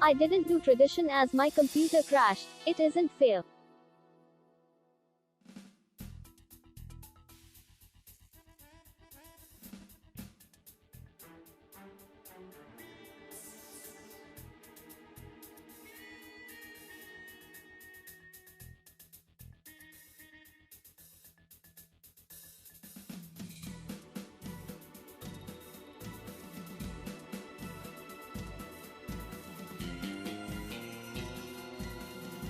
I didn't do tradition as my computer crashed. It isn't fair.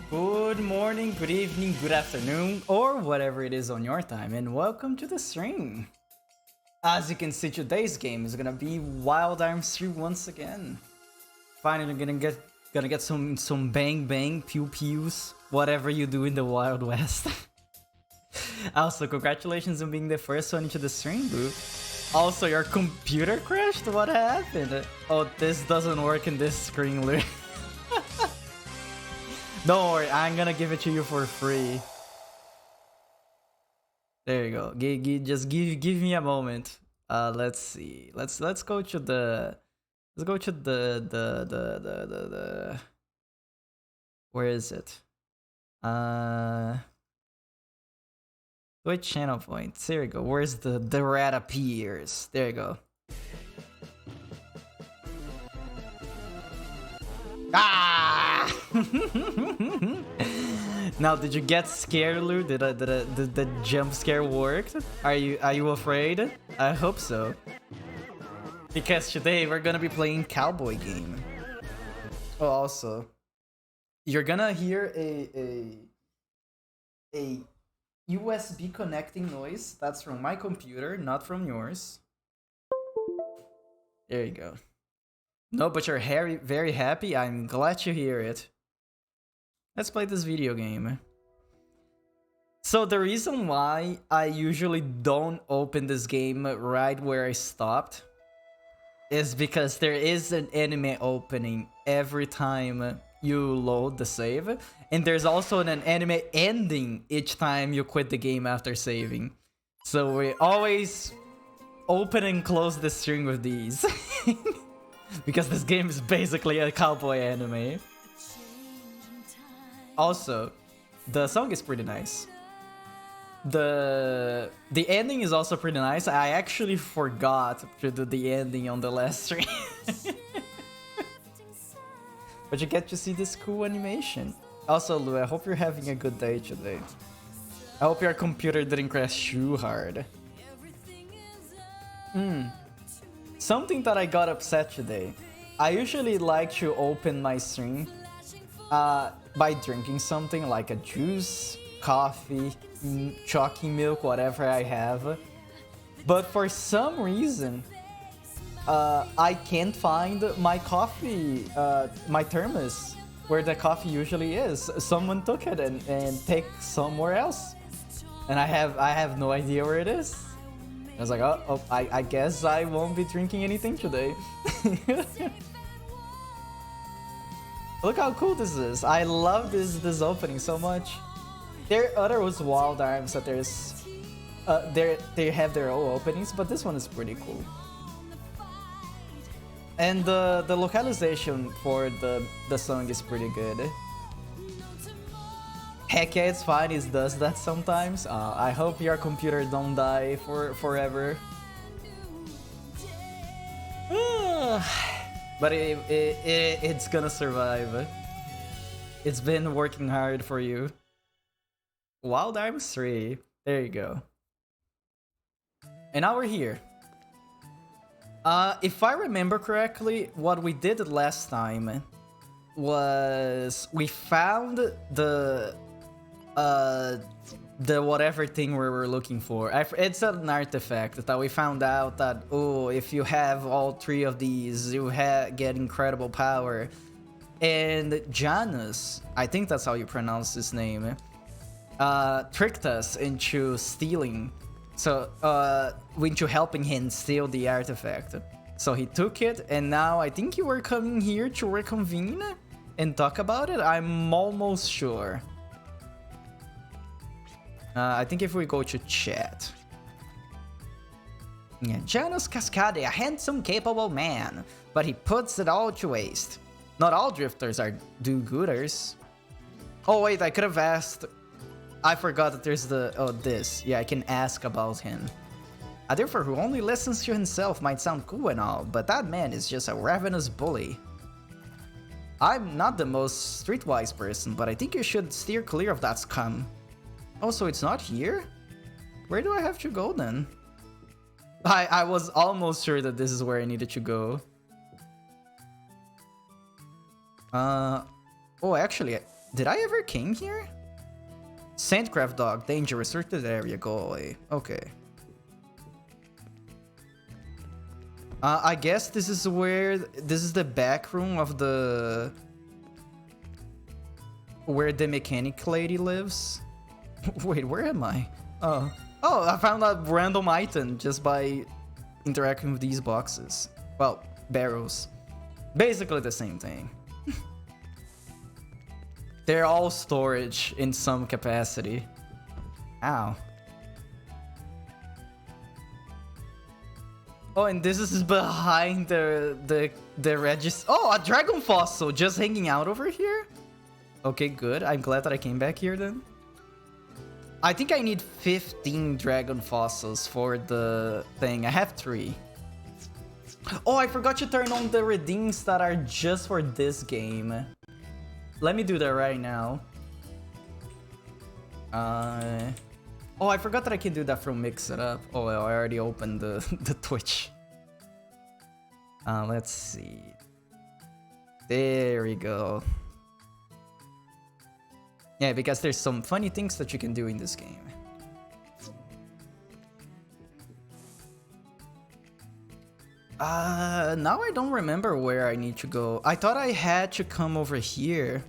Good morning, good evening, good afternoon, or whatever it is on your time, and welcome to the stream. As you can see, today's game is gonna be Wild Arms 3 once again. Finally gonna get some bang bang, pew pews, whatever you do in the Wild West. Also, congratulations on being the first one into the stream, boo. Also, your computer crashed? What happened? Oh, this doesn't work in this screen, Lou. Don't worry, I'm gonna give it to you for free. There you go. Just give me a moment. Let's see. Let's go to the. Let's go to the. Where is it? Which channel points? There you go. Where's the rat appears? There you go. Ah! Now, did you get scared, Lou? Did the jump scare work? Are you afraid? I hope so. Because today we're gonna be playing Cowboy Game. Oh, also, you're gonna hear a USB connecting noise. That's from my computer, not from yours. There you go. No, but you're very happy. I'm glad to hear it. Let's play this video game. So the reason why I usually don't open this game right where I stopped is because there is an anime opening every time you load the save. And there's also an anime ending each time you quit the game after saving. So we always open and close the stream with these. Because this game is basically a cowboy anime. Also, the song is pretty nice. The ending is also pretty nice. I actually forgot to do the ending on the last stream. But you get to see this cool animation. Also, Lou, I hope you're having a good day today. I hope your computer didn't crash too hard. Something that I got upset today. I usually like to open my stream by drinking something like a juice, coffee, chalky milk, whatever I have. But for some reason, I can't find my coffee, my thermos, where the coffee usually is. Someone took it and take somewhere else. And I have no idea where it is. I was like, oh, I guess I won't be drinking anything today. Look how cool this is. I love this opening so much. There are other Wild Arms that they have their own openings, but this one is pretty cool. And the localization for the song is pretty good. Heck yeah, it's fine, it does that sometimes. I hope your computer don't die forever. But it's gonna survive. It's been working hard for you. Wild Arms 3. There you go. And now we're here. If I remember correctly, what we did last time was we found the whatever thing we were looking for. It's an artifact that we found out that, oh, if you have all three of these, you get incredible power. And Janus, I think that's how you pronounce his name, tricked us into stealing. So, into helping him steal the artifact. So he took it, and now I think you were coming here to reconvene and talk about it? I'm almost sure. I think if we go to chat. Yeah, Janus Cascade, a handsome, capable man, but he puts it all to waste. Not all drifters are do-gooders. Oh wait, I could have asked. I forgot that there's the this. Yeah, I can ask about him. A drifter who only listens to himself might sound cool and all, but that man is just a ravenous bully. I'm not the most streetwise person, but I think you should steer clear of that scum. Oh, so it's not here? Where do I have to go then? I was almost sure that this is where I needed to go. Oh, actually, did I ever came here? Sandcraft dog, danger, restricted area, go away. Okay. I guess this is where... This is the back room of the... Where the mechanic lady lives. Wait, where am I? Oh, I found a random item just by interacting with these boxes. Well, barrels. Basically the same thing. They're all storage in some capacity. Ow. Oh, and this is behind the register. Oh, a dragon fossil just hanging out over here? Okay, good. I'm glad that I came back here then. I think I need 15 dragon fossils for the thing. I have 3. Oh, I forgot to turn on the redeems that are just for this game. Let me do that right now. Oh, I forgot that I can do that from Mix It Up. Oh, well, I already opened the Twitch. Let's see. There we go. Yeah, because there's some funny things that you can do in this game. Now I don't remember where I need to go. I thought I had to come over here.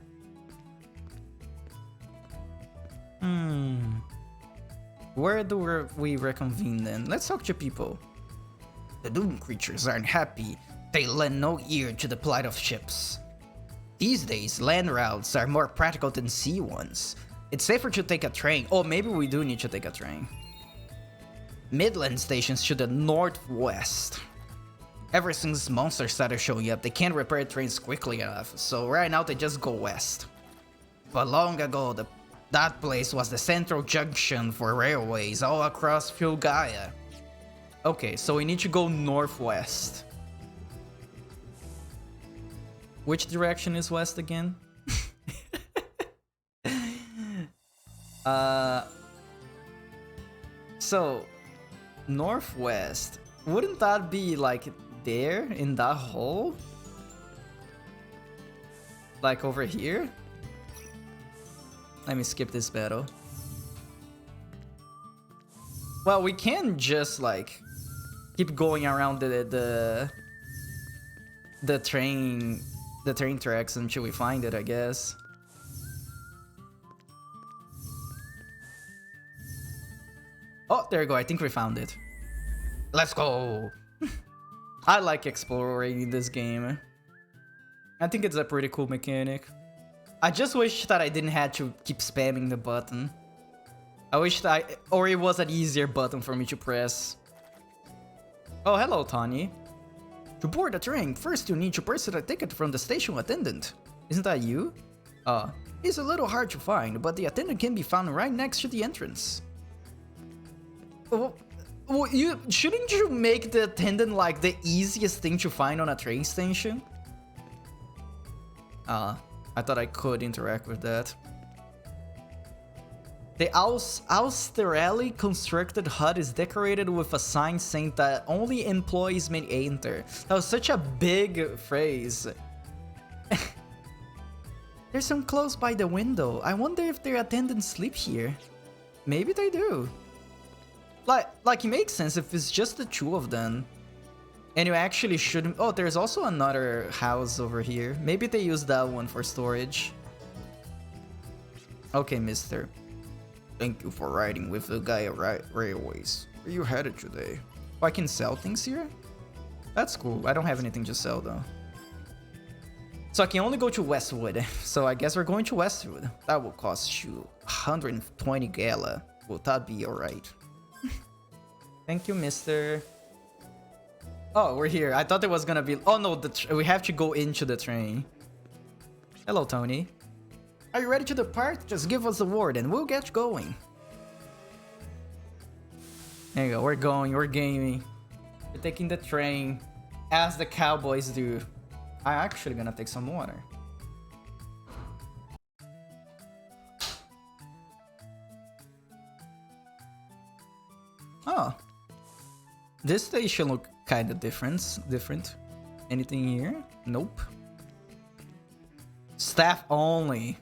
Where do we reconvene then? Let's talk to people. The Doom creatures aren't happy. They lend no ear to the plight of ships. These days, land routes are more practical than sea ones. It's safer to take a train. Oh, maybe we do need to take a train. Midland stations to the northwest. Ever since monsters started showing up, they can't repair trains quickly enough, so right now they just go west. But long ago, that place was the central junction for railways all across Filgaia. Okay, so we need to go northwest. Which direction is west again? So, northwest. Wouldn't that be like there in that hole? Like over here? Let me skip this battle. Well, we can just like keep going around the train tracks until we find it, I guess. Oh, there you go. I think we found it. Let's go. I like exploring this game. I think it's a pretty cool mechanic. I just wish that I didn't have to keep spamming the button. I wish that or it was an easier button for me to press. Oh, hello, Tony. To board a train, first you need to purchase a ticket from the station attendant. Isn't that you? It's a little hard to find, but the attendant can be found right next to the entrance. Well, shouldn't you make the attendant like the easiest thing to find on a train station? I thought I could interact with that. The austerely constructed hut is decorated with a sign saying that only employees may enter. That was such a big phrase. There's some clothes by the window. I wonder if their attendants sleep here. Maybe they do. Like it makes sense if it's just the 2 of them. And you actually shouldn't... Oh, there's also another house over here. Maybe they use that one for storage. Okay, mister. Thank you for riding with the Gaia Railways. Where you headed today? Oh, I can sell things here? That's cool. I don't have anything to sell though. So I can only go to Westwood. So I guess we're going to Westwood. That will cost you 120 gala. Will that be alright? Thank you, mister. Oh, we're here. I thought there was gonna be... Oh no, we have to go into the train. Hello, Tony. Are you ready to depart? Just give us a word and we'll get going. There you go, we're going, we're gaming. We're taking the train, as the cowboys do. I'm actually gonna take some water. Oh. This station look kinda different. Anything here? Nope. Staff only.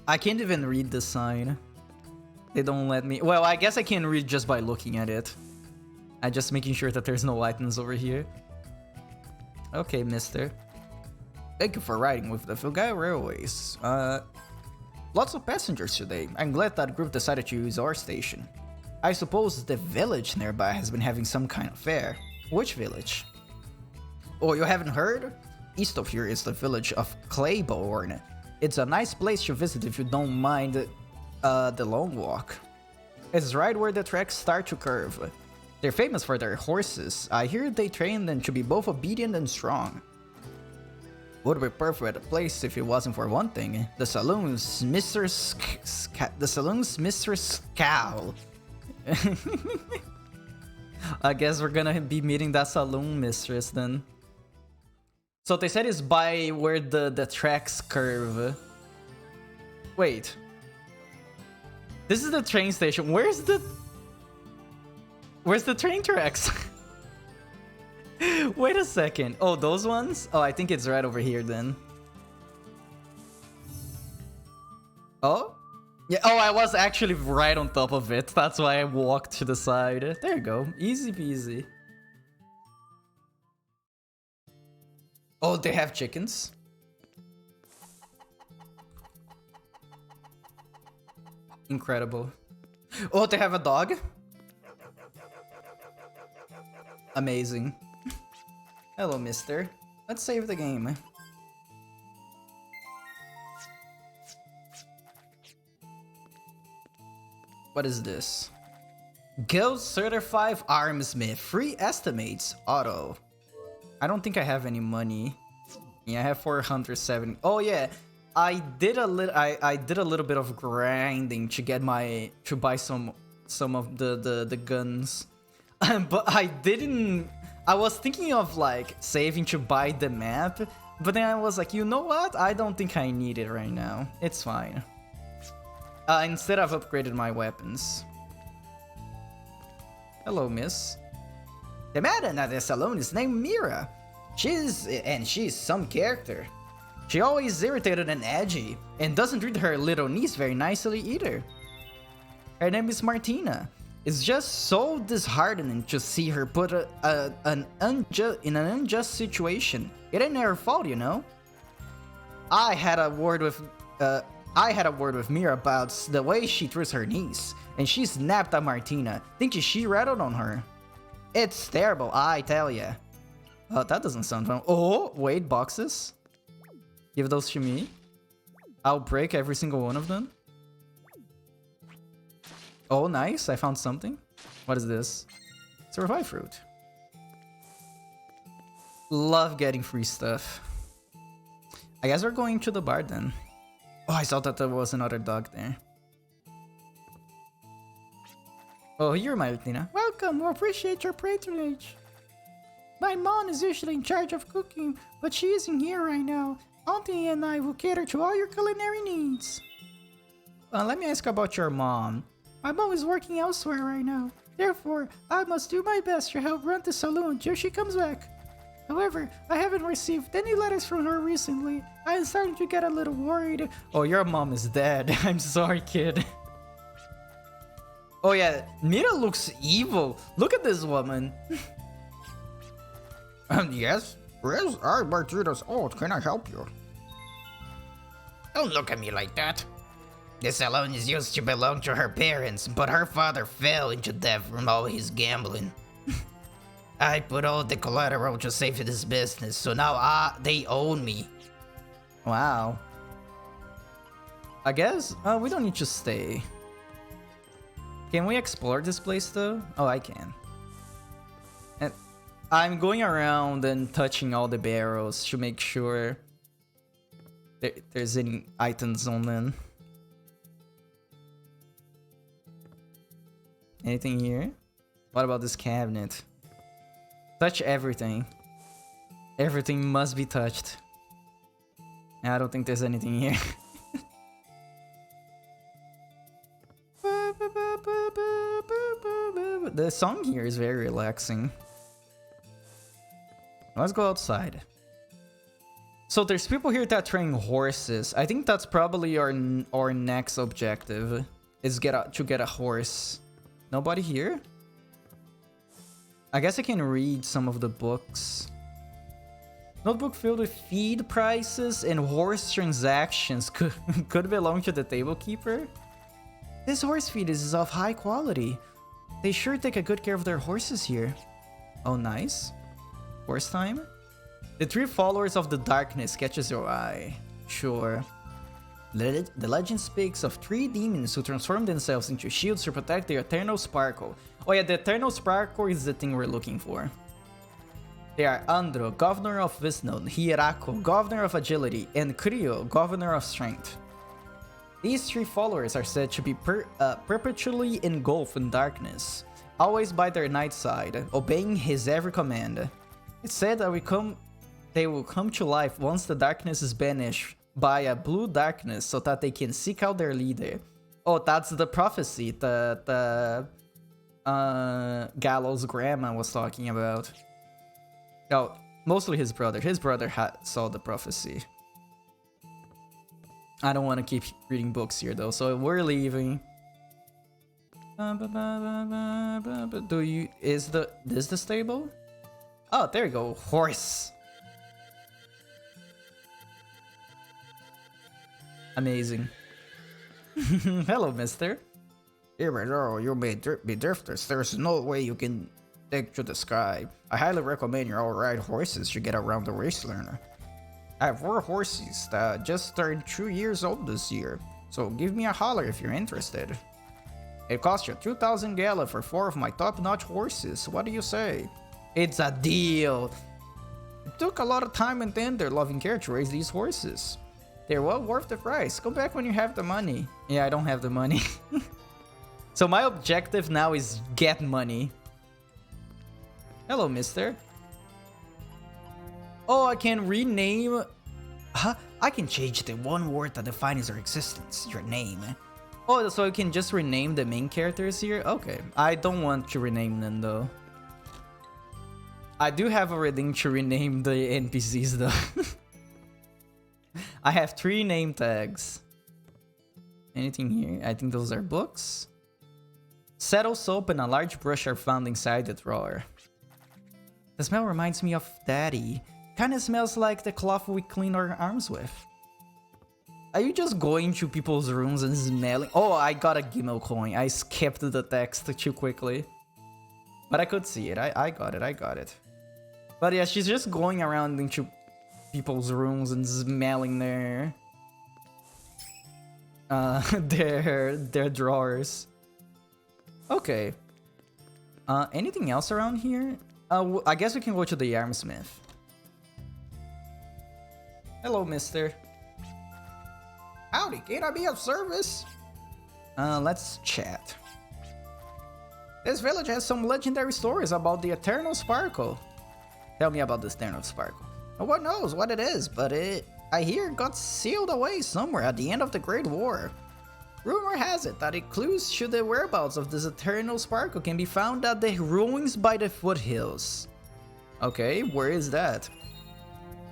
I can't even read the sign. They don't let me. Well, I guess I can read just by looking at it. I'm just making sure that there's no items over here. Okay, mister. Thank you for riding with the Fulgai Railways. Lots of passengers today. I'm glad that group decided to use our station. I suppose the village nearby has been having some kind of fair. Which village? Oh, you haven't heard? East of here is the village of Claiborne. It's a nice place to visit if you don't mind the long walk. It's right where the tracks start to curve. They're famous for their horses. I hear they train them to be both obedient and strong. Would be perfect place if it wasn't for one thing. The saloon's Mistress Cow. I guess we're gonna be meeting that saloon mistress then. So they said it's by where the tracks curve. Wait. This is the train station. Where's the train tracks? Wait a second. Oh, those ones? Oh, I think it's right over here then. Oh? Yeah, oh, I was actually right on top of it. That's why I walked to the side. There you go. Easy peasy. Oh, they have chickens? Incredible. Oh, they have a dog? Amazing. Hello, mister. Let's save the game. What is this? Guild Certified Armsmith. Free estimates. Auto. I don't think I have any money. Yeah, I have 470. Oh yeah, I did a little bit of grinding to get to buy some of the guns. But I didn't. I was thinking of like saving to buy the map, but then I was like, you know what? I don't think I need it right now. It's fine. Instead, I've upgraded my weapons. Hello, miss. The madam at the salon is named Mira. She's some character. She always irritated and edgy, and doesn't treat her little niece very nicely either. Her name is Martina. It's just so disheartening to see her put in an unjust situation. It ain't her fault, you know. I had a word with Mira about the way she treats her niece, and she snapped at Martina, thinking she rattled on her. It's terrible, I tell ya. That doesn't sound fun. Oh, wait, boxes? Give those to me. I'll break every single one of them. Oh, nice. I found something. What is this? Survive fruit. Love getting free stuff. I guess we're going to the bar then. Oh, I saw that there was another dog there. Oh, you're Martina. Welcome. We appreciate your patronage. My mom is usually in charge of cooking, but she isn't here right now. Auntie and I will cater to all your culinary needs. Let me ask about your mom. My mom is working elsewhere right now. Therefore, I must do my best to help run the saloon till she comes back. However, I haven't received any letters from her recently. I am starting to get a little worried. Oh, your mom is dead. I'm sorry, kid. Oh yeah, Mira looks evil. Look at this woman. Yes? Yes, I'm Martina's aunt. Can I help you? Don't look at me like that. The salon is used to belong to her parents, but her father fell into debt from all his gambling. I put all the collateral to save this business, so now they own me. Wow. I guess we don't need to stay. Can we explore this place though? Oh, I can. And I'm going around and touching all the barrels to make sure there's any items on them. Anything here? What about this cabinet? Touch everything. Everything must be touched. I don't think there's anything here. The song here is very relaxing. Let's go outside. So there's people here that train horses. I think that's probably our next objective. Is to get a horse. Nobody here? I guess I can read some of the books. Notebook filled with feed prices and horse transactions could belong to the table keeper. This horse feed is of high quality. They sure take a good care of their horses here. Oh, nice. Horse time? The 3 followers of the darkness catches your eye. Sure. The legend speaks of 3 demons who transform themselves into shields to protect the Eternal Sparkle. Oh yeah, the Eternal Sparkle is the thing we're looking for. They are Andro, Governor of Visnon, Hierako, Governor of Agility, and Creo, Governor of Strength. These 3 followers are said to be perpetually engulfed in darkness, always by their night side, obeying his every command. It's said that they will come to life once the darkness is banished by a blue darkness so that they can seek out their leader. Oh, that's the prophecy that Gallows' grandma was talking about. Oh, mostly his brother. His brother saw the prophecy. I don't want to keep reading books here though, so we're leaving. Is this the stable? Oh, there you go. Horse. Amazing. Hello, mister. Even though you may be drifters, there's no way you can take to the sky. I highly recommend you all ride horses to get around the wasteland. I have 4 horses that just turned 2 years old this year, so give me a holler if you're interested. It costs you 2,000 gala for 4 of my top-notch horses. What do you say? It's a deal. It took a lot of time and tender loving care to raise these horses. They're well worth the price. Come back when you have the money. Yeah, I don't have the money. So my objective now is get money. Hello, mister. Oh, I can rename... Huh? I can change the one word that defines your existence, your name. Oh, so I can just rename the main characters here? Okay. I don't want to rename them, though. I do have a thing to rename the NPCs, though. I have 3 name tags. Anything here? I think those are books. Settle soap and a large brush are found inside the drawer. The smell reminds me of Daddy. Kinda smells like the cloth we clean our arms with. Are you just going to people's rooms and smelling? Oh, I got a Gimel coin. I skipped the text too quickly. But I could see it. I got it. But yeah, she's just going around into people's rooms and smelling their drawers. Okay. Anything else around here? I guess we can go to the Yarmsmith. Hello, mister. Howdy, can I be of service? Let's chat. This village has some legendary stories about the Eternal Sparkle. Tell me about this Eternal Sparkle. No one knows what it is, but I hear it got sealed away somewhere at the end of the Great War. Rumor has it that clues to the whereabouts of this Eternal Sparkle can be found at the ruins by the foothills. Okay, where is that?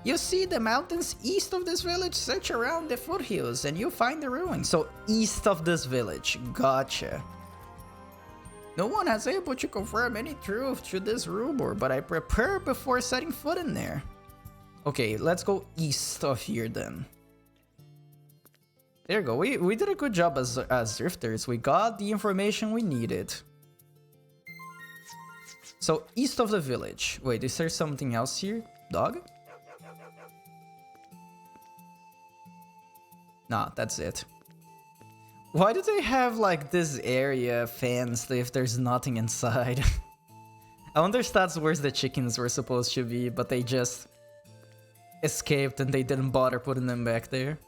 You see the mountains east of this village, search around the foothills and you'll find the ruins. So east of this village, gotcha. No one has able to confirm any truth to this rumor, but I prepare before setting foot in there. Okay, let's go east of here then. There you go. We did a good job as drifters. We got the information we needed. So east of the village. Wait, is there something else here? Dog? Nah, that's it. Why do they have like this area fenced if there's nothing inside? I wonder if that's where the chickens were supposed to be, but they just escaped and they didn't bother putting them back there.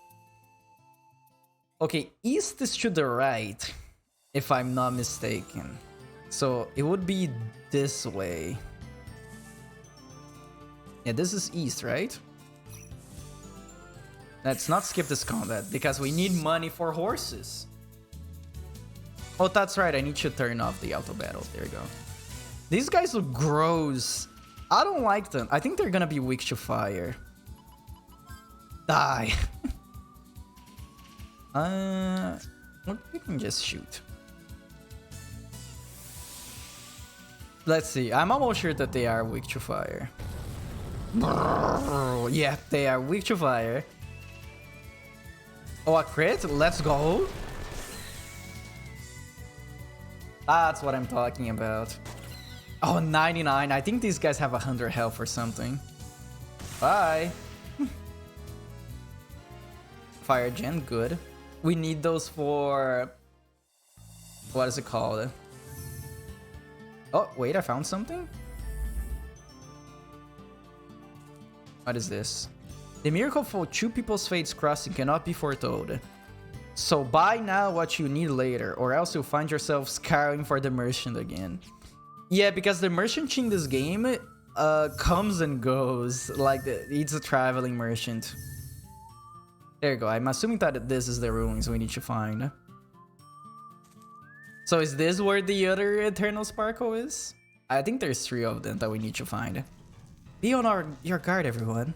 Okay, east is to the right, if I'm not mistaken. So it would be this way. Yeah, this is east, right? Let's not skip this combat because we need money for horses. Oh, that's right. I need to turn off the auto battle. There you go. These guys look gross. I don't like them. I think they're gonna be weak to fire. Die. We can just shoot. Let's see. I'm almost sure that they are weak to fire. Yeah, they are weak to fire. Oh, a crit? Let's go. That's what I'm talking about. Oh, 99. I think these guys have 100 health or something. Bye. Fire gen, good. We need those for... What is it called? Oh, wait, I found something? What is this? The miracle for two people's fates crossing cannot be foretold. So buy now what you need later, or else you'll find yourself scouring for the merchant again. Yeah, because the merchant in this game comes and goes. Like, it's a traveling merchant. There you go. I'm assuming that this is the ruins we need to find. So is this where the other Eternal Sparkle is? I think there's 3 of them that we need to find. Be on your guard, everyone.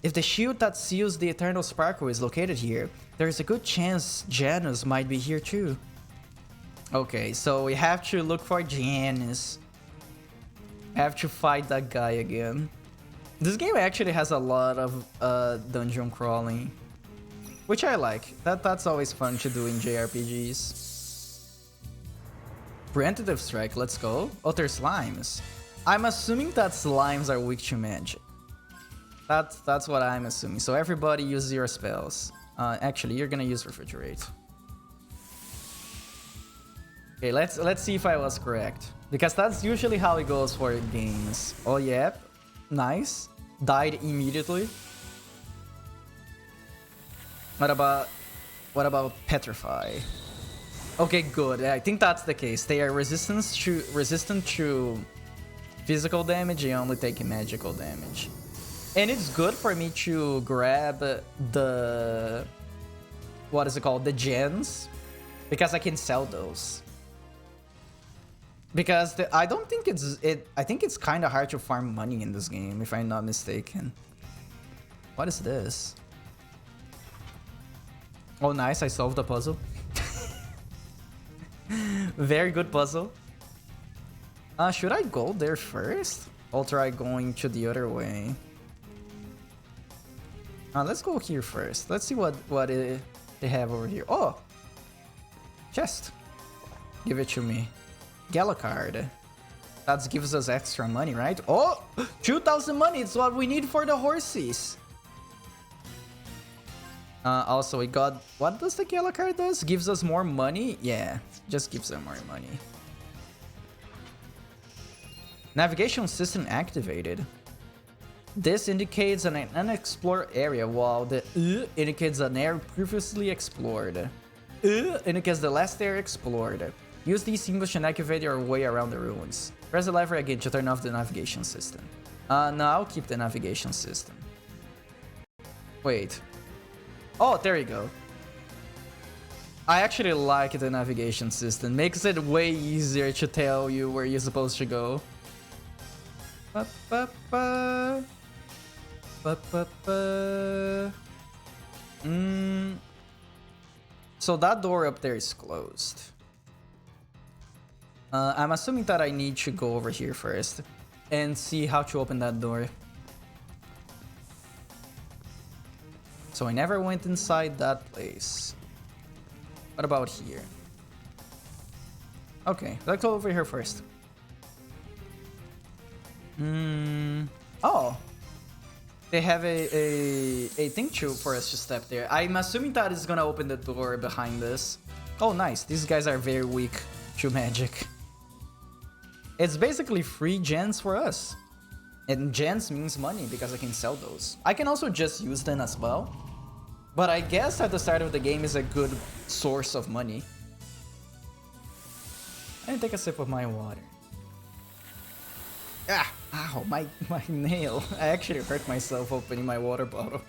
If the shield that seals the Eternal Sparkle is located here, there is a good chance Janus might be here too. Okay, so we have to look for Janus. Have to fight that guy again. This game actually has a lot of dungeon crawling, which I like. That's always fun to do in JRPGs. Preemptive Strike, let's go. Oh, there's slimes. I'm assuming that slimes are weak to magic. That's what I'm assuming. So everybody use your spells. Actually, you're gonna use Refrigerate. Okay, let's see if I was correct. Because that's usually how it goes for games. Oh, yep. Nice. Died immediately. What about Petrify? Okay, good. I think that's the case. They are resistant to physical damage and only take magical damage. And it's good for me to grab the... What is it called? The gens. Because I can sell those. Because I don't think I think it's kind of hard to farm money in this game, if I'm not mistaken. What is this? Oh, nice. I solved the puzzle. Very good puzzle. Should I go there first? Or try going to the other way? Let's go here first. Let's see what they have over here. Oh! Chest. Give it to me. Galacard. That gives us extra money, right? Oh! 2,000 money! It's what we need for the horses! Also, we got... What does the Galacard does? Gives us more money? Yeah, just gives them more money. Navigation system activated. This indicates an unexplored area, while the indicates an area previously explored. Indicates the last area explored. Use these symbols to navigate your way around the ruins. Press the lever again to turn off the navigation system. No, I'll keep the navigation system. Wait. Oh, there you go. I actually like the navigation system. Makes it way easier to tell you where you're supposed to go. Ba, ba, ba. Ba, ba, ba. So that door up there is closed. I'm assuming that I need to go over here first and see how to open that door. So I never went inside that place. What about here? Okay, let's go over here first. Oh, they have a thing for us to step there. I'm assuming that is gonna open the door behind us. Oh, nice. These guys are very weak to magic. It's basically free gens for us. And gens means money because I can sell those. I can also just use them as well. But I guess at the start of the game is a good source of money. I didn't take a sip of my water. Ah! Ow, my nail. I actually hurt myself opening my water bottle.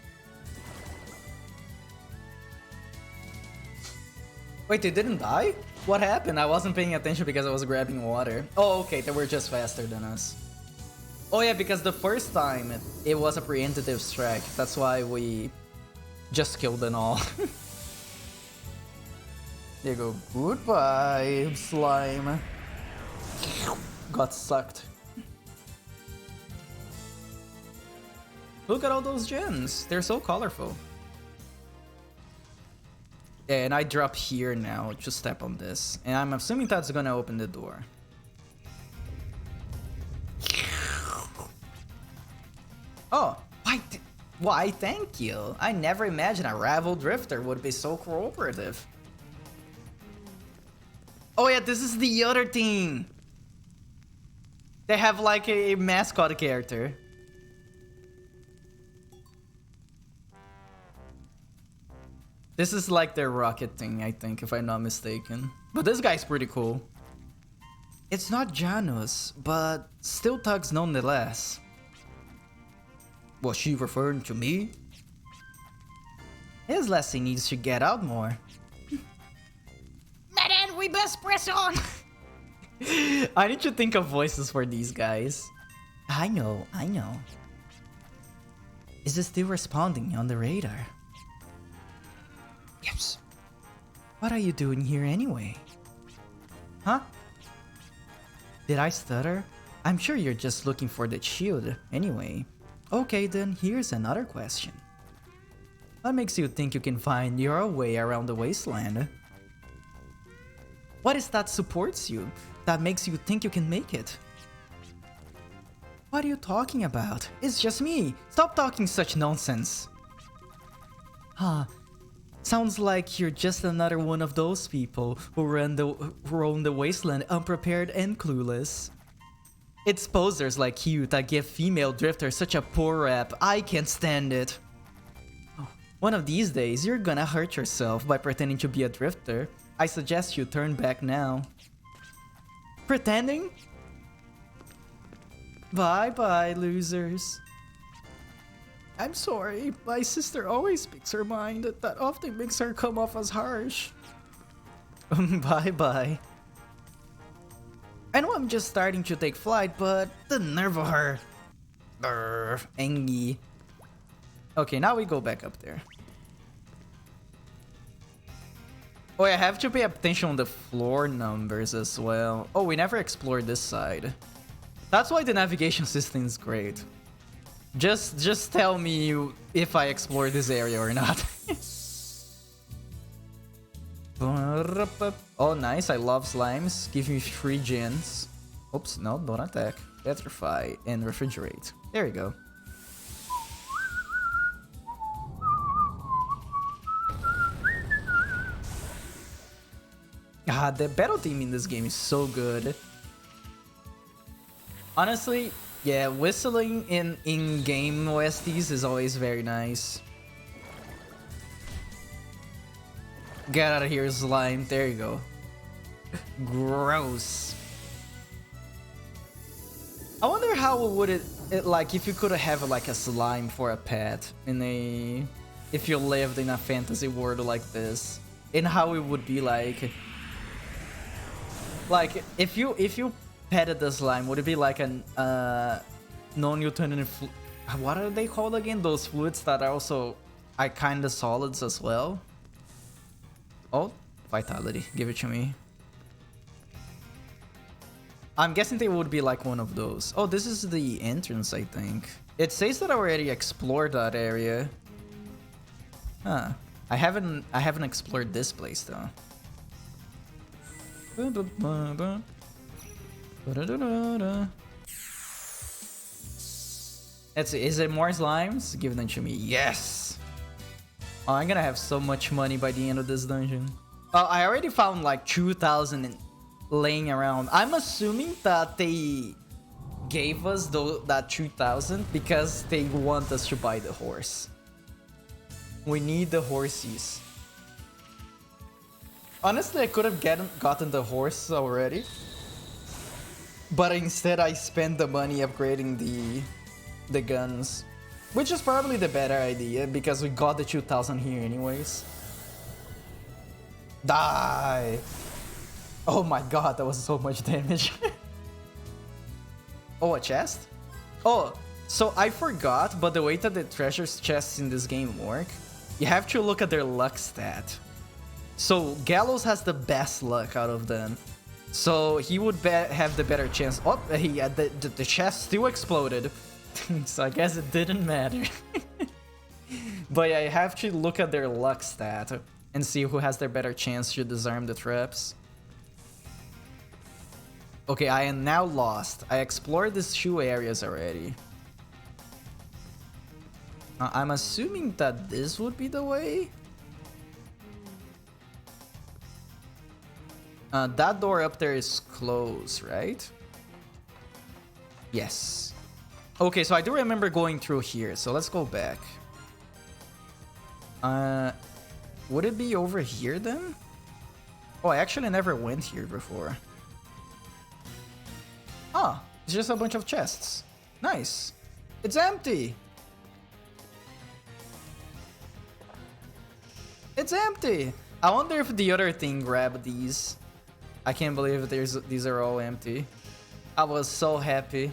Wait, they didn't die? What happened? I wasn't paying attention because I was grabbing water. Oh, okay, they were just faster than us. Oh yeah, because the first time it was a preemptive strike. That's why we just killed them all. There you go. Goodbye, slime. Got sucked. Look at all those gems. They're so colorful. Yeah, and I drop here now. Just step on this. And I'm assuming that's gonna open the door. Oh, why thank you. I never imagined a rival drifter would be so cooperative. Oh yeah, this is the other team. They have like a mascot character. This is like their rocket thing, I think, if I'm not mistaken. But this guy's pretty cool. It's not Janus, but still thugs nonetheless. Was she referring to me? His Lassie needs to get out more. Madam, we best press on! I need to think of voices for these guys. I know. Is it still responding on the radar? Yes. What are you doing here anyway? Huh? Did I stutter? I'm sure you're just looking for the shield anyway. Okay then, here's another question. What makes you think you can find your way around the wasteland? What is that supports you? That makes you think you can make it? What are you talking about? It's just me. Stop talking such nonsense. Huh. Sounds like you're just another one of those people who roam the wasteland unprepared and clueless. It's posers like you that give female drifters such a poor rap. I can't stand it. One of these days, you're gonna hurt yourself by pretending to be a drifter. I suggest you turn back now. Pretending? Bye-bye, losers. I'm sorry, my sister always speaks her mind. That often makes her come off as harsh. Bye-bye. I know I'm just starting to take flight, but the nerve of her. Brr, Engie. Okay, now we go back up there. Oh, I have to pay attention on the floor numbers as well. Oh, we never explored this side. That's why the navigation system is great. Just tell me if I explore this area or not. Oh, nice. I love slimes. Give me 3 gens. Oops, no, don't attack. Petrify and refrigerate. There you go. Ah, the battle theme in this game is so good. Honestly, yeah, whistling in game OSTs is always very nice. Get out of here, slime. There you go. Gross. I wonder how would it like if you could have like a slime for a pet in a if you lived in a fantasy world like this, and how it would be like if you petted the slime, would it be like an non-Newtonian what are they called again? Those fluids that are also are kind of solids as well. Oh, vitality. Give it to me. I'm guessing they would be like one of those. Oh, this is the entrance, I think. It says that I already explored that area. Huh. I haven't explored this place though. Let's see, is it more slimes? Give them to me. Yes! Oh, I'm gonna have so much money by the end of this dungeon. Oh, I already found like 2,000 laying around. I'm assuming that they gave us that 2,000 because they want us to buy the horse. We need the horses. Honestly, I could have gotten the horse already. But instead, I spent the money upgrading the guns. Which is probably the better idea, because we got the 2,000 here anyways. Die! Oh my god, that was so much damage. Oh, a chest? Oh, so I forgot, but the way that the treasures chests in this game work, you have to look at their luck stat. So Gallows has the best luck out of them. So he would have the better chance. Oh, the chest still exploded. So I guess it didn't matter. But I have to look at their luck stat and see who has their better chance to disarm the traps. Okay, I am now lost. I explored these 2 areas already. I'm assuming that this would be the way. That door up there is closed, right? Yes. Okay, so I do remember going through here, so let's go back. Would it be over here then? Oh, I actually never went here before. Ah, it's just a bunch of chests. Nice. It's empty. It's empty. I wonder if the other thing grabbed these. I can't believe these are all empty. I was so happy.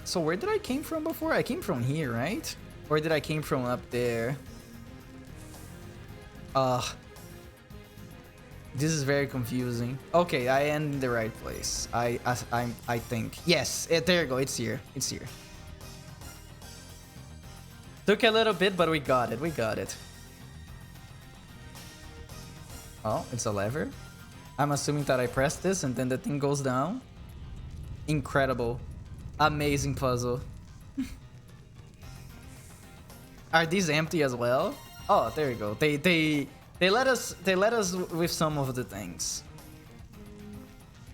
So where did I came from before? I came from here, right? Or did I came from up there? This is very confusing. Okay, I am in the right place. I think. Yes, there you go. It's here. It's here. Took a little bit, but we got it. We got it. Oh, it's a lever. I'm assuming that I press this and then the thing goes down. Incredible. Amazing puzzle. Are these empty as well? Oh, there you go. They let us with some of the things.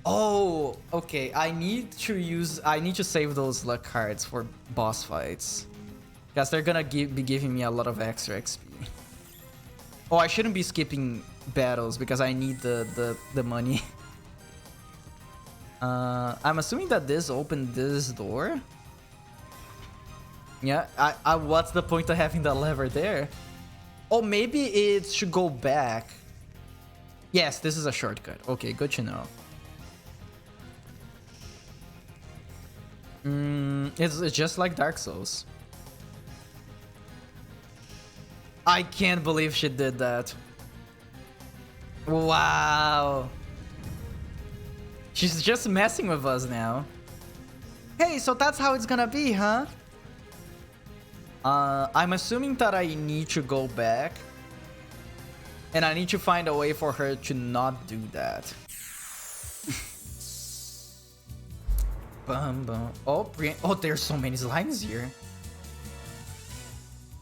Oh, okay. I need to save those luck cards for boss fights. Because they're gonna be giving me a lot of extra XP. Oh, I shouldn't be skipping battles because I need the money. I'm assuming that this opened this door. Yeah, what's the point of having the lever there? Oh, maybe it should go back. Yes, this is a shortcut. Okay, good to know. It's just like Dark Souls. I can't believe she did that. Wow. She's just messing with us now. Hey, so that's how it's gonna be, huh? I'm assuming that I need to go back. And I need to find a way for her to not do that. Bum, bum. Oh, there's so many slimes here.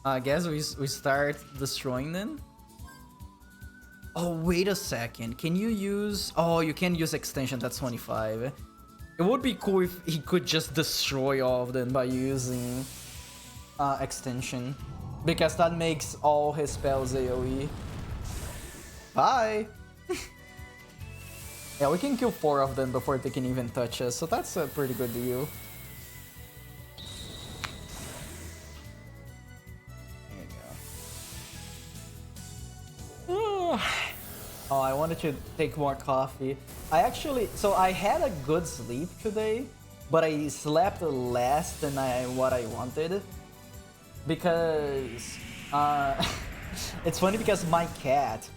I guess we start destroying them. Oh, wait a second. Can you use... Oh, you can use extension. That's 25. It would be cool if he could just destroy all of them by using extension. Because that makes all his spells AoE. Bye! Yeah, we can kill 4 of them before they can even touch us. So that's a pretty good deal. Oh, I wanted to take more coffee. I had a good sleep today, but I slept less than what I wanted. Because, it's funny because my cat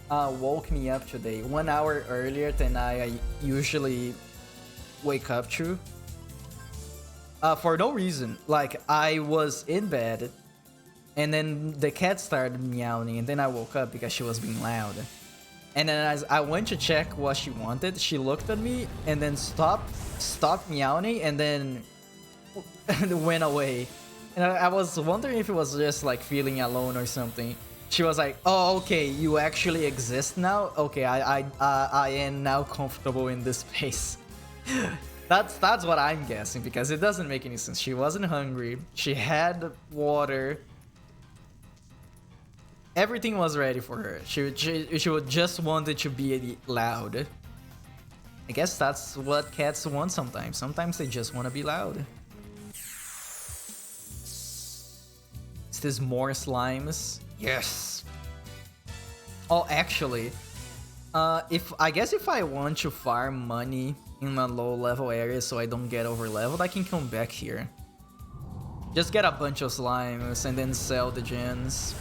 woke me up today 1 hour earlier than I usually wake up to. For no reason. Like, I was in bed, and then the cat started meowing, and then I woke up because she was being loud. And then as I went to check what she wanted, she looked at me and then stopped meowing and then went away. And I was wondering if it was just like feeling alone or something. She was like, "Oh, okay, you actually exist now? Okay, I am now comfortable in this space." That's what I'm guessing, because it doesn't make any sense. She wasn't hungry. She had water. Everything was ready for her. She would just wanted to be loud. I guess that's what cats want sometimes. Sometimes they just want to be loud. Is this more slimes? Yes. Oh, actually, I guess if I want to farm money in a low level area so I don't get over leveled, I can come back here. Just get a bunch of slimes and then sell the gens.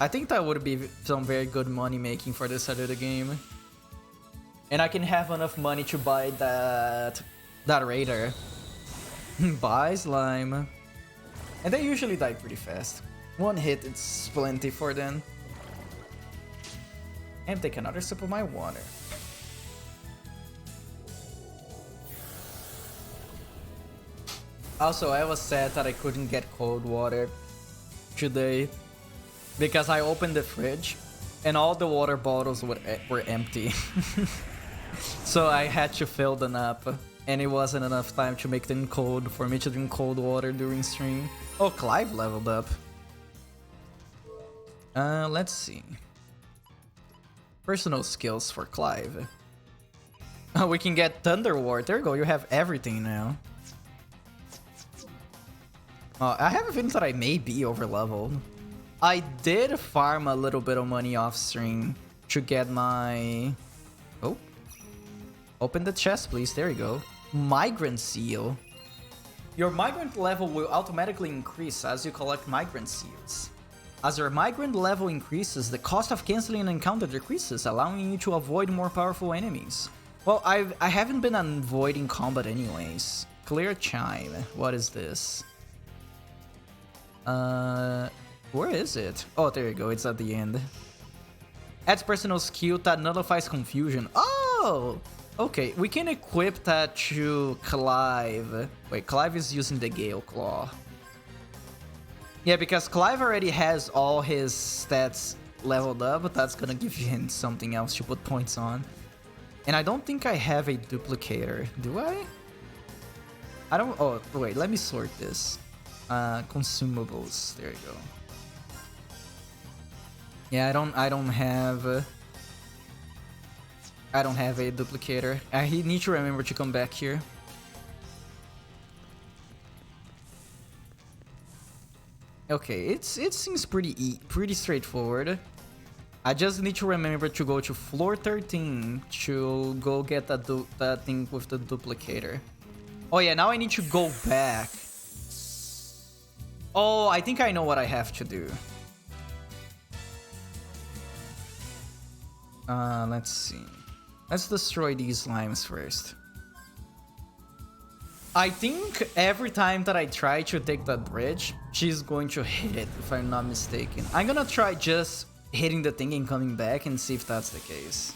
I think that would be some very good money making for this side of the game. And I can have enough money to buy that raider. Buy slime. And they usually die pretty fast. One hit, it's plenty for them. And take another sip of my water. Also, I was sad that I couldn't get cold water today, because I opened the fridge and all the water bottles were empty. So I had to fill them up, and it wasn't enough time to make them cold for me to drink cold water during stream. Oh, Clive leveled up. Let's see. Personal skills for Clive. Oh, we can get Thunder Ward. There you go, you have everything now. I have a feeling that I may be over leveled. I did farm a little bit of money off stream to get my... Oh. Open the chest, please. There you go. Migrant Seal. Your migrant level will automatically increase as you collect migrant seals. As your migrant level increases, the cost of canceling an encounter decreases, allowing you to avoid more powerful enemies. Well, I haven't been avoiding combat anyways. Clear Chime. What is this? Where is it? Oh, there you go. It's at the end. Adds personal skill that nullifies confusion. Oh! Okay, we can equip that to Clive. Wait, Clive is using the Gale Claw. Yeah, because Clive already has all his stats leveled up, but that's gonna give him something else to put points on. And I don't think I have a duplicator. Do I? I don't... Oh, wait, let me sort this. Consumables. There you go. Yeah, I don't have a duplicator. I need to remember to come back here. Okay, it seems pretty straightforward. I just need to remember to go to floor 13 to go get that thing with the duplicator. Oh yeah, now I need to go back. Oh, I think I know what I have to do. Let's see. Let's destroy these slimes first. I think every time that I try to take that bridge, she's going to hit it, if I'm not mistaken. I'm gonna try just hitting the thing and coming back and see if that's the case.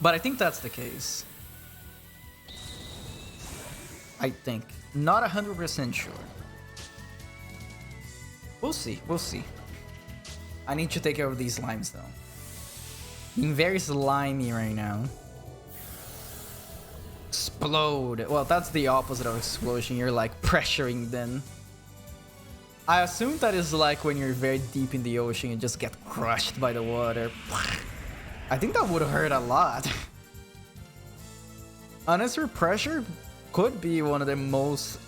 But I think that's the case. I think. Not 100% sure. We'll see, we'll see. I need to take care of these slimes though. Being very slimy right now. Explode. Well, that's the opposite of explosion. You're like pressuring them. I assume that is like when you're very deep in the ocean and just get crushed by the water. I think that would hurt a lot. Unnecessary pressure could be one of the most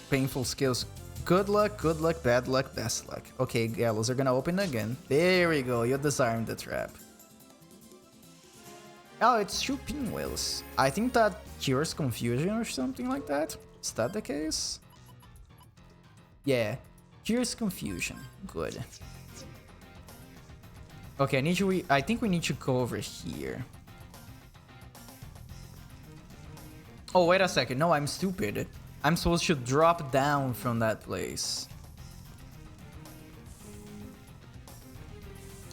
painful skills. Good luck, bad luck, best luck. Okay, gallows are gonna open again. There we go, you disarmed the trap. Oh, it's 2 pinwheels. I think that cures confusion or something like that. Is that the case? Yeah, cures confusion. Good. Okay, I think we need to go over here. Oh, wait a second. No, I'm stupid. I'm supposed to drop down from that place.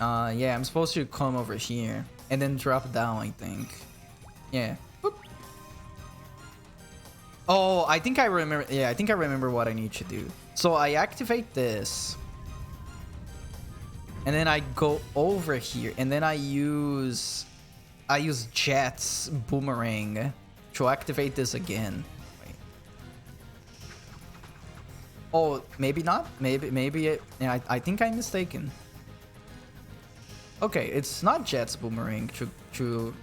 Yeah, I'm supposed to come over here and then drop down, I think. Yeah. Boop. Oh, I think I remember. Yeah, I think I remember what I need to do. So I activate this. And then I go over here. And then I use I use Jet's Boomerang to activate this again. Wait. Oh, maybe not. Maybe it. Yeah, I think I'm mistaken. Okay, it's not Jet's Boomerang to.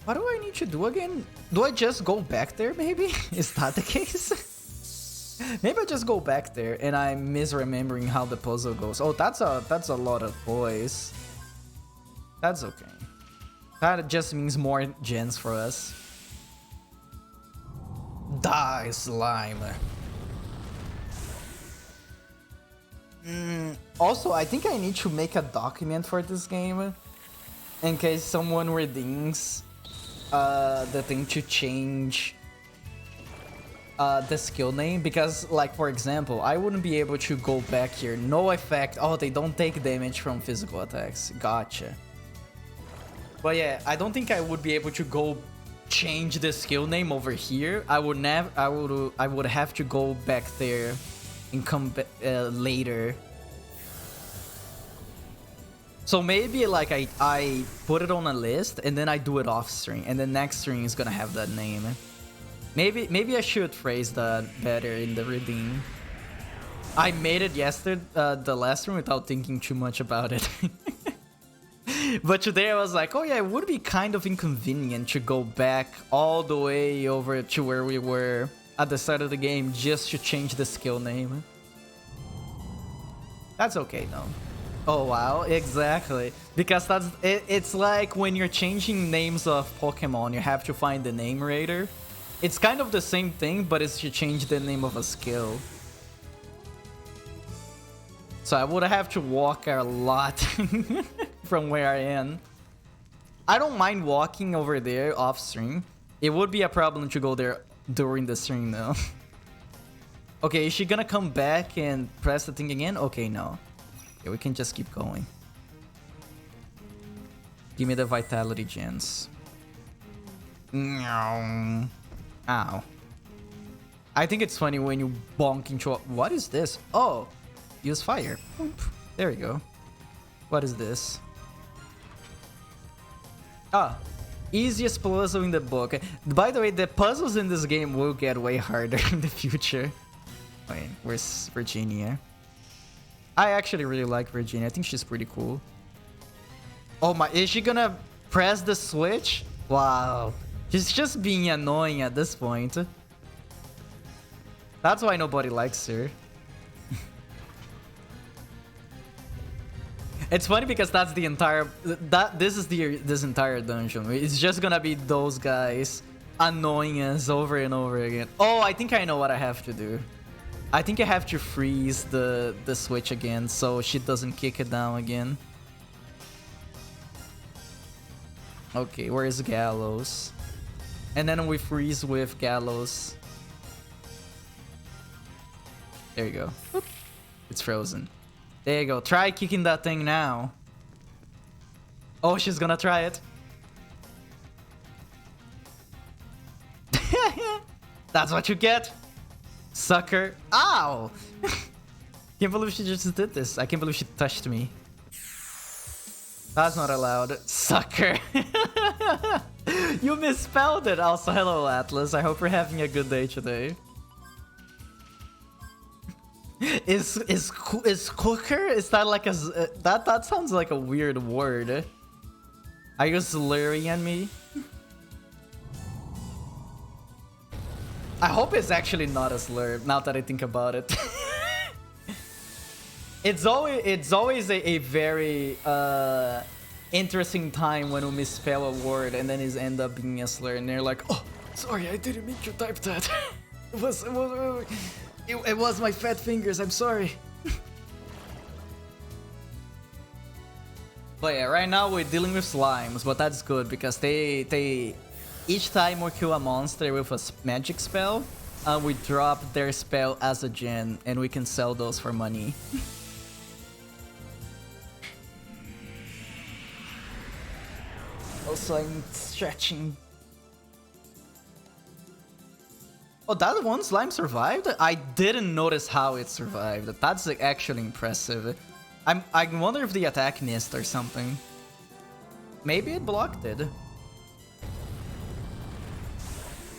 What do I need to do again? Do I just go back there? Maybe is that the case? Maybe I just go back there and I'm misremembering how the puzzle goes. Oh, that's a lot of boys. That's okay. That just means more gens for us. Die, slime. Also, I think I need to make a document for this game in case someone redeems the thing to change the skill name, because like for example I wouldn't be able to go back here. No effect. Oh, they don't take damage from physical attacks. Gotcha. But yeah, I don't think I would be able to go change the skill name over here. I would have to go back there and come back later. So maybe like I put it on a list and then I do it off stream, and the next stream is gonna have that name. Maybe I should phrase that better in the redeem. I made it yesterday, the last room, without thinking too much about it. But today I was like, oh yeah, it would be kind of inconvenient to go back all the way over to where we were at the start of the game just to change the skill name. That's okay though. Oh wow, exactly. Because it's like when you're changing names of Pokemon, you have to find the name rater. It's kind of the same thing, but it's to change the name of a skill. So I would have to walk a lot from where I am. I don't mind walking over there off stream. It would be a problem to go there during the stream though. Okay, is she gonna come back and press the thing again? Okay, no. Okay, we can just keep going. Give me the vitality gens. Ow. I think it's funny when you bonk into a... What is this? Oh, use fire. There we go. What is this? Ah, easiest puzzle in the book. By the way, the puzzles in this game will get way harder in the future. Wait, where's Virginia? I actually really like Virginia. I think she's pretty cool. Oh my, is she gonna press the switch? Wow. She's just being annoying at this point. That's why nobody likes her. It's funny because that's the entire... This entire dungeon. It's just gonna be those guys annoying us over and over again. Oh, I think I know what I have to do. I think I have to freeze the switch again so she doesn't kick it down again. Okay, where is Gallows? And then we freeze with Gallows. There you go. Oop. It's frozen. There you go. Try kicking that thing now. Oh, she's gonna try it. That's what you get, sucker. Ow! Can't believe she just did this. I can't believe she touched me. That's not allowed. Sucker. You misspelled it. Also, hello, Atlas. I hope you're having a good day today. Is cooker? Is that like a... That sounds like a weird word. Are you slurring at me? I hope it's actually not a slur, now that I think about it. It's always a very interesting time when we misspell a word and then it ends up being a slur and they're like, oh, sorry, I didn't mean to type that. It was my fat fingers, I'm sorry. But yeah, right now we're dealing with slimes, but that's good because they each time we kill a monster with a magic spell, we drop their spell as a gen and we can sell those for money. Also, I'm stretching. Oh, that one slime survived? I didn't notice how it survived. That's actually impressive. I wonder if the attack missed or something. Maybe it blocked it.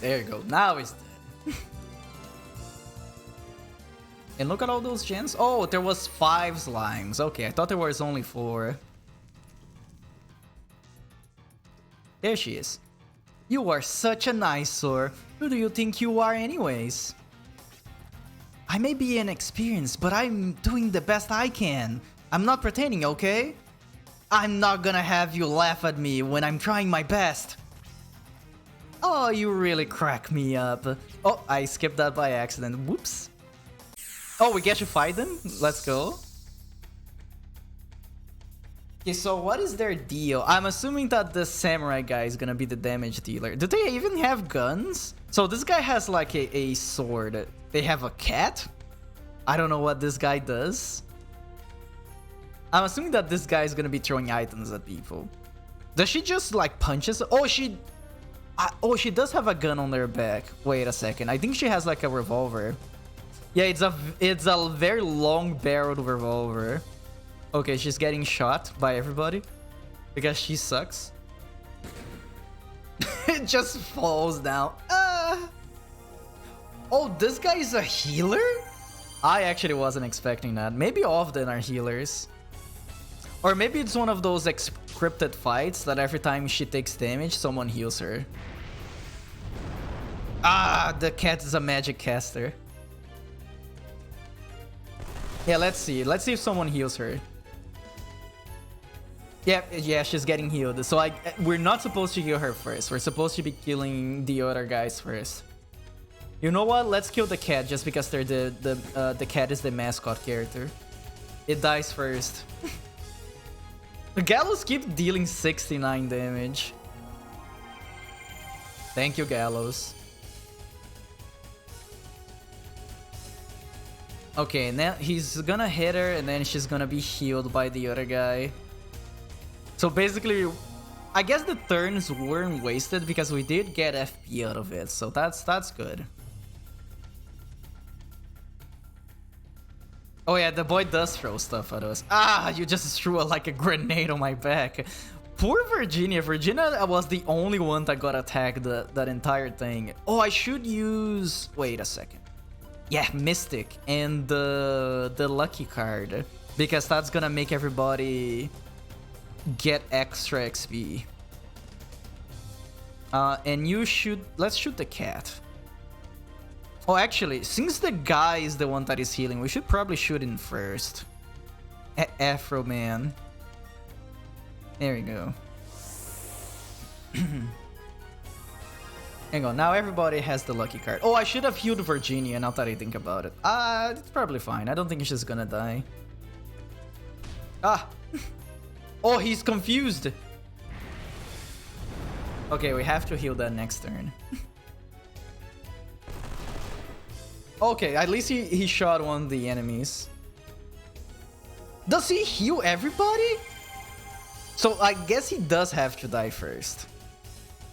There you go. Now it's dead. And look at all those gens. Oh, there was 5 slimes. Okay, I thought there was only 4. There she is. You are such an eyesore. Who do you think you are anyways? I may be inexperienced, but I'm doing the best I can. I'm not pretending, okay? I'm not gonna have you laugh at me when I'm trying my best. Oh, you really crack me up. Oh, I skipped that by accident. Whoops. Oh, we get to fight them? Let's go. Okay, so what is their deal? I'm assuming that the samurai guy is gonna be the damage dealer. Do they even have guns? So this guy has like a sword. They have a cat? I don't know what this guy does. I'm assuming that this guy is gonna be throwing items at people. Does she just like punches? Oh, she does have a gun on their back. Wait a second. I think she has like a revolver. Yeah, it's a very long-barreled revolver. Okay, she's getting shot by everybody because she sucks. It just falls down. Oh, this guy is a healer? I actually wasn't expecting that. Maybe all of them are healers. Or maybe it's one of those scripted fights that every time she takes damage, someone heals her. Ah, the cat is a magic caster. Yeah, let's see. Let's see if someone heals her. Yeah, she's getting healed. So we're not supposed to heal her first. We're supposed to be killing the other guys first. You know what? Let's kill the cat just because they're the cat is the mascot character. It dies first. Gallows keeps dealing 69 damage. Thank you, Gallows. Okay, now he's gonna hit her and then she's gonna be healed by the other guy. So basically, I guess the turns weren't wasted because we did get FP out of it. So that's good. Oh yeah, the boy does throw stuff at us. Ah, you just threw like a grenade on my back. Poor Virginia. Virginia was the only one that got attacked that entire thing. Oh, I should use... Wait a second. Yeah, Mystic and the Lucky card. Because that's gonna make everybody get extra XP. And you should... Let's shoot the cat. Oh, actually, since the guy is the one that is healing, we should probably shoot him first. Afro Man. There we go. Hang on, now everybody has the lucky card. Oh, I should have healed Virginia now that I think about it. It's probably fine. I don't think she's gonna die. Ah! Oh, he's confused! Okay, we have to heal that next turn. Okay, at least he shot one of the enemies. Does he heal everybody? So I guess he does have to die first.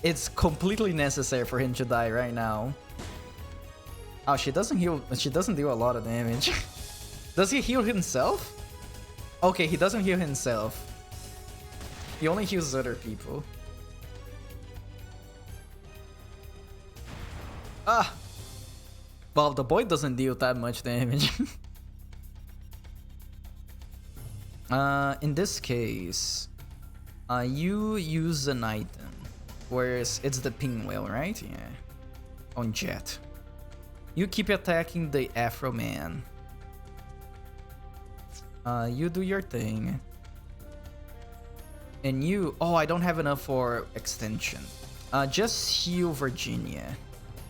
It's completely necessary for him to die right now. Oh, she doesn't heal. She doesn't do a lot of damage. Does he heal himself? Okay, he doesn't heal himself. He only heals other people. Ah! Well, the boy doesn't deal that much damage. In this case, you use an item. Whereas it's the pinwheel, right? Yeah. On Jet. You keep attacking the Afro Man. You do your thing. And you... Oh, I don't have enough for extension. Just heal Virginia.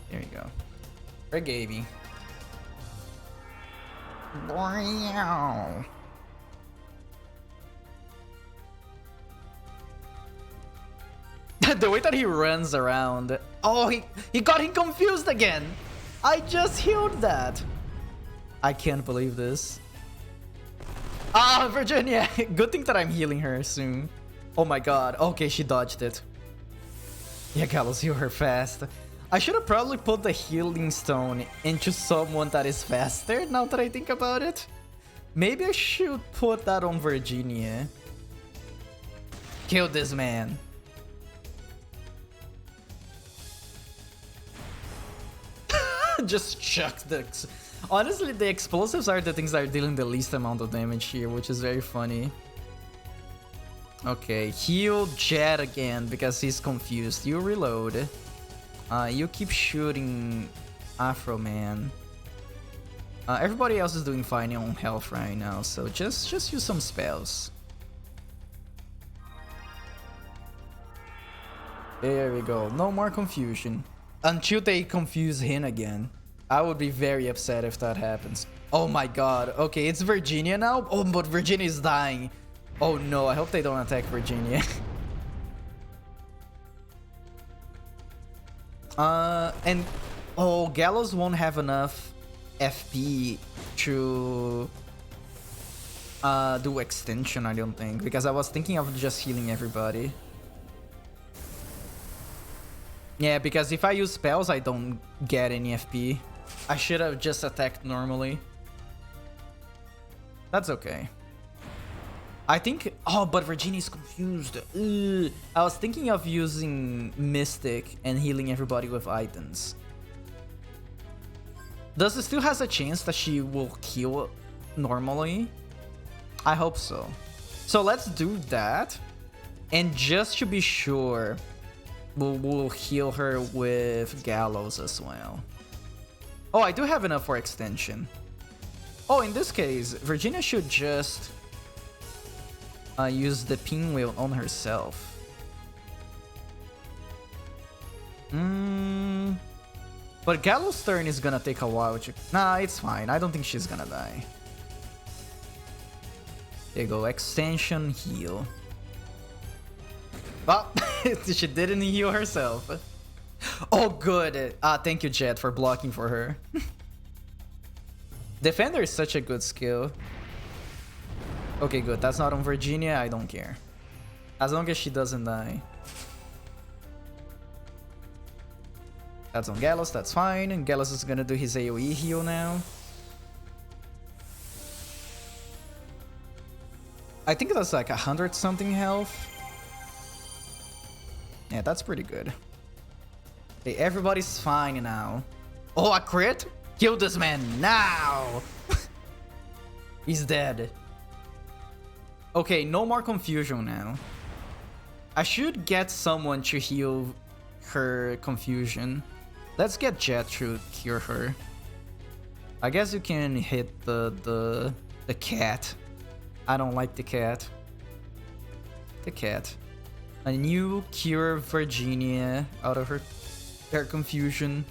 There you go. Forgave me. Wow. The way that he runs around. Oh, he got him confused again. I just healed that. I can't believe this. Ah, Virginia. Good thing that I'm healing her soon. Oh my god. Okay, she dodged it. Yeah, Gallows, heal her fast. I should have probably put the healing stone into someone that is faster, now that I think about it. Maybe I should put that on Virginia. kill this man. Just chuck the... Honestly, the explosives are the things that are dealing the least amount of damage here, which is very funny. Okay, heal Jet again because he's confused. You reload. You keep shooting Afro Man. Everybody else is doing fine on health right now, so just use some spells. There we go. No more confusion. Until they confuse him again. I would be very upset if that happens. Oh my god. Okay, it's Virginia now? Oh, but Virginia is dying. Oh no, I hope they don't attack Virginia. And... Oh, Gallows won't have enough FP to... do extension, I don't think. Because I was thinking of just healing everybody. Yeah, because if I use spells, I don't get any FP. I should have just attacked normally. That's okay. I think... Oh, but Virginia's confused. Ugh. I was thinking of using Mystic and healing everybody with items. Does it still has a chance that she will heal normally? I hope so. So let's do that. And just to be sure, we'll heal her with Gallows as well. Oh, I do have enough for extension. Oh, in this case, Virginia should just use the pinwheel on herself. But Gallows' turn is gonna take a while to... Nah, it's fine. I don't think she's gonna die. There you go. Extension, heal. Oh, she didn't heal herself. Oh, good. Thank you, Jet, for blocking for her. Defender is such a good skill. Okay, good. That's not on Virginia. I don't care. As long as she doesn't die. That's on Gallows. That's fine. And Gallows is gonna do his AoE heal now. I think that's like 100 something health. Yeah, that's pretty good. Okay, everybody's fine now. Oh, a crit? Kill this man now! He's dead. Okay, no more confusion now. I should get someone to heal her confusion. Let's get Jet to cure her. I guess you can hit the cat. I don't like the cat. The cat. A new cure Virginia out of her confusion.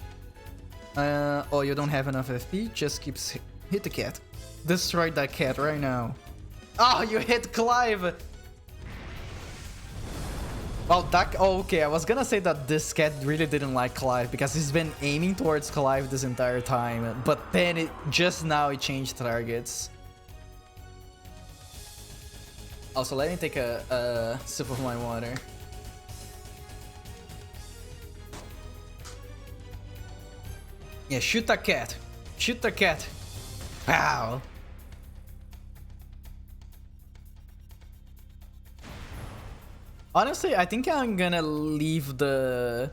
Oh, you don't have enough FP? Just keeps hit the cat. Destroy that cat right now. Oh, you hit Clive! Oh, that... Oh, okay, I was gonna say that this cat really didn't like Clive because he's been aiming towards Clive this entire time. But then just now it changed targets. Also, let me take a sip of my water. Yeah, shoot that cat. Shoot the cat. Ow. Honestly, I think I'm gonna leave the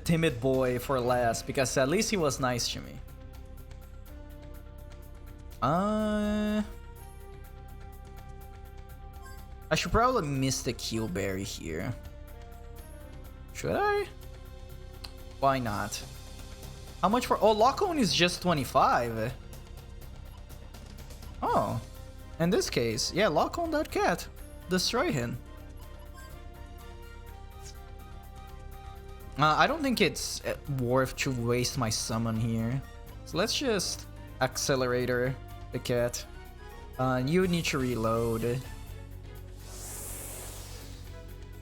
timid boy for last because at least he was nice to me. I should probably miss the Keelberry here. Should I? Why not? How much for... Oh, Lock-on is just 25. Oh. In this case, yeah, lock on that cat. Destroy him. I don't think it's worth to waste my summon here. So let's just accelerator the cat. You need to reload.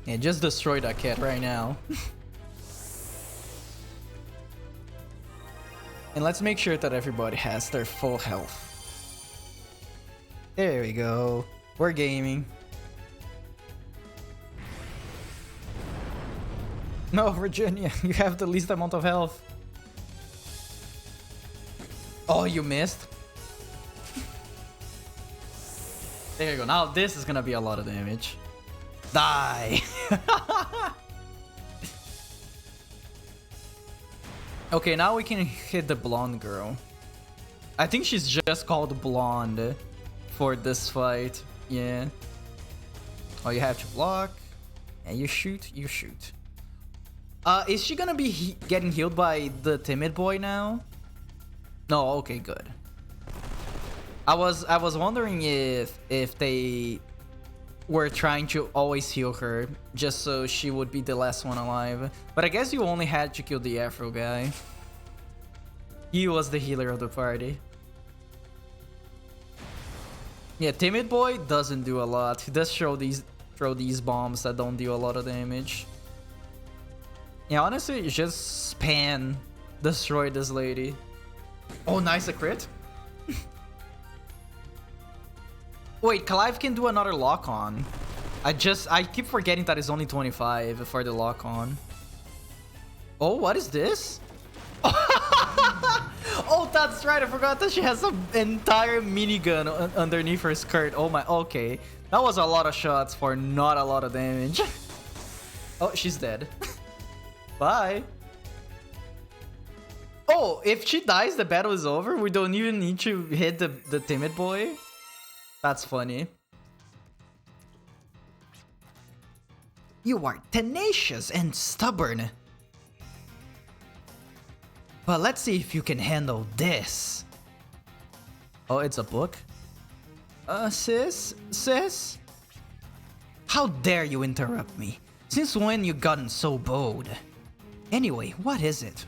Yeah, just destroy that cat right now. And let's make sure that everybody has their full health. There we go. We're gaming. No, Virginia, you have the least amount of health. Oh, you missed? There you go. Now this is gonna be a lot of damage. Die. Okay, now we can hit the blonde girl. I think she's just called blonde for this fight. Yeah. Oh, you have to block. And you shoot, you shoot. Is she gonna be getting healed by the timid boy now? No, okay, good. I was wondering if they were trying to always heal her just so she would be the last one alive. But I guess you only had to kill the Afro guy. He was the healer of the party. Yeah, timid boy doesn't do a lot. He does throw these bombs that don't do a lot of damage. Yeah, honestly, just spam destroy this lady. Oh, nice, a crit. Wait, Clive can do another lock-on. I keep forgetting that it's only 25 for the lock-on. Oh, what is this? Oh, that's right. I forgot that she has an entire minigun underneath her skirt. Oh my, okay. That was a lot of shots for not a lot of damage. Oh, she's dead. Bye. Oh, if she dies, the battle is over? We don't even need to hit the timid boy? That's funny. You are tenacious and stubborn. But let's see if you can handle this. Oh, it's a book? Sis? How dare you interrupt me? Since when you gotten so bold? Anyway, what is it?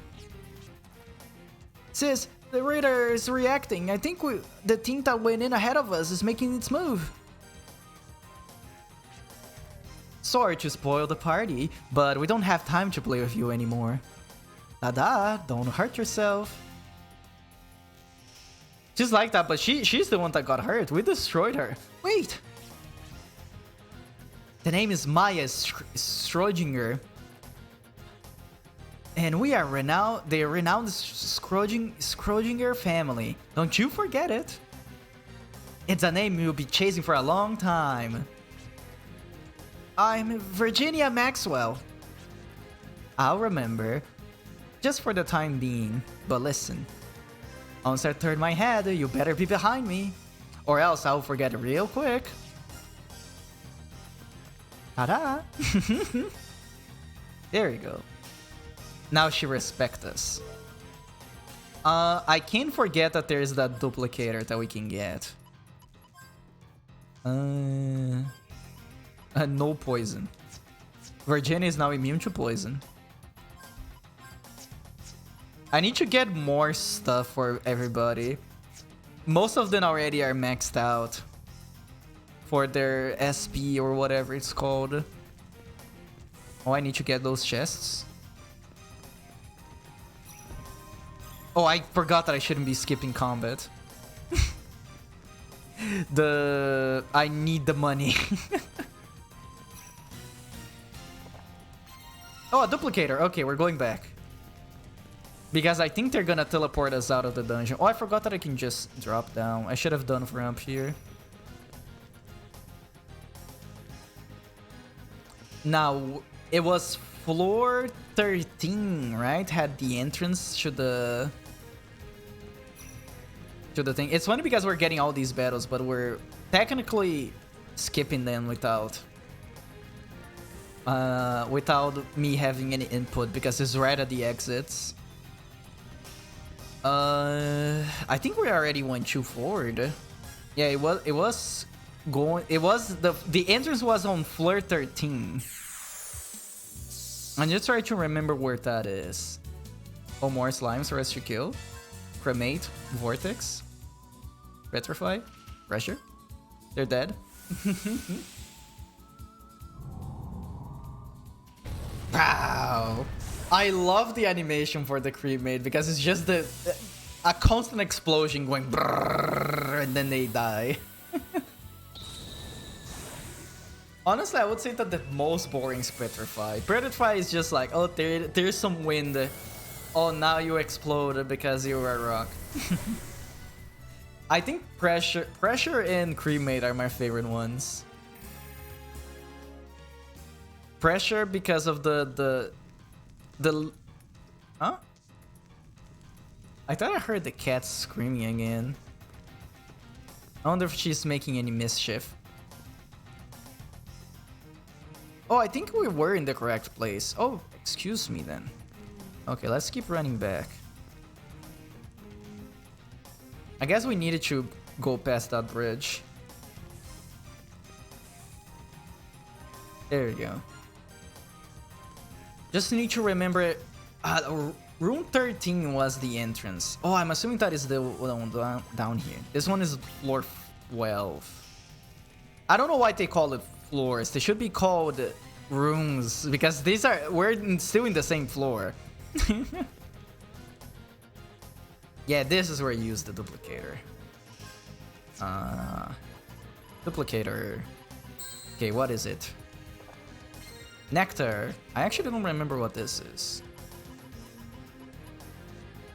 Sis, the radar is reacting. I think the team that went in ahead of us is making its move. Sorry to spoil the party, but we don't have time to play with you anymore. Dada, don't hurt yourself. She's like that, but she's the one that got hurt. We destroyed her. Wait. The name is Maya Schrodinger. And we are the renowned Schrodinger family. Don't you forget it. It's a name you'll be chasing for a long time. I'm Virginia Maxwell. I'll remember. Just for the time being. But listen. Once I turn my head, you better be behind me. Or else I'll forget real quick. Ta-da! There you go. Now she respects us. I can't forget that there is that duplicator that we can get. No poison. Virginia is now immune to poison. I need to get more stuff for everybody. Most of them already are maxed out for their SP or whatever it's called. Oh, I need to get those chests. Oh, I forgot that I shouldn't be skipping combat. I need the money. Oh, a duplicator. Okay, we're going back. Because I think they're gonna teleport us out of the dungeon. Oh, I forgot that I can just drop down. I should have done ramp here. Now, it was floor 13, right? Had the entrance to the thing. It's funny because we're getting all these battles, but we're technically skipping them without me having any input because it's right at the exits. I think we already went too forward. Yeah, it was going. It was the entrance was on floor 13. I'm just trying to remember where that is. Oh, more slimes for us to kill. Cremate, Vortex, Petrify, Pressure. They're dead. Wow. I love the animation for the cremate because it's just a constant explosion going brrrr, and then they die. Honestly, I would say that the most boring is Petrify. Petrify is just like, oh, there's some wind. Oh, now you explode because you were a rock. I think Pressure and Cremate are my favorite ones. pressure because of the huh? I thought I heard the cat screaming again. I wonder if she's making any mischief. Oh, I think we were in the correct place. Oh, excuse me then. Okay, let's keep running back. I guess we needed to go past that bridge. There we go. Just need to remember, room 13 was the entrance. Oh, I'm assuming that is the one down here. This one is floor 12. I don't know why they call it floors. They should be called rooms because we're still in the same floor. Yeah, this is where you use the duplicator. Duplicator. Okay, what is it? Nectar. I actually don't remember what this is.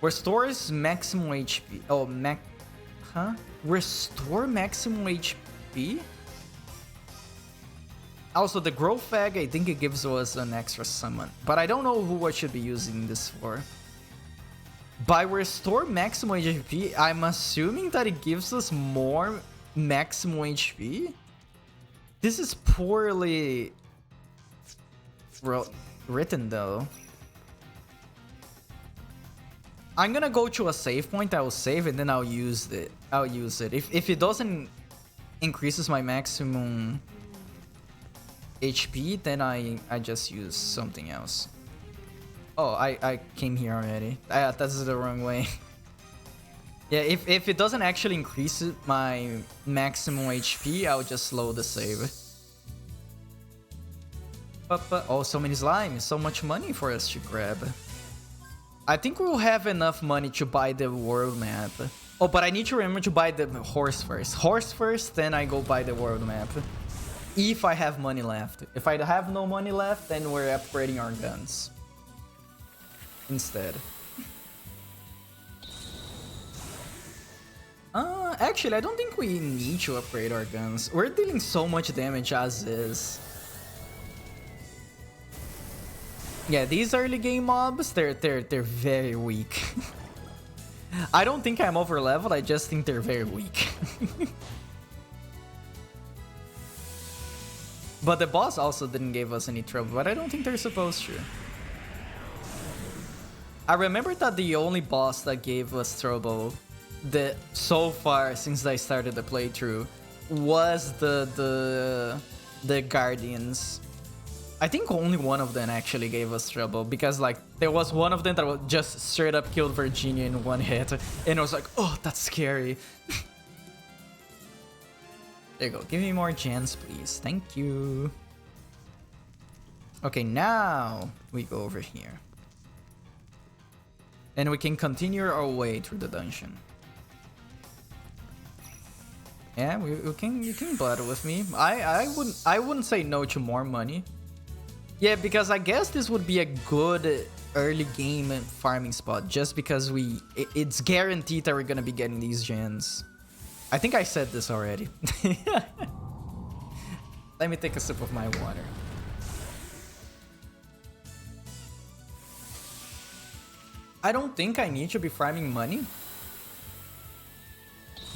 Restores maximum HP. Oh, huh? Restore maximum HP? Also, the growth egg, I think it gives us an extra summon. But I don't know who I should be using this for. By restore maximum HP, I'm assuming that it gives us more maximum HP? This is poorly written though. I'm gonna go to a save point, I will save and then I'll use it. If it doesn't increases my maximum HP, then I just use something else. Oh, I came here already. That's the wrong way. Yeah, if it doesn't actually increase my maximum HP, I'll just slow the save. Oh, so many slimes, so much money for us to grab. I think we'll have enough money to buy the world map. Oh, but I need to remember to buy the horse first. Horse first, then I go buy the world map. If I have money left. If I have no money left, then we're upgrading our guns instead. Actually, I don't think we need to upgrade our guns. We're dealing so much damage as is. Yeah, these early game mobs, they're very weak. I don't think I'm over leveled, I just think they're very weak. But the boss also didn't give us any trouble, but I don't think they're supposed to. I remember that the only boss that gave us trouble so far since I started the playthrough was the Guardians. I think only one of them actually gave us trouble because like there was one of them that just straight up killed Virginia in one hit and I was like, oh, that's scary. There you go. Give me more gens, please. Thank you. Okay, now we go over here. And we can continue our way through the dungeon. Yeah, you can battle with me. I wouldn't say no to more money. Yeah, because I guess this would be a good early game farming spot just because it's guaranteed that we're gonna be getting these gens. I think I said this already. Let me take a sip of my water. I don't think I need to be farming money.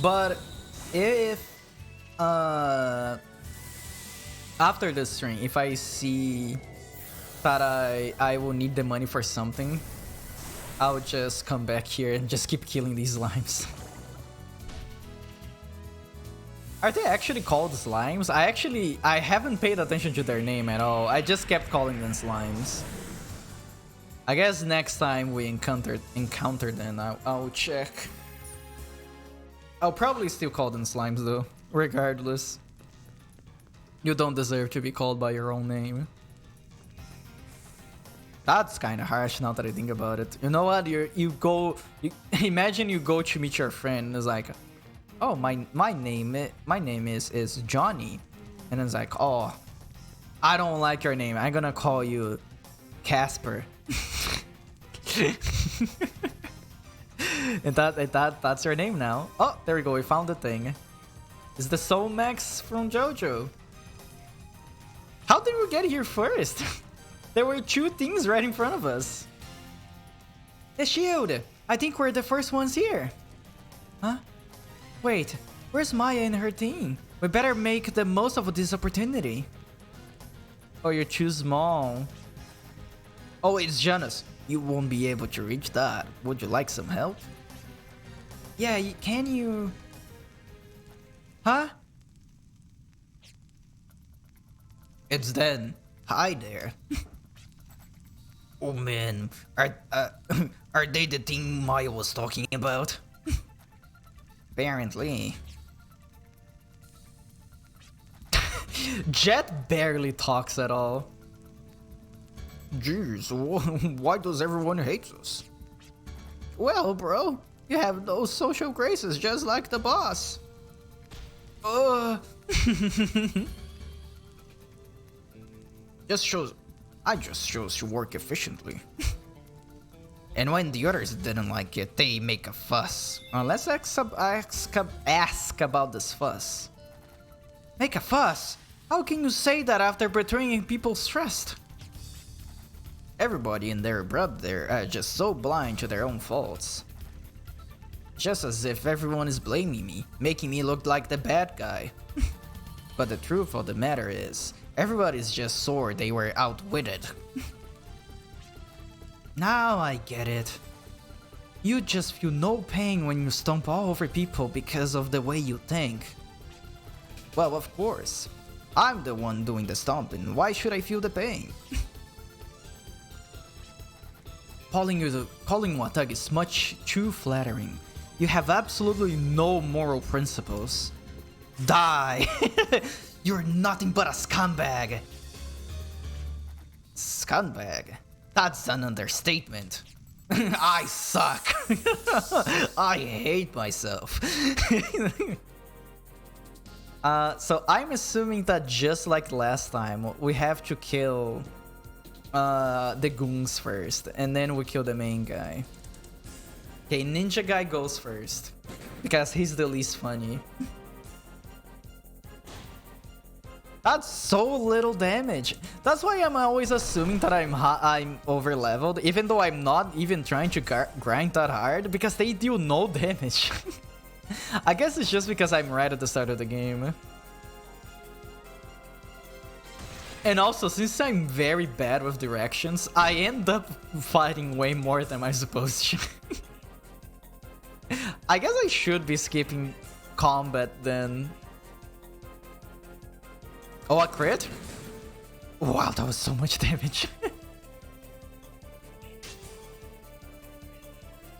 But if after this stream, if I see that I will need the money for something, I'll just come back here and just keep killing these slimes. Are they actually called slimes? I haven't paid attention to their name at all. I just kept calling them slimes. I guess next time we encounter them, I'll check. I'll probably still call them slimes though, regardless. You don't deserve to be called by your own name. That's kind of harsh now that I think about it. You know what? Imagine you go to meet your friend and it's like, oh, my name is Johnny, and it's like, oh, I don't like your name. I'm gonna call you Casper. and that's your name now. Oh, there we go. We found the thing. It's the Soul Max from JoJo. How did we get here first? There were 2 things right in front of us. The shield! I think we're the first ones here. Huh? Wait, where's Maya and her team? We better make the most of this opportunity. Oh, you're too small. Oh, it's Janus. You won't be able to reach that. Would you like some help? Yeah, can you... Huh? It's dead. Hi there. Oh man, are they the thing Maya was talking about? Apparently. Jet barely talks at all. Jeez, why does everyone hate us? Well, bro, you have those social graces just like the boss. I just chose to work efficiently. And when the others didn't like it, they make a fuss. Let's ask about this fuss. Make a fuss? How can you say that after betraying people's trust? Everybody and their brother are just so blind to their own faults. Just as if everyone is blaming me, making me look like the bad guy. But the truth of the matter is, everybody's just sore they were outwitted. Now I get it. You just feel no pain when you stomp all over people because of the way you think. Well, of course. I'm the one doing the stomping. Why should I feel the pain? Calling you a thug is much too flattering. You have absolutely no moral principles. Die! You're nothing but a scumbag. Scumbag? That's an understatement. I suck. I hate myself. So I'm assuming that just like last time, we have to kill the goons first, and then we kill the main guy. Okay, ninja guy goes first, because he's the least funny. That's so little damage. That's why I'm always assuming that I'm over leveled, even though I'm not even trying to grind that hard, because they deal no damage. I guess it's just because I'm right at the start of the game. And also, since I'm very bad with directions, I end up fighting way more than I'm supposed to. I guess I should be skipping combat then. Oh, a crit? Wow, that was so much damage.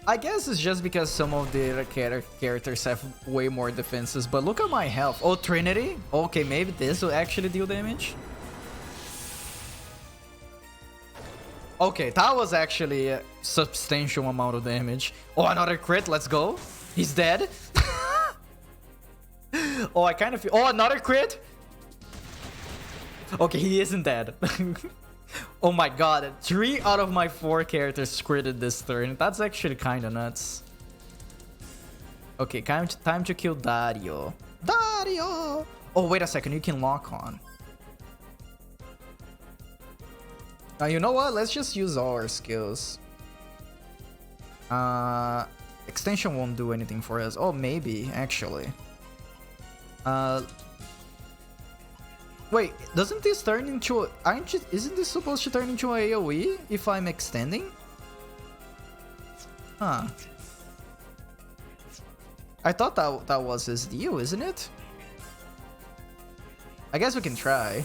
I guess it's just because some of the other characters have way more defenses, but look at my health. Oh, Trinity? Okay, maybe this will actually deal damage. Okay, that was actually a substantial amount of damage. Oh, another crit, let's go. He's dead. Oh, I kind of feel... Oh, another crit? Okay, he isn't dead. Oh my god, 3 out of my 4 characters critted this turn. That's actually kind of nuts. Okay, time to kill Dario. Dario! Oh, wait a second, you can lock on. You know what? Let's just use all our skills. Extension won't do anything for us. Oh, maybe, actually. Wait, doesn't this turn into isn't this supposed to turn into a AoE if I'm extending? Huh. I thought that was his deal, isn't it? I guess we can try.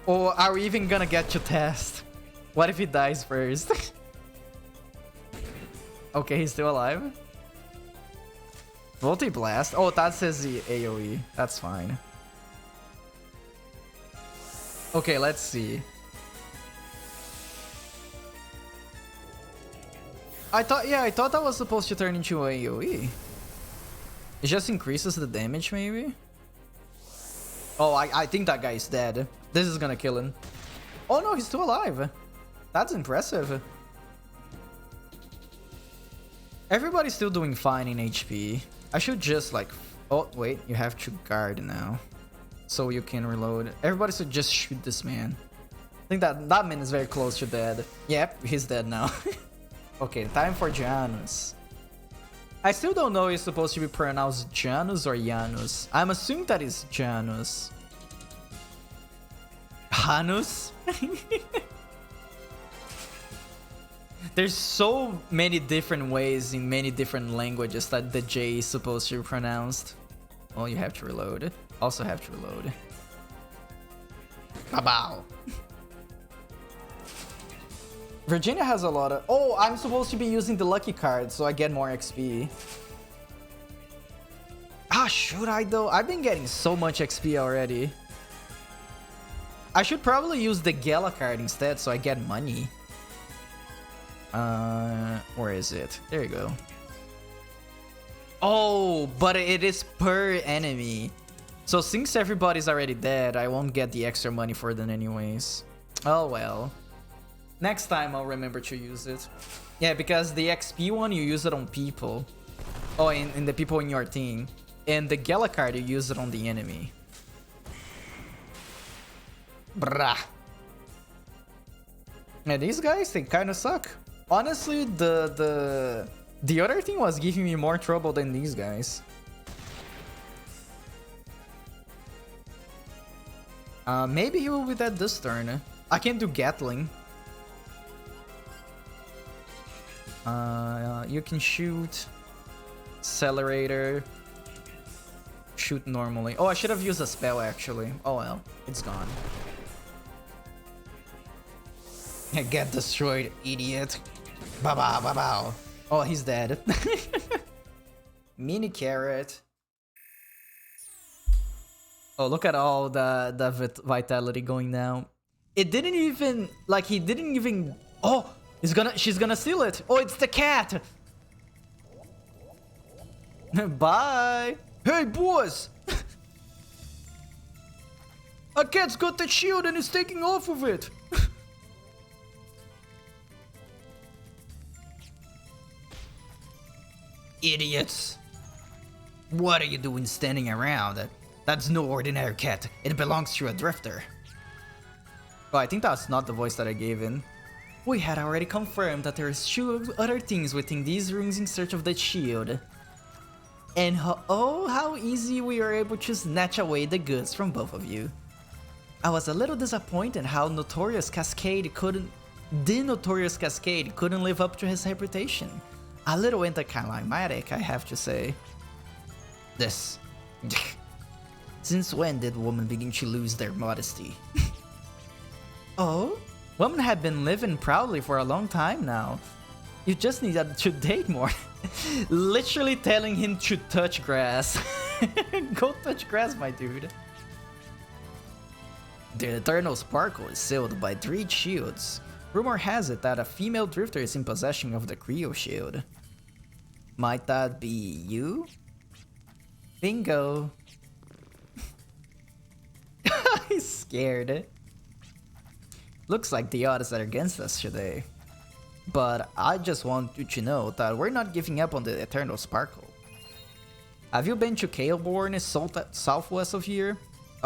Or are we even gonna get to test? What if he dies first? Okay, he's still alive. Multi-blast? Oh, that says the AoE. That's fine. Okay, let's see. I thought that was supposed to turn into AoE. It just increases the damage, maybe? Oh, I think that guy is dead. This is gonna kill him. Oh no, he's still alive. That's impressive. Everybody's still doing fine in HP. I should just like... Oh, wait, you have to guard now. so you can reload. Everybody should just shoot this man. I think that man is very close to dead. Yep, he's dead now. Okay, time for Janus. I still don't know if it's supposed to be pronounced Janus or Janus. I'm assuming that it's Janus. Janus? There's so many different ways in many different languages that the J is supposed to be pronounced. Well, you have to reload. Also have to reload. Kabow. Virginia has a lot of... Oh, I'm supposed to be using the lucky card, so I get more XP. Ah, should I though? I've been getting so much XP already. I should probably use the Gala card instead, so I get money. Where is it? There you go. Oh, but it is per enemy. So since everybody's already dead, I won't get the extra money for them anyways. Oh well. Next time I'll remember to use it. Yeah, because the XP one, you use it on people. Oh, in the people in your team. And the Gala card, you use it on the enemy. Brah. Yeah, these guys, they kind of suck. Honestly, the other team was giving me more trouble than these guys. Maybe he will be dead this turn. I can do Gatling. You can shoot. Accelerator. Shoot normally. Oh, I should have used a spell actually. Oh well, it's gone. Get destroyed, idiot. Ba-ba, ba-ba. Oh, he's dead. Mini carrot. Oh, look at all the vitality going down. It didn't even, like, he didn't even... Oh, she's gonna steal it. Oh, it's the cat. Bye. Hey, boys. A cat's got the shield and is taking off of it. Idiots. What are you doing standing around? That's no ordinary cat. It belongs to a drifter. Oh, I think that's not the voice that I gave in. We had already confirmed that there's 2 other things within these rooms in search of the shield. And oh, how easy we were able to snatch away the goods from both of you. I was a little disappointed how the Notorious Cascade couldn't live up to his reputation. A little anticlimactic, I have to say. This. Since when did women begin to lose their modesty? Oh? Women have been living proudly for a long time now. You just need to date more. Literally telling him to touch grass. Go touch grass, my dude. The Eternal Sparkle is sealed by 3 shields. Rumor has it that a female drifter is in possession of the Creo shield. Might that be you? Bingo. He's scared. Looks like the odds are against us today. But I just want you to know that we're not giving up on the Eternal Sparkle. Have you been to Kaleborn, southwest of here?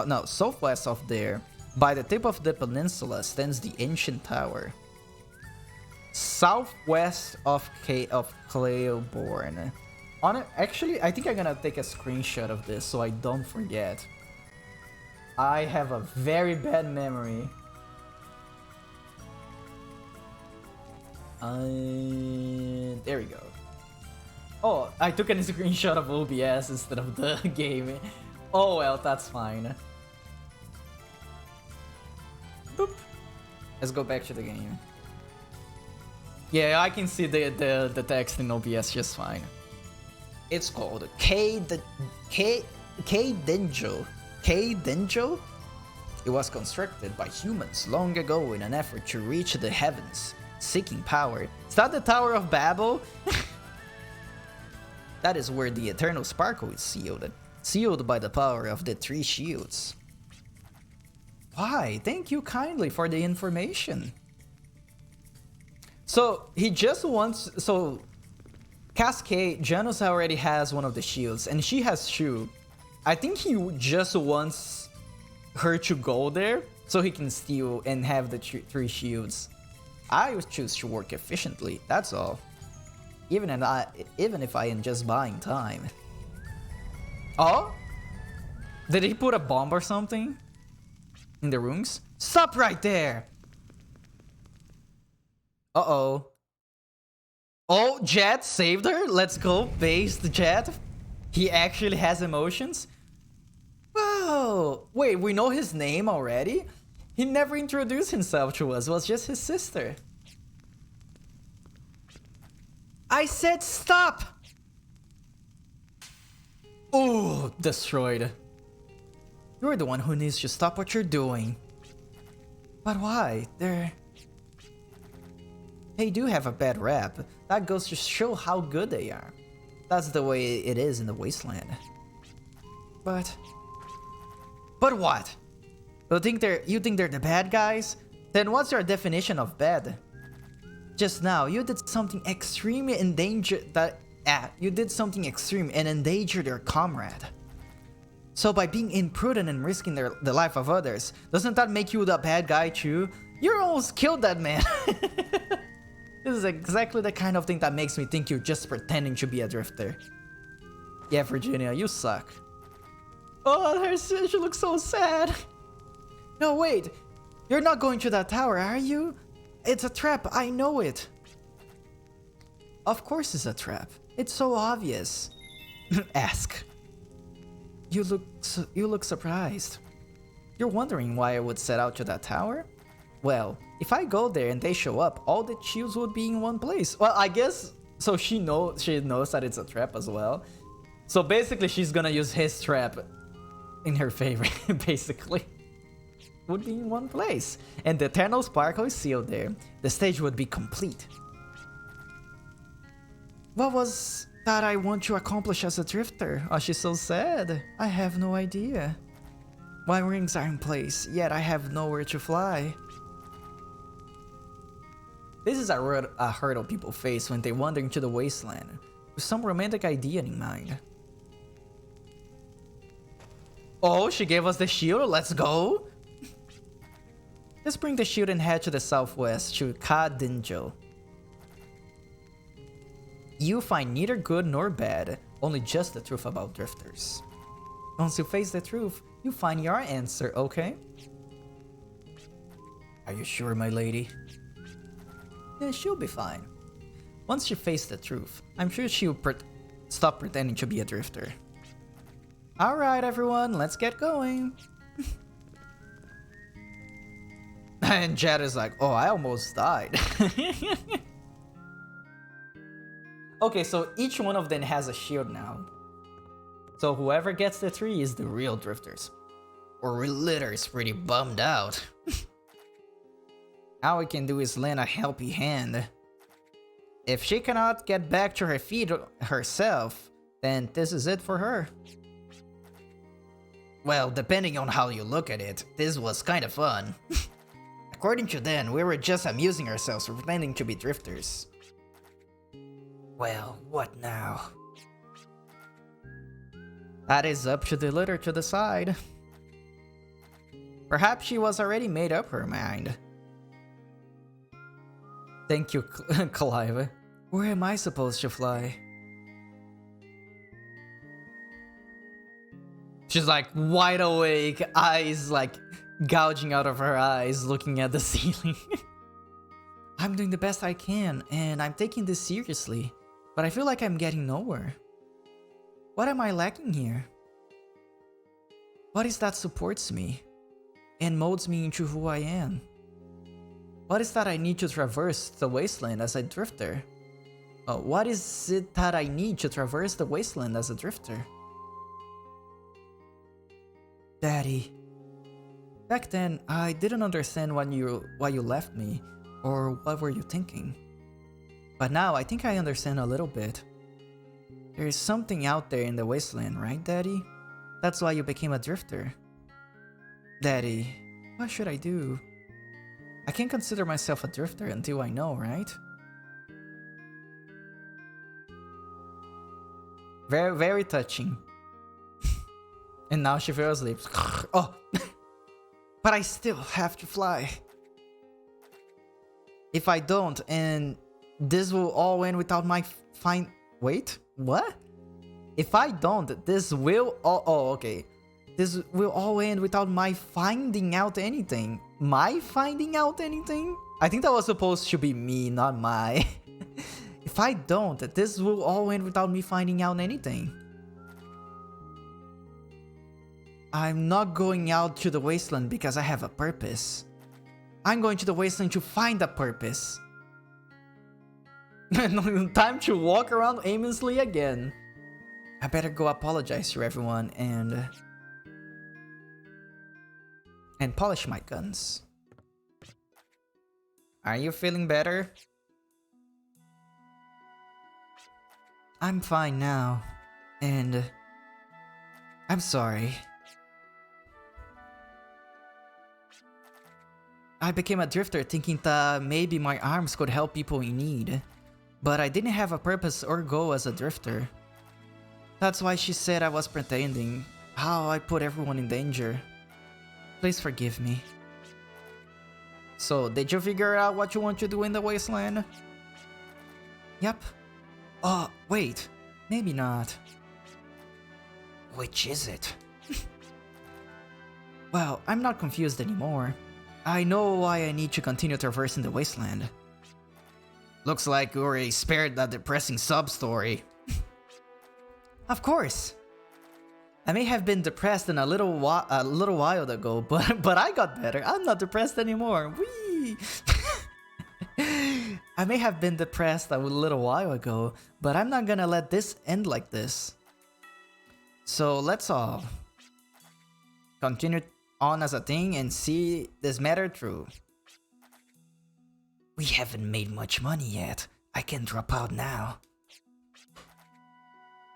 No, southwest of there. By the tip of the peninsula stands the ancient tower. Southwest of Kaleborn. Actually, I think I'm gonna take a screenshot of this so I don't forget. I have a very bad memory. There we go. Oh, I took a screenshot of OBS instead of the game. Oh well, that's fine. Boop. Let's go back to the game. Yeah, I can see the text in OBS just fine. It's called K-Denjo. K-Denjo? It was constructed by humans long ago in an effort to reach the heavens, seeking power. Is that the Tower of Babel? That is where the Eternal Sparkle is sealed by the power of the 3 shields. Why? Thank you kindly for the information. So he just wants, so Cascade, Janus already has one of the shields and she has 2. I think he just wants her to go there so he can steal and have the 3 shields. I would choose to work efficiently, that's all. Even if I am just buying time. Oh? Did he put a bomb or something? In the rooms? Stop right there! Uh-oh. Oh, Jet saved her? Let's go, based Jet. He actually has emotions? Wow! Wait, we know his name already? He never introduced himself to us, it was just his sister. I said stop! Ooh, destroyed. You're the one who needs to stop what you're doing. But why? They do have a bad rap. That goes to show how good they are. That's the way it is in the Wasteland. But what? You think they're the bad guys? Then what's your definition of bad? Just now, you did something extreme and endangered your comrade. So by being imprudent and risking the life of others, doesn't that make you the bad guy too? You almost killed that man. This is exactly the kind of thing that makes me think you're just pretending to be a drifter. Yeah, Virginia, you suck. Oh, she looks so sad. No, wait. You're not going to that tower, are you? It's a trap, I know it. Of course it's a trap. It's so obvious. Ask. You look surprised. You're wondering why I would set out to that tower? Well, if I go there and they show up, all the shields would be in one place. Well, I guess so she knows that it's a trap as well. So basically she's gonna use his trap in her favor, basically. Would be in one place. And the Eternal Sparkle is sealed there. The stage would be complete. What was that I want to accomplish as a drifter? Oh, she's so sad. I have no idea. My rings are in place, yet I have nowhere to fly. This is a hurdle people face when they wander into the wasteland, with some romantic idea in mind. Oh, she gave us the shield, let's go! Let's bring the shield and head to the southwest, to Ka Dingel. You find neither good nor bad, only just the truth about drifters. Once you face the truth, you find your answer, okay? Are you sure, my lady? Yeah, she'll be fine. Once you face the truth, I'm sure she'll stop pretending to be a drifter. Alright everyone, let's get going. And Jet is like, oh, I almost died. Okay, so each one of them has a shield now. So whoever gets the 3 is the real drifters. Or Litter is pretty bummed out. All we can do is lend a helping hand. If she cannot get back to her feet herself, then this is it for her. Well, depending on how you look at it, this was kinda fun. According to them, we were just amusing ourselves pretending to be drifters. Well, what now? That is up to the Litter to decide. Perhaps she was already made up her mind. Thank you, Clive. Where am I supposed to fly? She's like wide awake, eyes like gouging out of her eyes, looking at the ceiling. I'm doing the best I can, and I'm taking this seriously, but I feel like I'm getting nowhere. What am I lacking here? What is that supports me and molds me into who I am? What is that I need to traverse the wasteland as a drifter? What is it that I need to traverse the wasteland as a drifter? Daddy. Back then, I didn't understand why you left me, or what were you thinking. But now, I think I understand a little bit. There is something out there in the wasteland, right, Daddy? That's why you became a drifter. Daddy, what should I do? I can't consider myself a drifter until I know, right? Very, very touching. And now she fell asleep. Oh! But I still have to fly. If I don't, and this will all end without my Wait, what? If I don't, this will all... Oh, okay. This will all end without my finding out anything. My finding out anything? I think that was supposed to be me, not my. If I don't, this will all end without me finding out anything. I'm not going out to the wasteland because I have a purpose. I'm going to the wasteland to find a purpose. Time to walk around aimlessly again. I better go apologize to everyone and polish my guns. Are you feeling better? I'm fine now, and I'm sorry. I became a drifter thinking that maybe my arms could help people in need, but I didn't have a purpose or goal as a drifter. That's why she said I was pretending, how I put everyone in danger. Please forgive me. So, did you figure out what you want to do in the wasteland? Yep. Oh, wait. Maybe not. Which is it? Well, I'm not confused anymore. I know why I need to continue traversing the wasteland. Looks like you already spared that depressing sub-story. Of course. I may have been depressed in a little while ago, but I got better. I'm not depressed anymore. Whee! I may have been depressed a little while ago, but I'm not gonna let this end like this. So let's all continue on as a thing and see this matter through. We haven't made much money yet. I can drop out now.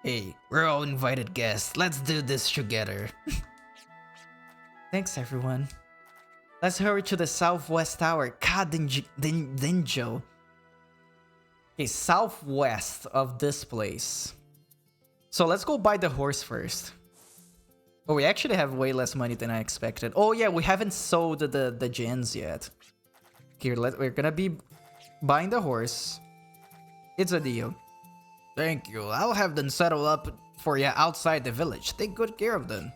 Hey, we're all invited guests. Let's do this together. Thanks, everyone. Let's hurry to the southwest tower, Kadinjo. Okay, southwest of this place. So let's go buy the horse first. Oh, we actually have way less money than I expected. Oh yeah, we haven't sold the gens yet. Here, we're gonna be buying the horse. It's a deal. Thank you. I'll have them settle up for you outside the village. Take good care of them.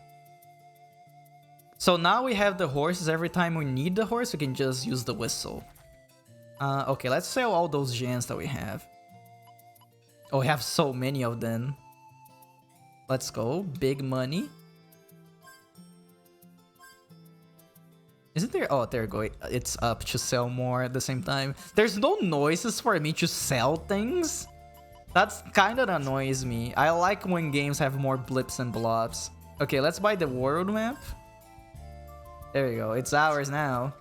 So now we have the horses. Every time we need the horse, we can just use the whistle. Okay, let's sell all those gens that we have. Oh, we have so many of them. Let's go. Big money. Isn't there? Oh, there we go. It's up to sell more at the same time. There's no noises for me to sell things. That's kind of annoys me. I like when games have more blips and blobs. Okay, let's buy the world map. There we go. It's ours now.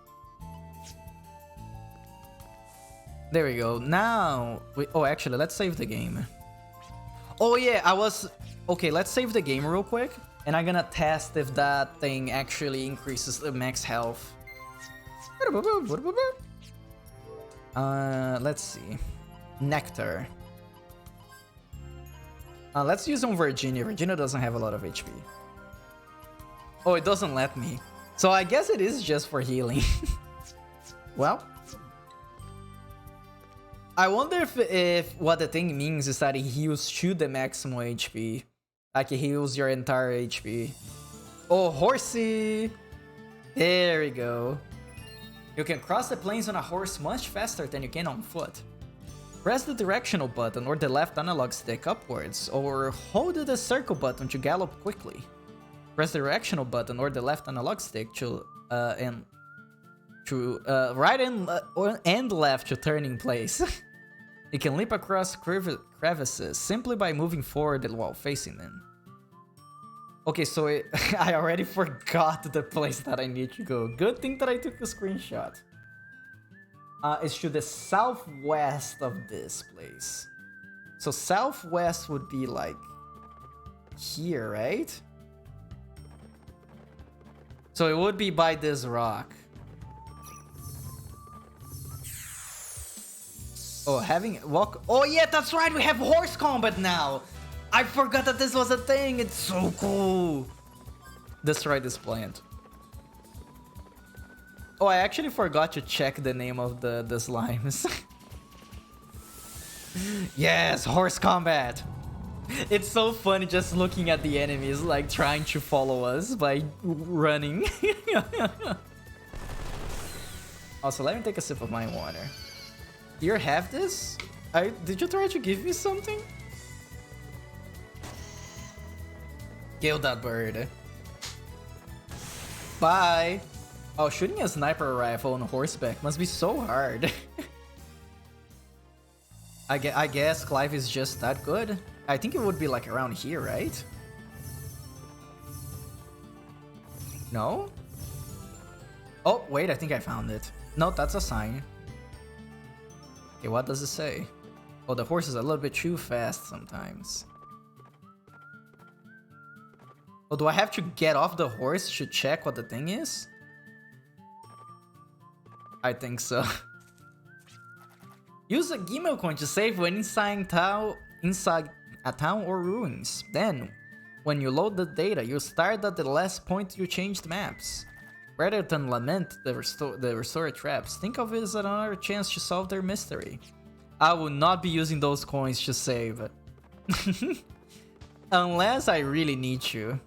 There we go. Now, oh, actually, let's save the game. Oh yeah, okay, let's save the game real quick. And I'm gonna test if that thing actually increases the max health. Let's see. Nectar. Let's use on Virginia. Virginia doesn't have a lot of HP. Oh, it doesn't let me. So I guess it is just for healing. Well. I wonder if what the thing means is that it heals to the maximum HP. Like it heals your entire HP. Oh, horsey! There we go. You can cross the plains on a horse much faster than you can on foot. Press the directional button or the left analog stick upwards, or hold the circle button to gallop quickly. Press the directional button or the left analog stick to right and left to turn in place. You can leap across crevices simply by moving forward while facing them. Okay, so I already forgot the place that I need to go. Good thing that I took a screenshot. It's to the southwest of this place. So southwest would be like here, right? So it would be by this rock. Oh, oh yeah, that's right, we have horse combat now. I forgot that this was a thing. It's so cool. Destroy this plant. Oh, I actually forgot to check the name of the slimes. Yes, horse combat. It's so funny just looking at the enemies like trying to follow us by running. Also, let me take a sip of my water. Here, have this? Did you try to give me something? Kill that bird. Bye. Oh, shooting a sniper rifle on horseback must be so hard. I guess Clive is just that good. I think it would be like around here, right? No? Oh, wait, I think I found it. No, that's a sign. Okay, what does it say? Oh, the horse is a little bit too fast sometimes. Oh, do I have to get off the horse to check what the thing is? I think so. Use a Gimel coin to save when inside a town or ruins. Then, when you load the data, you start at the last point you changed maps. Rather than lament the restored traps, think of it as another chance to solve their mystery. I will not be using those coins to save. Unless I really need to.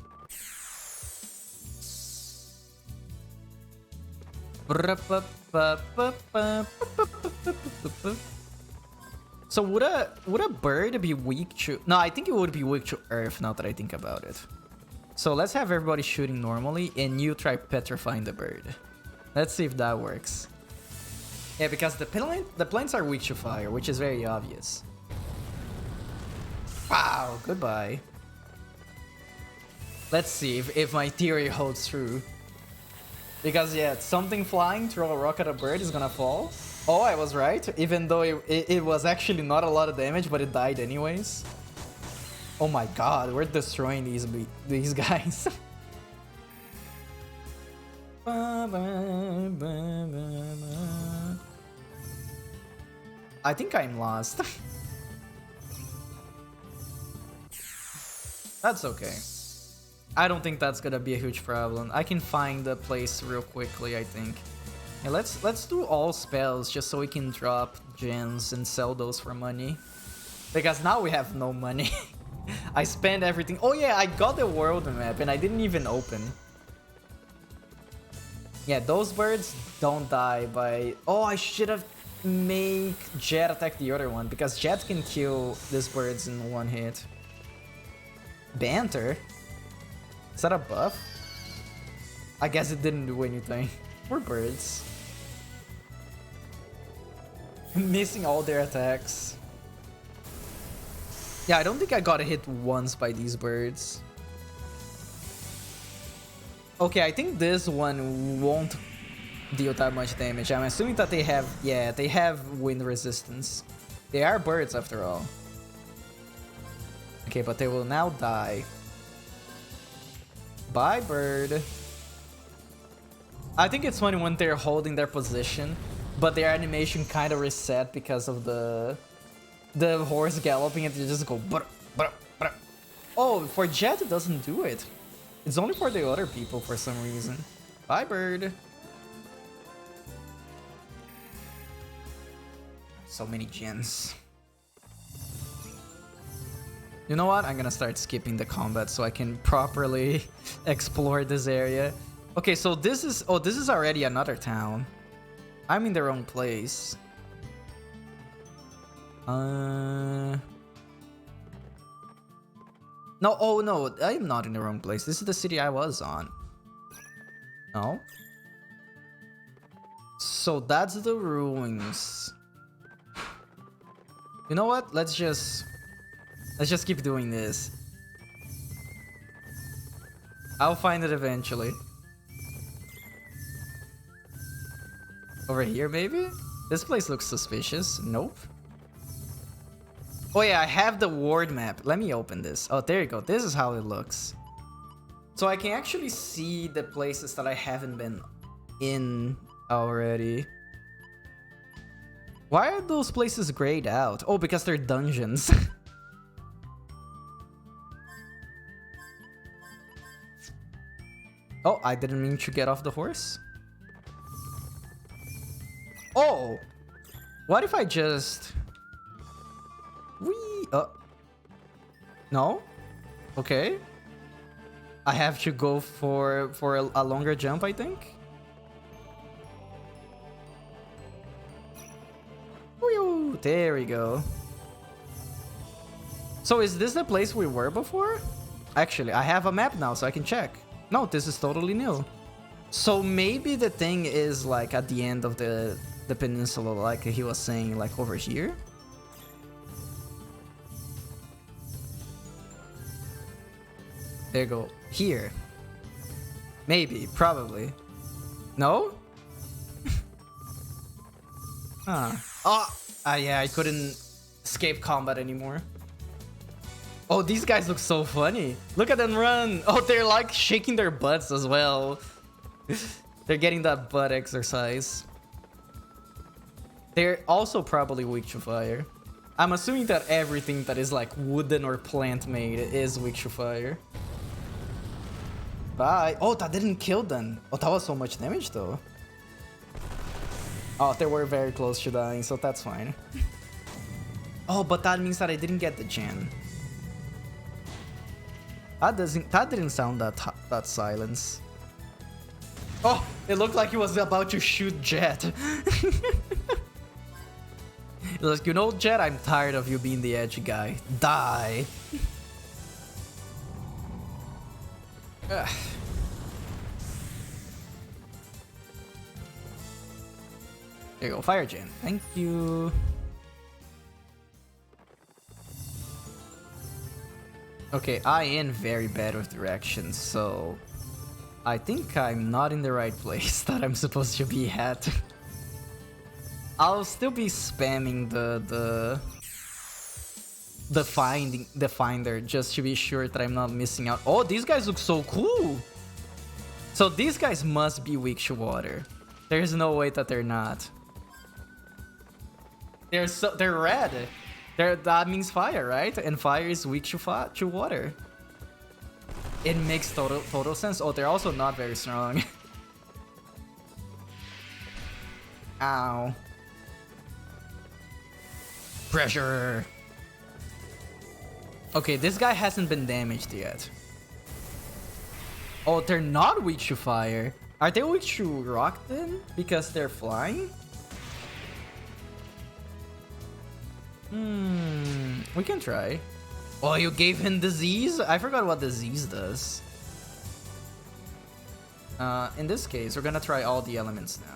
So would a bird be weak to... No, I think it would be weak to earth now that I think about it. So let's have everybody shooting normally and you try petrifying the bird. Let's see if that works. Yeah, because the planes are weak to fire, which is very obvious. Wow, goodbye. Let's see if my theory holds true. Because yeah, something flying, throw a rock at a bird is gonna fall. Oh, I was right, even though it was actually not a lot of damage, but it died anyways. Oh my god, we're destroying these guys. I think I'm lost. That's okay. I don't think that's gonna be a huge problem. I can find the place real quickly, I think. Yeah, let's do all spells just so we can drop gems and sell those for money. Because now we have no money. I spent everything. Oh yeah, I got the world map and I didn't even open. Yeah, those birds don't die by... Oh, I should have made Jet attack the other one because Jet can kill these birds in one hit. Banter? Is that a buff? I guess it didn't do anything. We're birds. Missing all their attacks. Yeah, I don't think I got hit once by these birds. Okay, I think this one won't deal that much damage. I'm assuming that they have... Yeah, they have wind resistance. They are birds after all. Okay, but they will now die. Bye, bird. I think it's funny when they're holding their position, but their animation kind of reset because of the horse galloping and they just go... Oh, for Jet it doesn't do it. It's only for the other people for some reason. Bye, bird. So many gens. You know what? I'm gonna start skipping the combat so I can properly explore this area. Okay, so this is... Oh, this is already another town. I'm in the wrong place. No, oh no, I'm not in the wrong place. This is the city I was on. No? So that's the ruins. You know what? Let's just keep doing this. I'll find it eventually. Over here, maybe? This place looks suspicious. Nope. Oh yeah, I have the ward map. Let me open this. Oh, there you go. This is how it looks. So I can actually see the places that I haven't been in already. Why are those places grayed out? Oh, because they're dungeons. Oh, I didn't mean to get off the horse. Oh! What if I just... Wee... No? Okay. I have to go for a longer jump, I think. Whee! There we go. So is this the place we were before? Actually, I have a map now, so I can check. No, this is totally new. So maybe the thing is like at the end of the peninsula, like he was saying, like over here. There you go. Here. Maybe. Probably. No? Huh. Oh! Yeah, I couldn't escape combat anymore. Oh, these guys look so funny. Look at them run. Oh, they're like shaking their butts as well. They're getting that butt exercise. They're also probably weak to fire. I'm assuming that everything that is like wooden or plant made is weak to fire. Bye. Oh, that didn't kill them. Oh, that was so much damage though. Oh, they were very close to dying, so that's fine. Oh, but that means that I didn't get the gen. That didn't sound that silence. Oh, it looked like he was about to shoot Jet. He was like, you know, Jet, I'm tired of you being the edgy guy. Die. Ugh. There you go, fire gen. Thank you. Okay, I am very bad with directions, so I think I'm not in the right place that I'm supposed to be at. I'll still be spamming the finder just to be sure that I'm not missing out. Oh, these guys look so cool. So these guys must be weak to water. There's no way that they're not. They're red. That means fire, right? And fire is weak to water. It makes total sense. Oh, they're also not very strong. Ow. Pressure. Okay, this guy hasn't been damaged yet. Oh, they're not weak to fire. Are they weak to rock then? Because they're flying? We can try. Oh, you gave him disease? I forgot what disease does. In this case, we're gonna try all the elements now.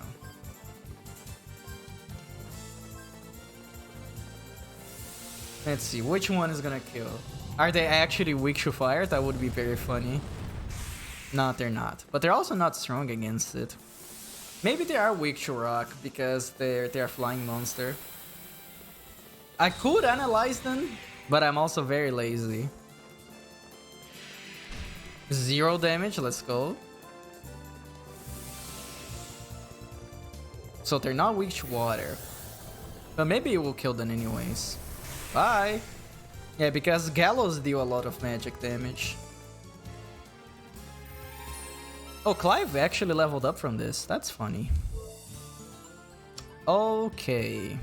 Let's see, which one is gonna kill? Are they actually weak to fire? That would be very funny. No, they're not. But they're also not strong against it. Maybe they are weak to rock because they're a flying monster. I could analyze them, but I'm also very lazy. 0 damage, let's go. So they're not weak to water. But maybe it will kill them anyways. Bye! Yeah, because Gallows deal a lot of magic damage. Oh, Clive actually leveled up from this. That's funny. Okay.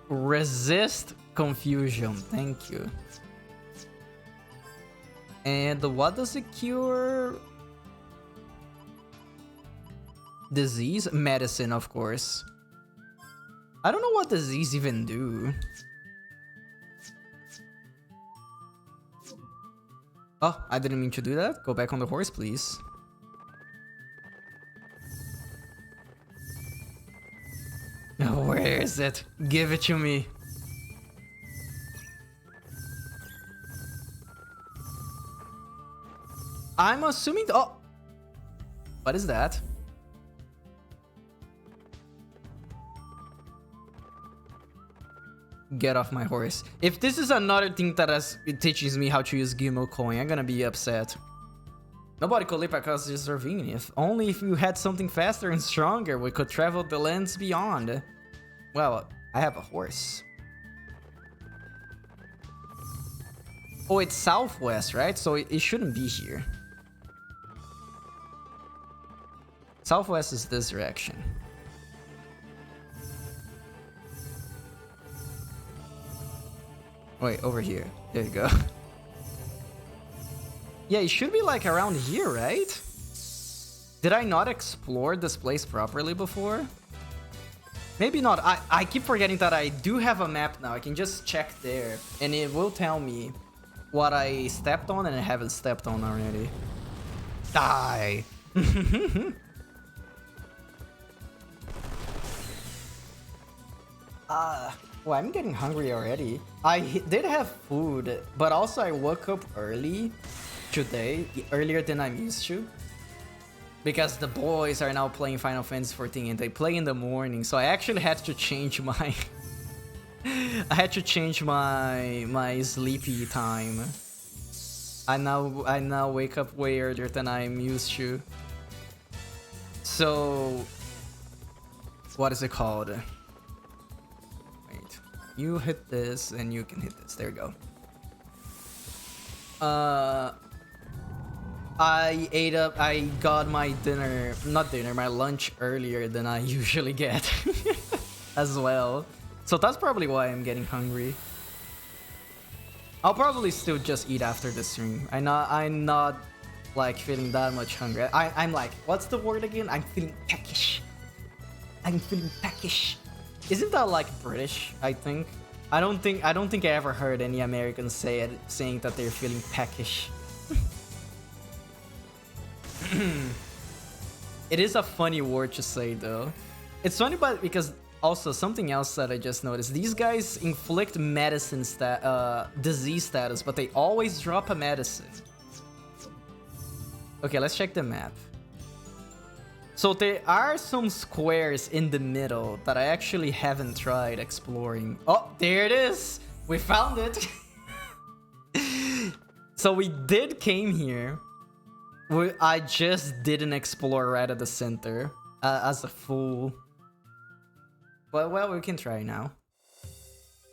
Resist confusion. Thank you. And what does it cure? Disease? Medicine, of course. I don't know what disease even do. Oh, I didn't mean to do that. Go back on the horse, please. Where is it? Give it to me. I'm assuming... Oh! What is that? Get off my horse. If this is another thing that it teaches me how to use Gimel Coin, I'm gonna be upset. Nobody could live across this ravine. If only if you had something faster and stronger, we could travel the lands beyond. Well, I have a horse. Oh, it's southwest, right? So it shouldn't be here. Southwest is this direction. Wait, over here. There you go. Yeah, it should be like around here, right? Did I not explore this place properly before? Maybe not. I keep forgetting that I do have a map now. I can just check there and it will tell me what I stepped on and I haven't stepped on already. Die! Well, I'm getting hungry already. I did have food, but also I woke up early today, earlier than I'm used to. Because the boys are now playing Final Fantasy XIV and they play in the morning, so I actually had to change my... I had to change my sleepy time. I now wake up way earlier than I'm used to. So... What is it called? Wait. You hit this and you can hit this. There you go. I got my dinner, not dinner, my lunch earlier than I usually get as well. So that's probably why I'm getting hungry. I'll probably still just eat after the stream. I'm not like feeling that much hungry. I'm like, what's the word again? I'm feeling peckish. I'm feeling peckish. Isn't that like British, I think? I don't think I ever heard any Americans saying that they're feeling peckish. It is a funny word to say though. It's funny but because also something else that I just noticed. These guys inflict medicine disease status, but they always drop a medicine. Okay, let's check the map. So there are some squares in the middle that I actually haven't tried exploring. Oh, there it is! We found it! So we came here. I just didn't explore right at the center as a fool. But well, we can try now.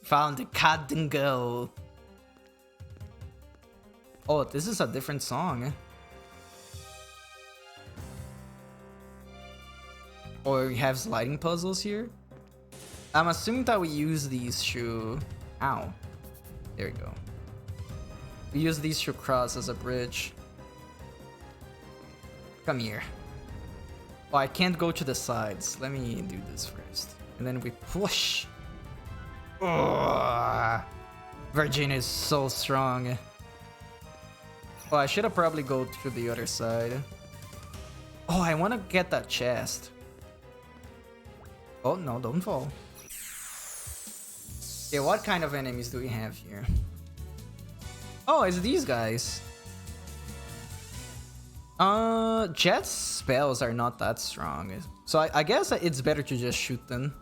Found the cat and go. Oh, this is a different song. Or we have sliding puzzles here. I'm assuming that we use these to... Ow. There we go. We use these to cross as a bridge. Come here. Oh, I can't go to the sides. Let me do this first. And then we push. Oh, Virginia is so strong. Oh, I should have probably go to the other side. Oh, I want to get that chest. Oh, no, don't fall. Okay, what kind of enemies do we have here? Oh, it's these guys. Jet's spells are not that strong. So I guess it's better to just shoot them.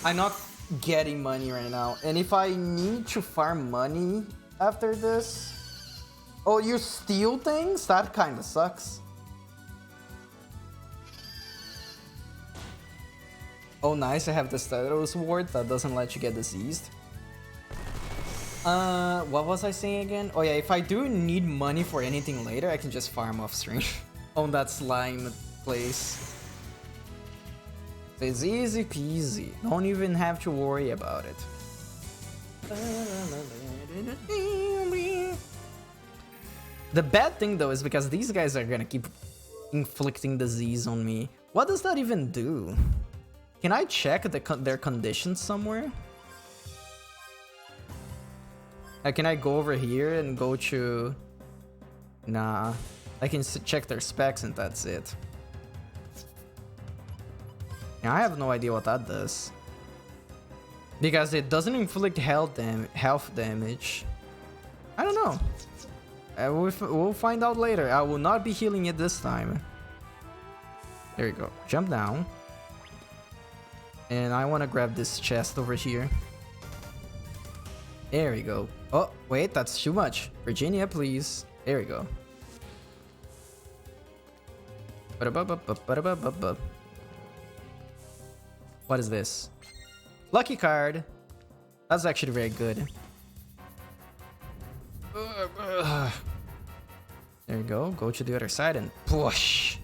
I'm not getting money right now. And if I need to farm money after this... Oh, you steal things? That kind of sucks. Oh, nice. I have the Status Ward that doesn't let you get diseased. What was I saying again? Oh yeah, if I do need money for anything later, I can just farm off stream on that slime place. So it's easy peasy. Don't even have to worry about it. The bad thing though is because these guys are gonna keep inflicting disease on me. What does that even do? Can I check their conditions somewhere? Can I go over here and go to... Nah. I can check their specs and that's it. Yeah, I have no idea what that does. Because it doesn't inflict health damage. I don't know. We'll find out later. I will not be healing it this time. There you go. Jump down. And I want to grab this chest over here. There we go. Oh, wait, that's too much. Virginia, please. There we go. What is this? Lucky card. That's actually very good. There you go. Go to the other side and push.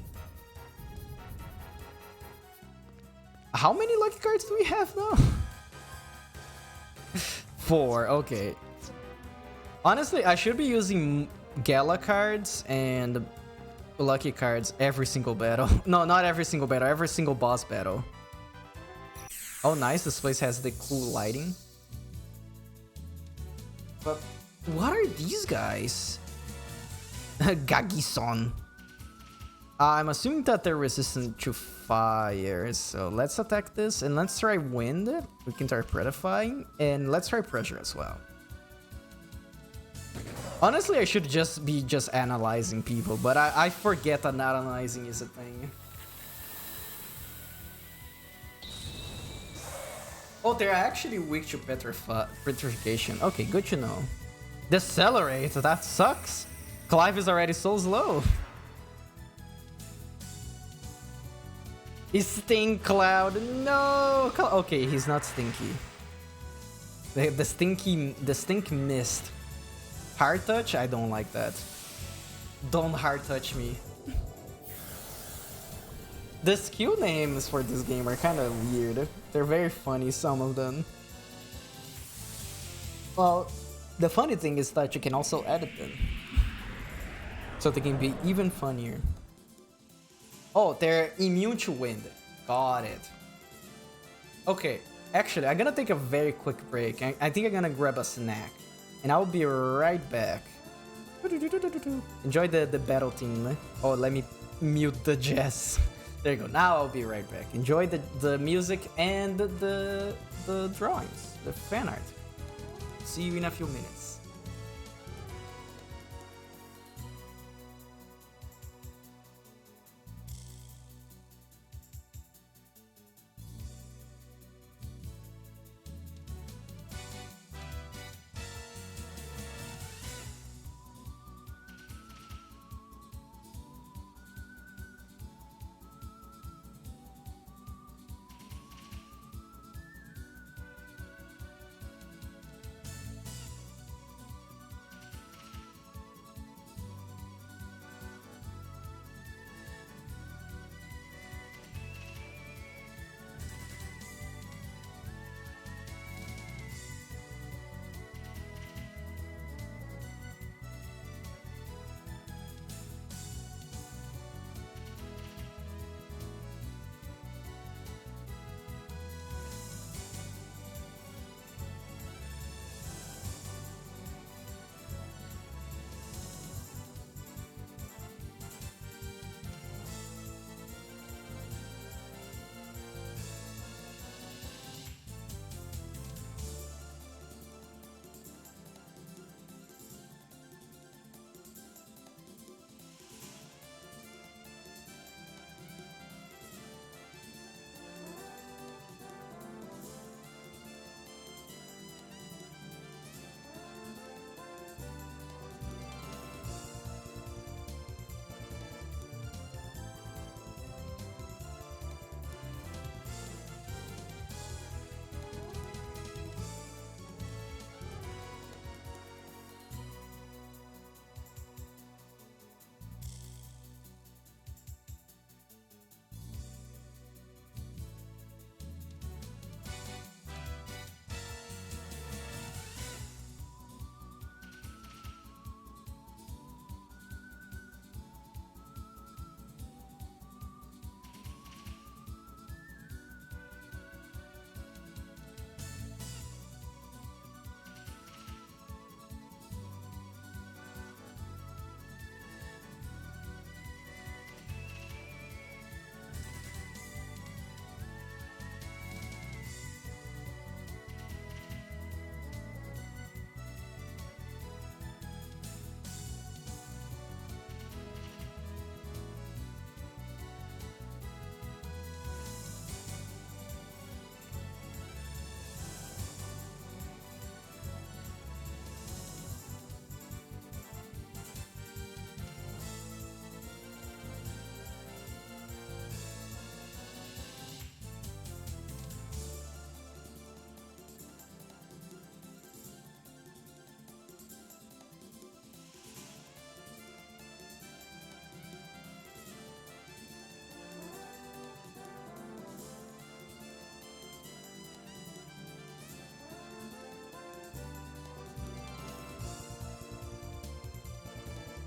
How many lucky cards do we have now? 4, okay. Honestly, I should be using Gala cards and lucky cards every single battle. No, not every single battle, every single boss battle. Oh, nice. This place has the cool lighting. But what are these guys? Gagi-son. I'm assuming that they're resistant to fire. So let's attack this and let's try wind. We can try predifying and let's try pressure as well. Honestly, I should just be analyzing people, but I forget that analyzing is a thing. Oh, they're actually weak to petrification. Okay, good to know. Decelerate, that sucks. Clive is already so slow. Stink Cloud, no. Okay, he's not stinky. The stink mist. Hard touch? I don't like that. Don't hard touch me. The skill names for this game are kind of weird. They're very funny, some of them. Well, the funny thing is that you can also edit them. So they can be even funnier. Oh, they're immune to wind. Got it. Okay, actually, I'm gonna take a very quick break. I think I'm gonna grab a snack. And I'll be right back. Enjoy the battle team. Oh, let me mute the jazz. There you go. Now I'll be right back. Enjoy the music and the drawings, the fan art. See you in a few minutes.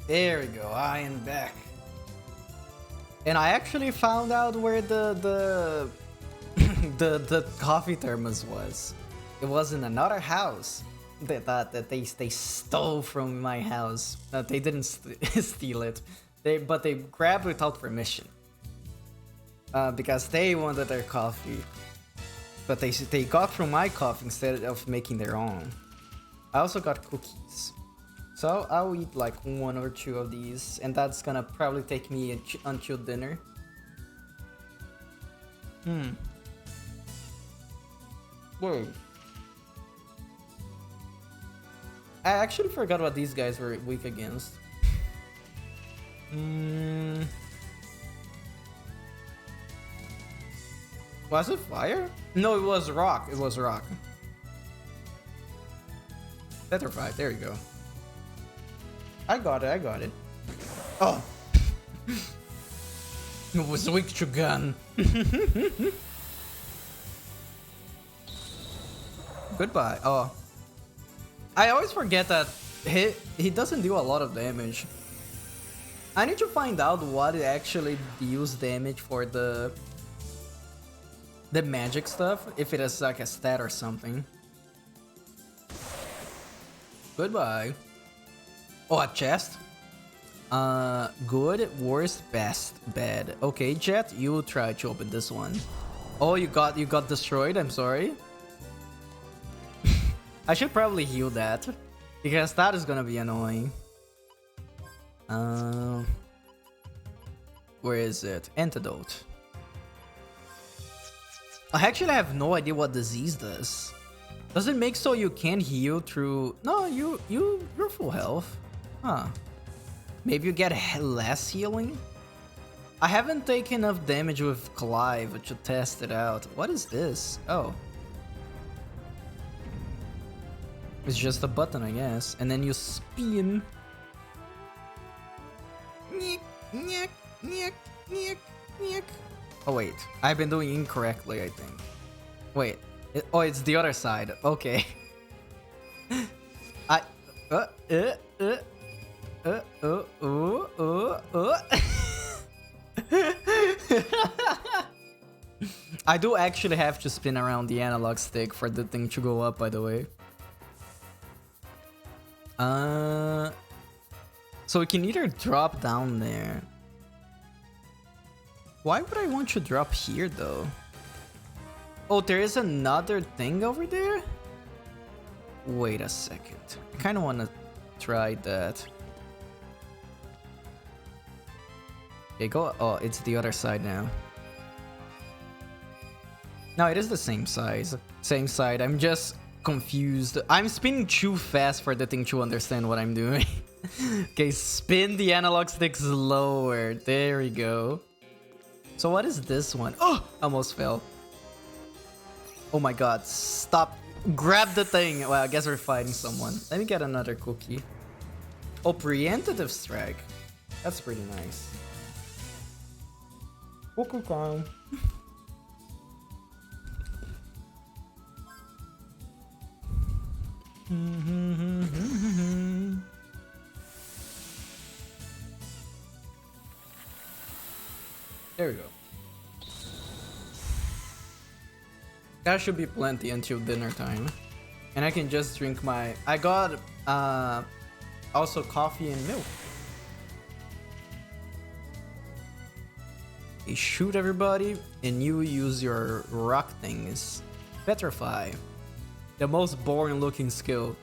There we go. I am back. And I actually found out where the the coffee thermos was. It was in another house that they stole from my house. They didn't steal it. But they grabbed it without permission. Because they wanted their coffee. But they got from my coffee instead of making their own. I also got cookies. So I'll eat like 1 or 2 of these, and that's gonna probably take me until dinner. Wait. I actually forgot what these guys were weak against. Was it fire? No, it was rock. It was rock. Petrified. There you go. I got it. Oh. It was weak to gun. Goodbye. Oh. I always forget that he doesn't do a lot of damage. I need to find out what it actually deals damage for the magic stuff, if it is like a stat or something. Goodbye. Oh, a chest? Good, worst, best, bad. Okay, Jet, you try to open this one. Oh, you got destroyed, I'm sorry. I should probably heal that, because that is gonna be annoying. Where is it? Antidote. I actually have no idea what disease does. Does it make so you can't heal through... No, you're full health. Huh. Maybe you get less healing? I haven't taken enough damage with Clive to test it out. What is this? Oh. It's just a button, I guess. And then you spin. Oh wait, I've been doing incorrectly, I think. Wait, oh, it's the other side. Okay. I do actually have to spin around the analog stick for the thing to go up, by the way. So we can either drop down there. Why would I want to drop here, though? Oh, there is another thing over there? Wait a second. I kind of want to try that. Okay, go. Oh, it's the other side now. No, it is the same size. Same side. I'm just confused. I'm spinning too fast for the thing to understand what I'm doing. Okay, spin the analog stick slower. There we go. So what is this one? Oh, almost fell. Oh my god, stop. Grab the thing. Well, I guess we're fighting someone. Let me get another cookie. Oh, preemptive strike. That's pretty nice. Cookie time. There we go. That should be plenty until dinner time. And I can just drink my... I got also coffee and milk. You shoot everybody and you use your rock things. Petrify. The most boring looking skill.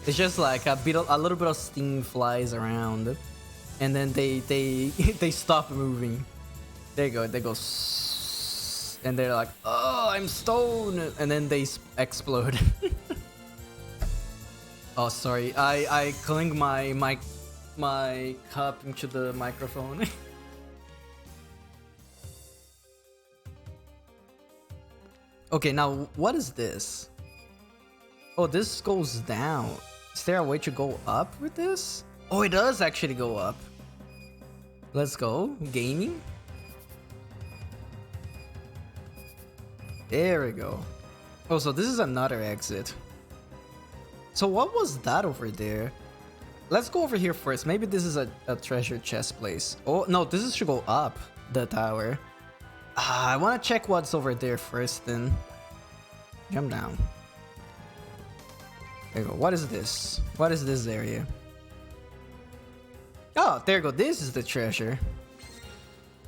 It's just like a little bit of steam flies around. And then they stop moving. There you go, they go, and they're like, oh, I'm stoned, and then they explode. Oh, sorry, I cling my cup into the microphone. Okay, now what is this? Oh, this goes down. Is there a way to go up with this? Oh, it does actually go up. Let's go, gaming. There we go. Oh, so this is another exit. So what was that over there? Let's go over here first. Maybe this is a treasure chest place. Oh, no, this is should go up the tower. I want to check what's over there first, then. Jump down. There you go. What is this? What is this area? Oh, there you go. This is the treasure.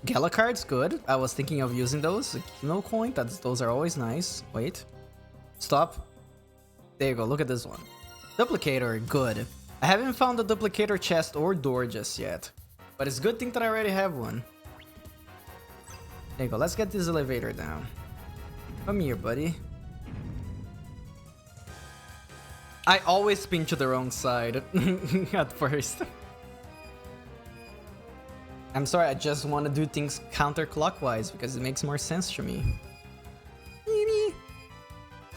Gala cards, good. I was thinking of using those. No coin. Those are always nice. Wait. Stop. There you go. Look at this one. Duplicator, good. I haven't found a duplicator chest or door just yet. But it's a good thing that I already have one. There you go. Let's get this elevator down. Come here, buddy. I always spin to the wrong side at first. I'm sorry, I just want to do things counterclockwise because it makes more sense to me.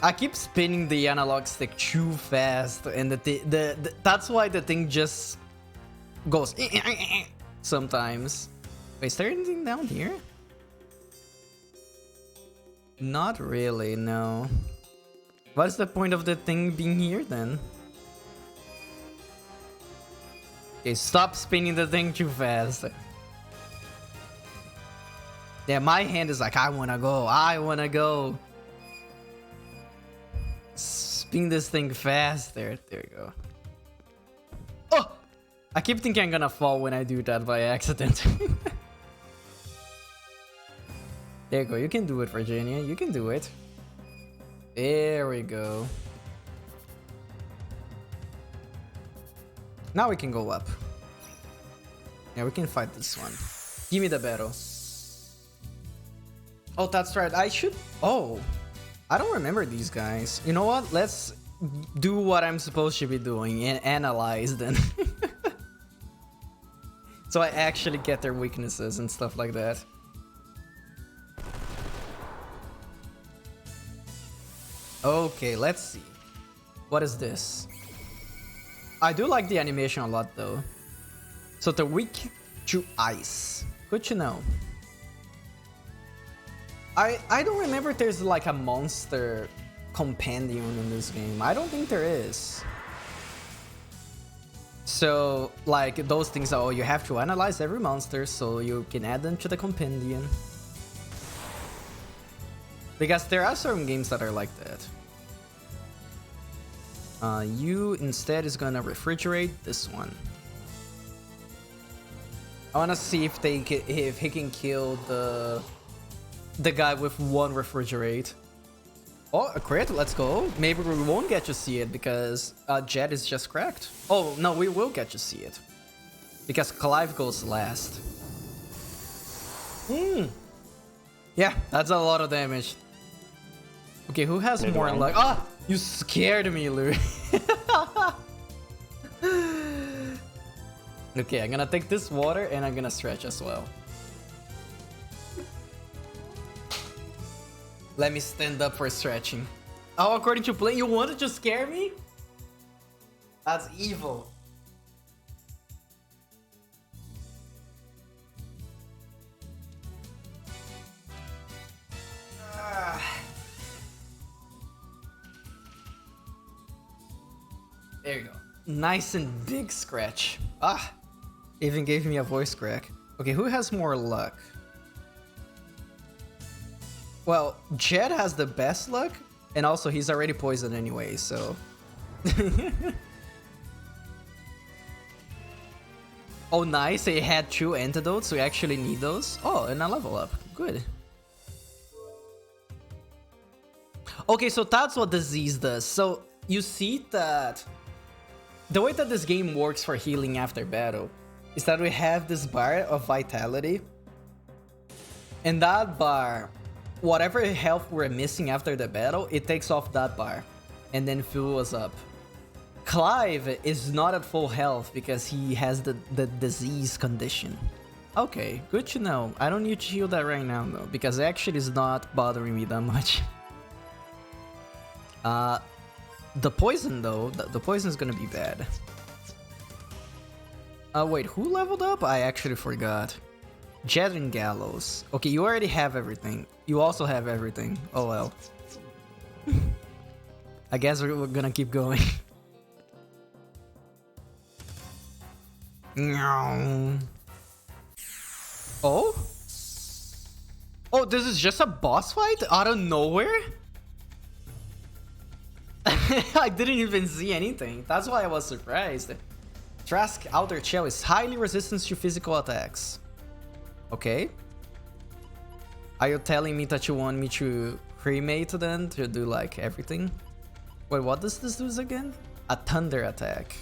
I keep spinning the analog stick too fast, and that's why the thing just goes sometimes. Wait, is there anything down here? Not really, no. What's the point of the thing being here then? Okay, stop spinning the thing too fast. Yeah, my hand is like, I wanna go, I wanna go. Spin this thing faster. There you go. Oh! I keep thinking I'm gonna fall when I do that by accident. There you go, you can do it, Virginia, you can do it. There we go. Now we can go up. Yeah, we can fight this one. Give me the battle. Oh, that's right. I should... Oh. I don't remember these guys. You know what? Let's do what I'm supposed to be doing and analyze them. So I actually get their weaknesses and stuff like that. Okay, let's see. What is this? I do like the animation a lot though. So they're weak to ice. Good to know. I don't remember if there's like a monster companion in this game. I don't think there is. So like those things are, you have to analyze every monster so you can add them to the compendium. Because there are certain games that are like that. You instead is gonna refrigerate this one. I wanna see if he can kill the guy with one refrigerate. Oh, a crit, let's go. Maybe we won't get to see it because Jet is just cracked. Oh, no, we will get to see it. Because Clive goes last. Yeah, that's a lot of damage. Okay, who has more luck? Ah, you scared me, Lou. Okay, I'm gonna take this water and I'm gonna stretch as well. Let me stand up for stretching. Oh, according to Play, you wanted to scare me? That's evil. There you go. Nice and big scratch. Ah, even gave me a voice crack. Okay, who has more luck? Well, Jed has the best luck, and also he's already poisoned anyway, so... Oh, nice, he had 2 antidotes, so we actually need those. Oh, and a level up. Good. Okay, so that's what disease does. So, you see that... The way that this game works for healing after battle is that we have this bar of vitality, and that bar... Whatever health we're missing after the battle, it takes off that bar and then fills us up. Clive is not at full health because he has the disease condition. Okay, good to know. I don't need to heal that right now though, because it actually is not bothering me that much. The poison though, the poison is gonna be bad. Wait, who leveled up? I actually forgot. Jet and Gallows. Okay, you already have everything. You also have everything. Oh well. I guess we're gonna keep going. No. Oh? Oh, this is just a boss fight out of nowhere? I didn't even see anything. That's why I was surprised. Trask outer shell is highly resistant to physical attacks. Okay. Are you telling me that you want me to cremate then to do like everything? Wait, what does this do again? A thunder attack.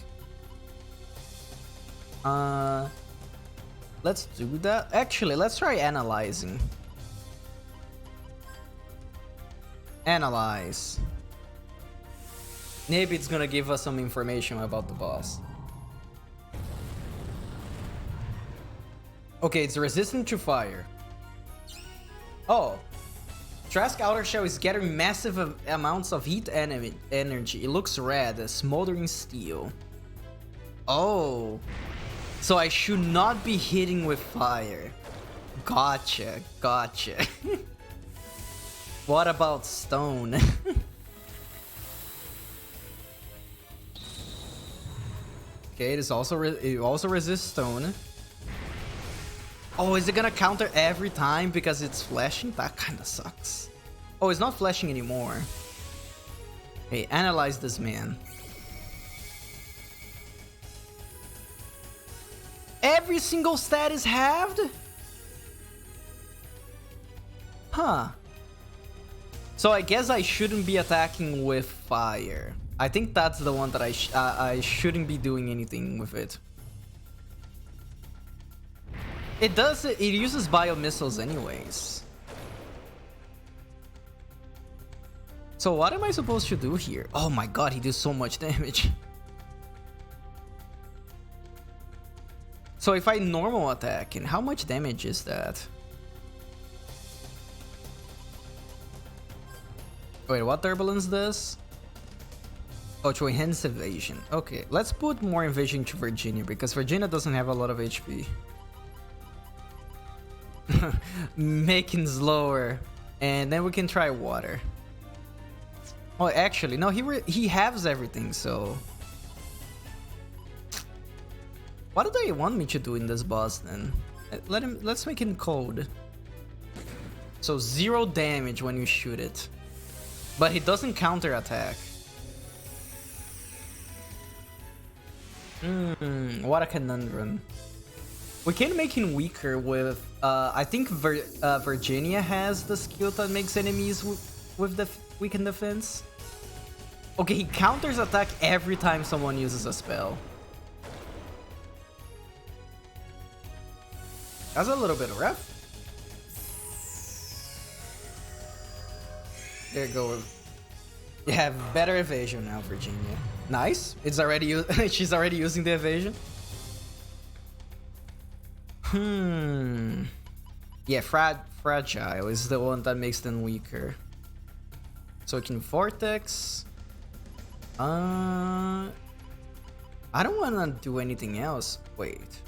Let's do that. Actually, let's try analyzing. Analyze. Maybe it's gonna give us some information about the boss. Okay, it's resistant to fire. Oh. Trask outer shell is gathering massive amounts of heat energy. It looks red, smoldering steel. Oh. So I should not be hitting with fire. Gotcha, gotcha. What about stone? Okay, it also resists stone. Oh, is it gonna counter every time because it's flashing? That kind of sucks. Oh, it's not flashing anymore. Hey, analyze this man. Every single stat is halved? Huh. So I guess I shouldn't be attacking with fire. I think that's the one that I shouldn't be doing anything with it. It uses bio missiles anyways. So what am I supposed to do here? Oh my god, he does so much damage. So if I normal attack, and how much damage is that? Wait, what turbulence does? Oh, to enhance evasion. Okay, let's put more evasion to Virginia because Virginia doesn't have a lot of HP. Making slower, and then we can try water. Oh, actually, no, he halves everything. So, what do they want me to do in this boss then? Let's make him cold. So 0 damage when you shoot it, but he doesn't counter attack. What a conundrum. We can make him weaker with, I think Virginia has the skill that makes enemies with the weakened defense. Okay, he counters attack every time someone uses a spell. That's a little bit rough. There you go. You have better evasion now, Virginia. Nice. It's already she's already using the evasion. Yeah, fragile is the one that makes them weaker. So it can vortex. I don't want to do anything else. Wait.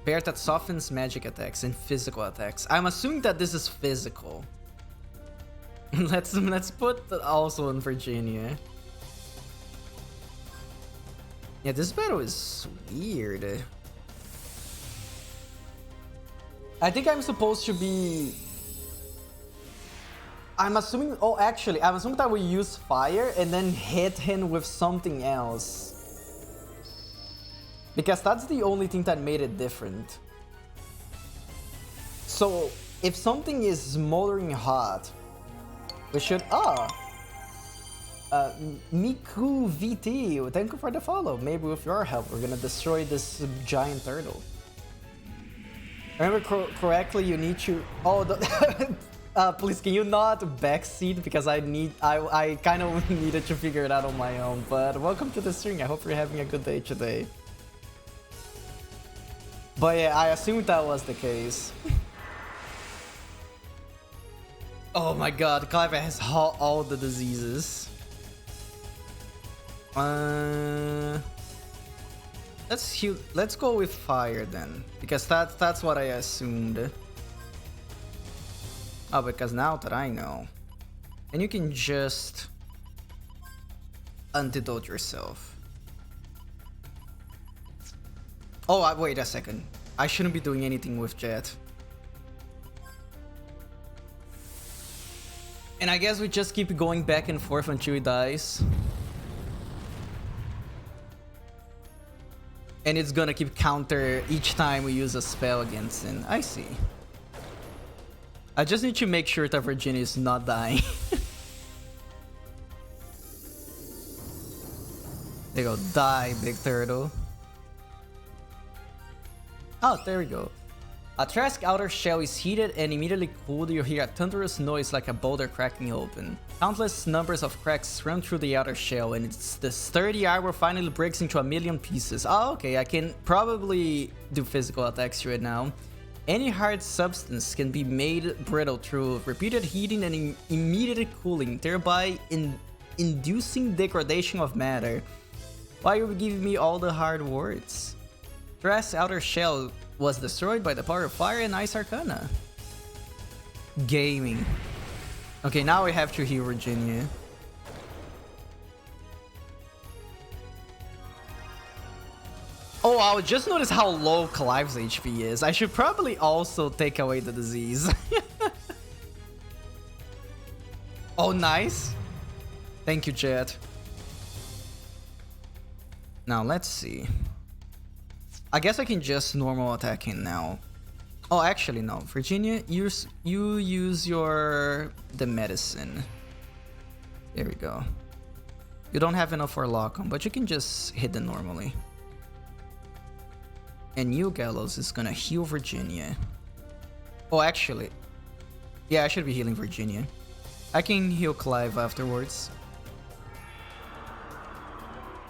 Bear that softens magic attacks and physical attacks. I'm assuming that this is physical. Let's put that also in Virginia. Yeah, this battle is weird. I think I'm supposed to be... I'm assuming... Oh, actually, I'm assuming that we use fire and then hit him with something else. Because that's the only thing that made it different. So, if something is smoldering hot, we should... Miku VT, thank you for the follow. Maybe with your help, we're gonna destroy this giant turtle. Remember correctly, you need to... Oh, please, can you not backseat? Because I kind of needed to figure it out on my own. But welcome to the stream. I hope you're having a good day today. But yeah, I assumed that was the case. Oh my god, Clive has all the diseases. Let's go with fire then, because that's what I assumed. Oh, because now that I know, and you can just antidote yourself. Oh, wait a second. I shouldn't be doing anything with Jet. And I guess we just keep going back and forth until he dies. And it's gonna keep counter each time we use a spell against him. I see. I just need to make sure that Virginia is not dying. There you go. Die, big turtle. Oh, there we go. A Trask outer shell is heated and immediately cooled. You hear a thunderous noise like a boulder cracking open. Countless numbers of cracks run through the outer shell, and the sturdy armor finally breaks into a million pieces. Oh, okay, I can probably do physical attacks to it now. Any hard substance can be made brittle through repeated heating and immediate cooling, thereby inducing degradation of matter. Why are you giving me all the hard words? Trask's outer shell was destroyed by the power of fire and ice arcana. Gaming. Okay, now we have to heal Virginia. Oh, I just noticed how low Clive's HP is. I should probably also take away the disease. Oh, nice. Thank you, Jet. Now, let's see. I guess I can just normal attack him now. Oh, actually, no. Virginia, you use the medicine. There we go. You don't have enough for lock-on, but you can just hit them normally. And you, Gallows, is gonna heal Virginia. Oh, actually. Yeah, I should be healing Virginia. I can heal Clive afterwards.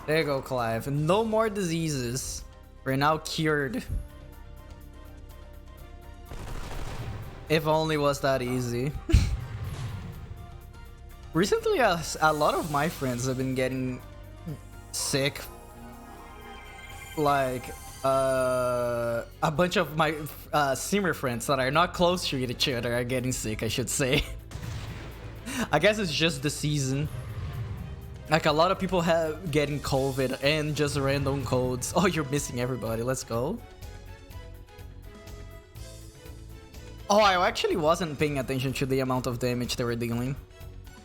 There you go, Clive. No more diseases. We're now cured. If only was that easy. Recently, a lot of my friends have been getting sick. Like, a bunch of my Simmer friends that are not close to each other are getting sick, I should say. I guess it's just the season. Like, a lot of people have getting COVID and just random colds. Oh, you're missing everybody. Let's go. Oh, I actually wasn't paying attention to the amount of damage they were dealing.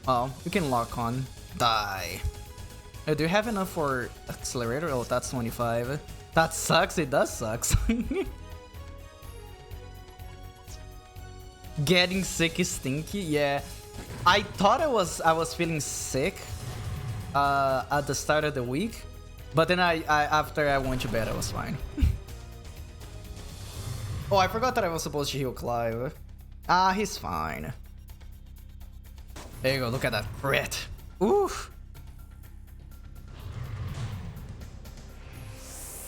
Oh, you can lock on. Die. Do you have enough for accelerator? Oh, that's 25. That sucks. It does suck. Getting sick is stinky. Yeah. I thought I was feeling sick at the start of the week, but then after I went to bed, I was fine. Oh, I forgot that I was supposed to heal Clive. Ah, he's fine. There you go, look at that crit. Oof.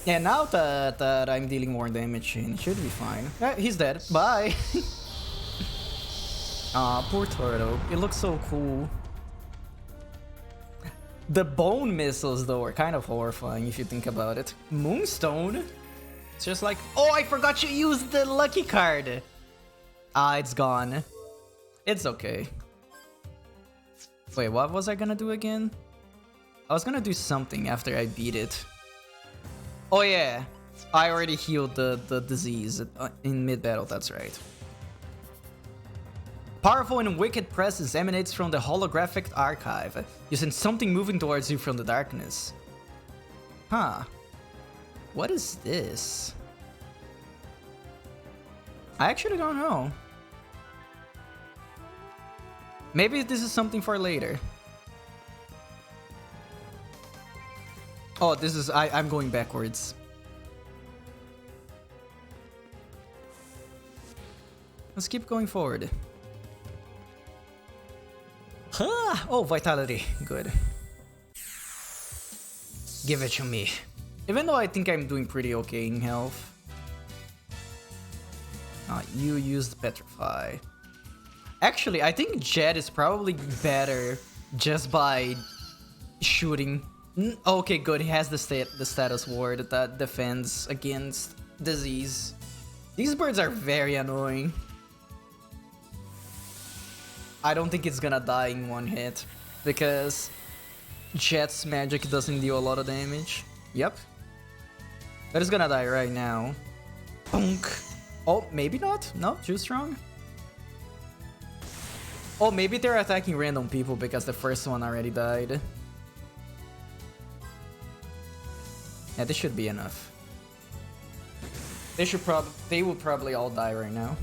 Yeah, now that I'm dealing more damage, he should be fine. He's dead. Bye. Ah, poor turtle. It looks so cool. The bone missiles, though, are kind of horrifying if you think about it. Moonstone? It's just like, oh, I forgot to use the lucky card. Ah, it's gone. It's okay. Wait, what was I gonna do again? I was gonna do something after I beat it. Oh yeah, I already healed the disease in mid-battle, that's right. Powerful and wicked presence emanates from the holographic archive. You sense something moving towards you from the darkness. Huh. What is this? I actually don't know. Maybe this is something for later. Oh, this is... I'm going backwards. Let's keep going forward. Ah, oh, vitality. Good. Give it to me. Even though I think I'm doing pretty okay in health. You used Petrify. Actually, I think Jet is probably better just by shooting. Okay, good. He has the status ward that defends against disease. These birds are very annoying. I don't think it's gonna die in one hit because Jet's magic doesn't deal a lot of damage. Yep. That is gonna die right now. Bonk. Oh, maybe not. No, too strong. Oh, maybe they're attacking random people because the first one already died. Yeah, this should be enough. They will probably all die right now.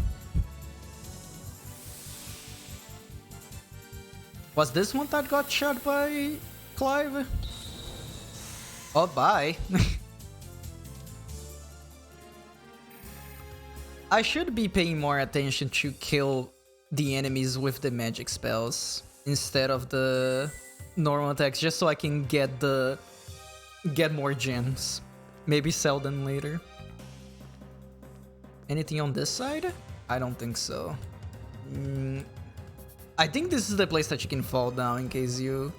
Was this one that got shot by Clive? Oh, bye. I should be paying more attention to kill the enemies with the magic spells instead of the normal attacks, just so I can get more gems. Maybe sell them later. Anything on this side? I don't think so. I think this is the place that you can fall down in case you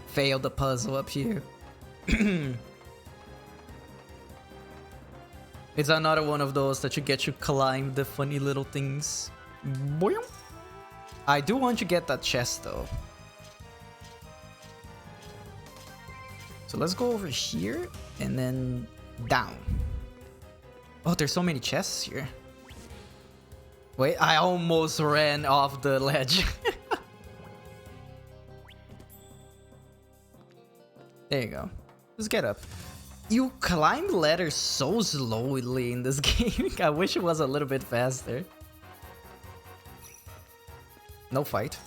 fail the puzzle up here. It's another one of those that you get to climb the funny little things. Boing. I do want to get that chest though. So let's go over here and then down. Oh, there's so many chests here. Wait, I almost ran off the ledge. There you go. Let's get up. You climb ladders so slowly in this game. I wish it was a little bit faster. No fight.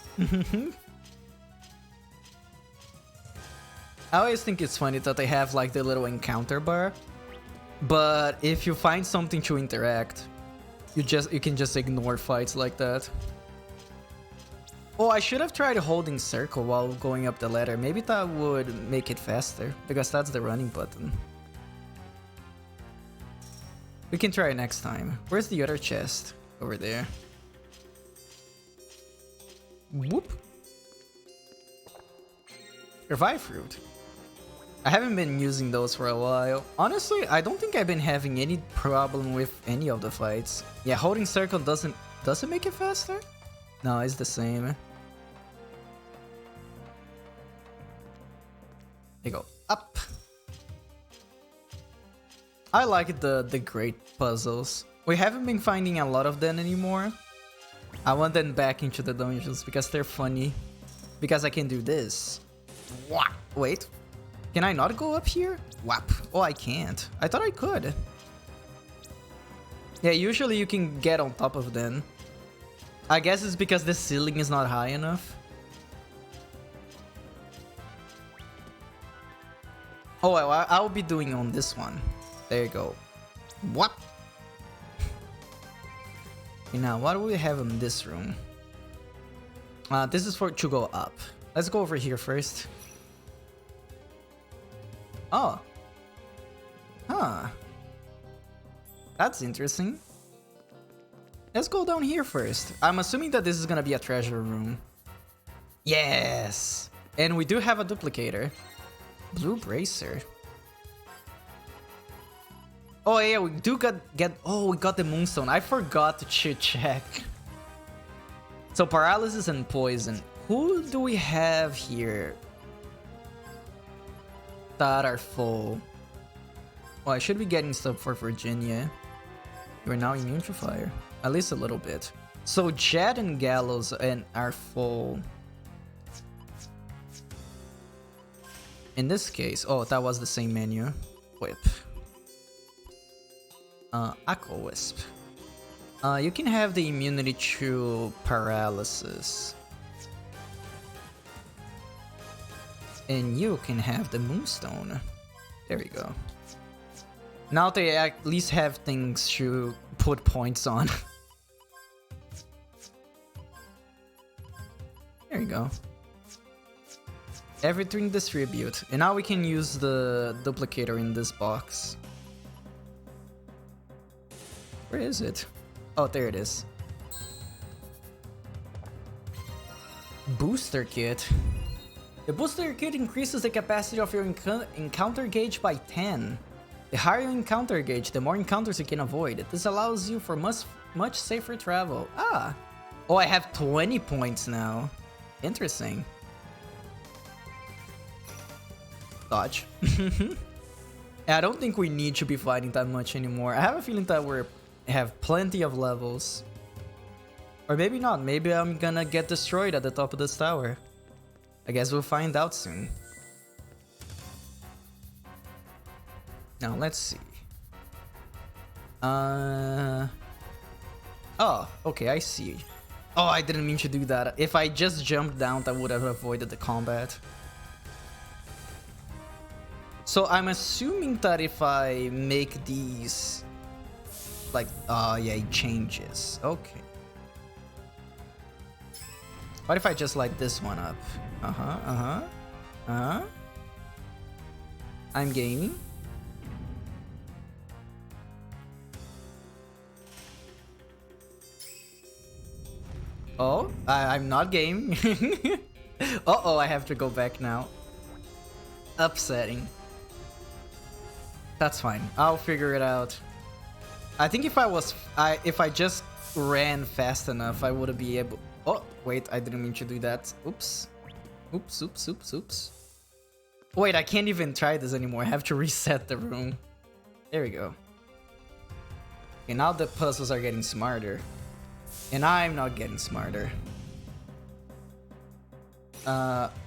I always think it's funny that they have like the little encounter bar, but if you find something to interact, you can just ignore fights like that. Oh, I should have tried holding circle while going up the ladder. Maybe that would make it faster, because that's the running button. We can try it next time. Where's the other chest? Over there. Whoop. Revive fruit. I haven't been using those for a while. Honestly, I don't think I've been having any problem with any of the fights. Yeah, holding circle does it make it faster? No, it's the same. You go up. I like the great puzzles. We haven't been finding a lot of them anymore. I want them back into the dungeons because they're funny. Because I can do this. Wait. Can I not go up here? Whap. Oh, I can't. I thought I could. Yeah, usually you can get on top of them. I guess it's because the ceiling is not high enough. Oh, well, I'll be doing on this one. There you go. What? Okay, now, what do we have in this room? This is for to go up. Let's go over here first. Oh. Huh. That's interesting. Let's go down here first. I'm assuming that this is gonna be a treasure room. Yes! And we do have a duplicator. Blue bracer. Oh yeah, we do oh, we got the moonstone. I forgot to check. So paralysis and poison. Who do we have here that are full? Well, I should be getting stuff for Virginia. You're now immune to fire. At least a little bit. So Jet and Gallows are full. In this case, oh, that was the same menu. Whip. Aqua Wisp. You can have the immunity to paralysis. And you can have the Moonstone. There we go. Now they at least have things to put points on. There you go. Everything distribute. And now we can use the duplicator in this box. Where is it? Oh, there it is. Booster kit. The booster kit increases the capacity of your encounter gauge by 10. The higher your encounter gauge, the more encounters you can avoid. This allows you for much safer travel. Ah! Oh, I have 20 points now. Interesting. Dodge. I don't think we need to be fighting that much anymore. I have a feeling that we have plenty of levels. Or maybe not. Maybe I'm gonna get destroyed at the top of this tower. I guess we'll find out soon. Now, let's see. Oh, okay, I see. Oh, I didn't mean to do that. If I just jumped down, that would have avoided the combat. So I'm assuming that if I make these... Like, yeah, it changes. Okay. What if I just light this one up? I'm gaming. Oh, I'm not gaming. Uh-oh, I have to go back now. Upsetting. That's fine. I'll figure it out. I think if I just ran fast enough, I would be able... Oh, wait, I didn't mean to do that. Oops. Oops, oops, oops, oops. Wait, I can't even try this anymore. I have to reset the room. There we go. Okay, now the puzzles are getting smarter. And I'm not getting smarter.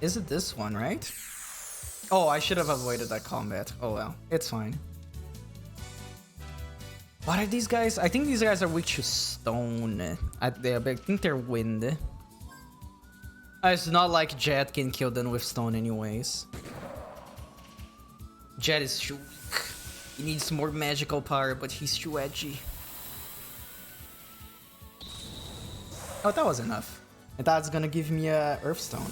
Is it this one, right? Oh, I should have avoided that combat. Oh well, it's fine. What are these guys? I think these guys are weak to stone. I think they're wind. It's not like Jet can kill them with stone anyways. Jet is too weak. He needs more magical power, but he's too edgy. Oh, that was enough. And that's gonna give me a Earthstone.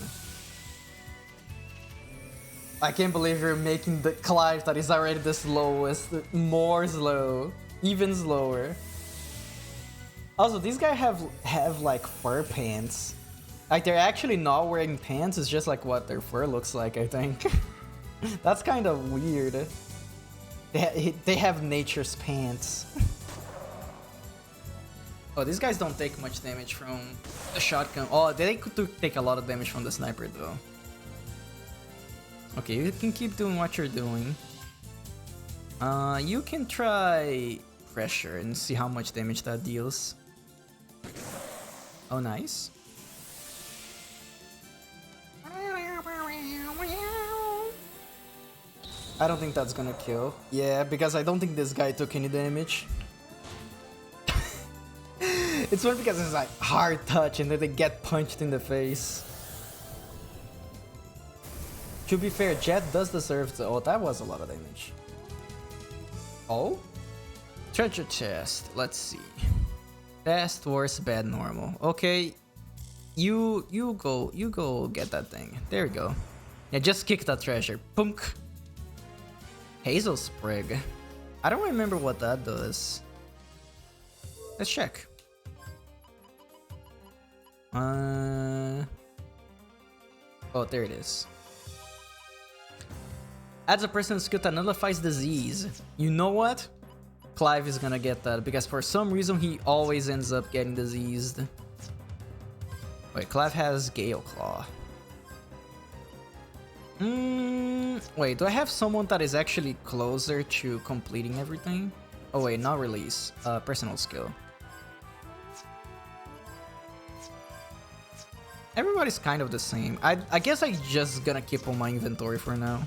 I can't believe you're making the Clive that is already the slowest more slow. Even slower. Also, these guys have like fur pants. Like they're actually not wearing pants, it's just like what their fur looks like, I think. That's kind of weird. They have nature's pants. Oh, these guys don't take much damage from the shotgun. Oh, they could take a lot of damage from the sniper though. Okay, you can keep doing what you're doing. You can try pressure and see how much damage that deals. Oh, nice. I don't think that's gonna kill. Yeah, because I don't think this guy took any damage. It's one because it's like hard touch and then they get punched in the face. To be fair, Jet does deserve to... Oh, that was a lot of damage. Oh? Treasure chest. Let's see. Best, worst, bad, normal. Okay. You go get that thing. There we go. Yeah, just kick that treasure. Punk. Hazel Sprig. I don't remember what that does. Let's check. Oh, there it is. Adds a person's skill that nullifies disease. You know what? Clive is gonna get that because for some reason he always ends up getting diseased. Wait, Clive has Gale Claw. Wait, do I have someone that is actually closer to completing everything? Oh wait, not release. Personal skill. Everybody's kind of the same. I guess I'm just gonna keep on my inventory for now.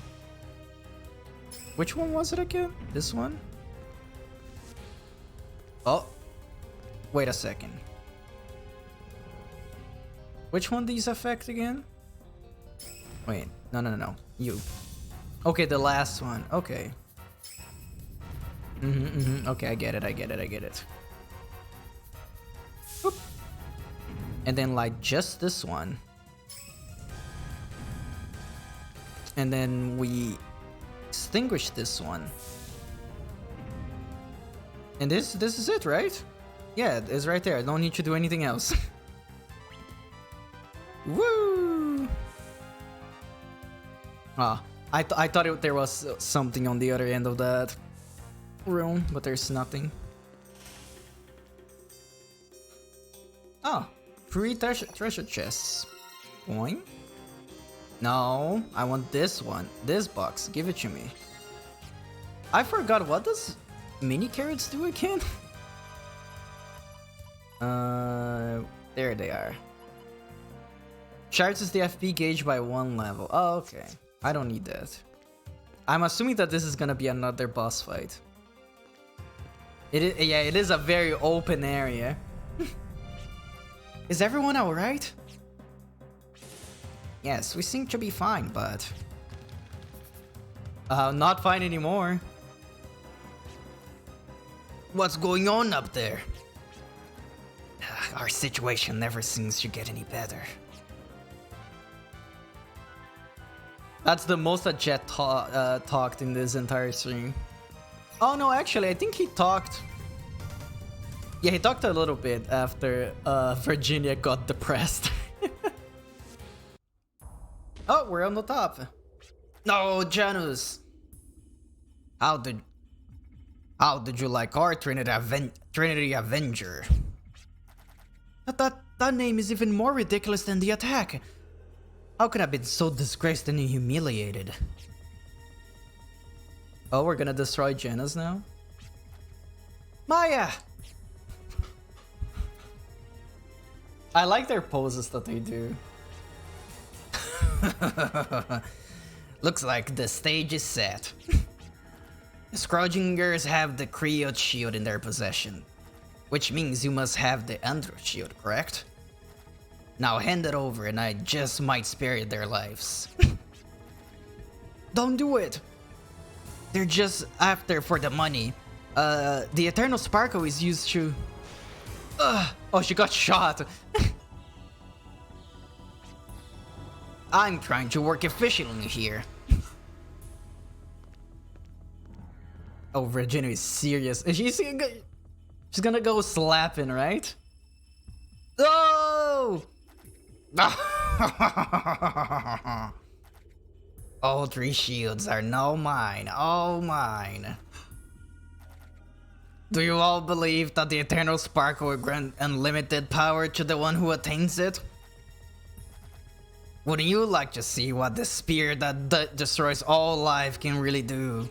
Which one was it again? This one? Oh. Wait a second. Which one these affect again? Wait, no. You. Okay, the last one. Okay. Okay, I get it. Boop. And then like just this one. And then we extinguish this one. And this is it, right? Yeah, it's right there. I don't need to do anything else. Woo! Ah, I thought there was something on the other end of that room, but there's nothing. Oh, free treasure chests. Boing. No, I want this one. This box. Give it to me. I forgot, what does mini carrots do again? There they are. Charges the FP gauge by 1 level. Oh, okay. I don't need that. I'm assuming that this is gonna be another boss fight. Yeah, it is a very open area. Is everyone alright? Yes, we seem to be fine, but... not fine anymore. What's going on up there? Our situation never seems to get any better. That's the most that Jet talked in this entire stream. Oh no, actually, I think he talked... Yeah, he talked a little bit after Virginia got depressed. Oh, we're on the top. No, Janus! How did you like our Trinity Avenger? That name is even more ridiculous than the attack. How could I have been so disgraced and humiliated? Oh, we're gonna destroy Janus now? Maya! I like their poses that they do. Looks like the stage is set. The Scroggingers have the Creo shield in their possession, which means you must have the Andro shield, correct? Now hand it over and I just might spare their lives. Don't do it! They're just after for the money. The Eternal Sparkle is used to... Oh, she got shot! I'm trying to work efficiently here. Oh, Virginia is serious. She's gonna go slapping, right? Oh! All 3 shields are now mine, all mine. Do you all believe that the Eternal Sparkle will grant unlimited power to the one who attains it? Wouldn't you like to see what the spear that destroys all life can really do?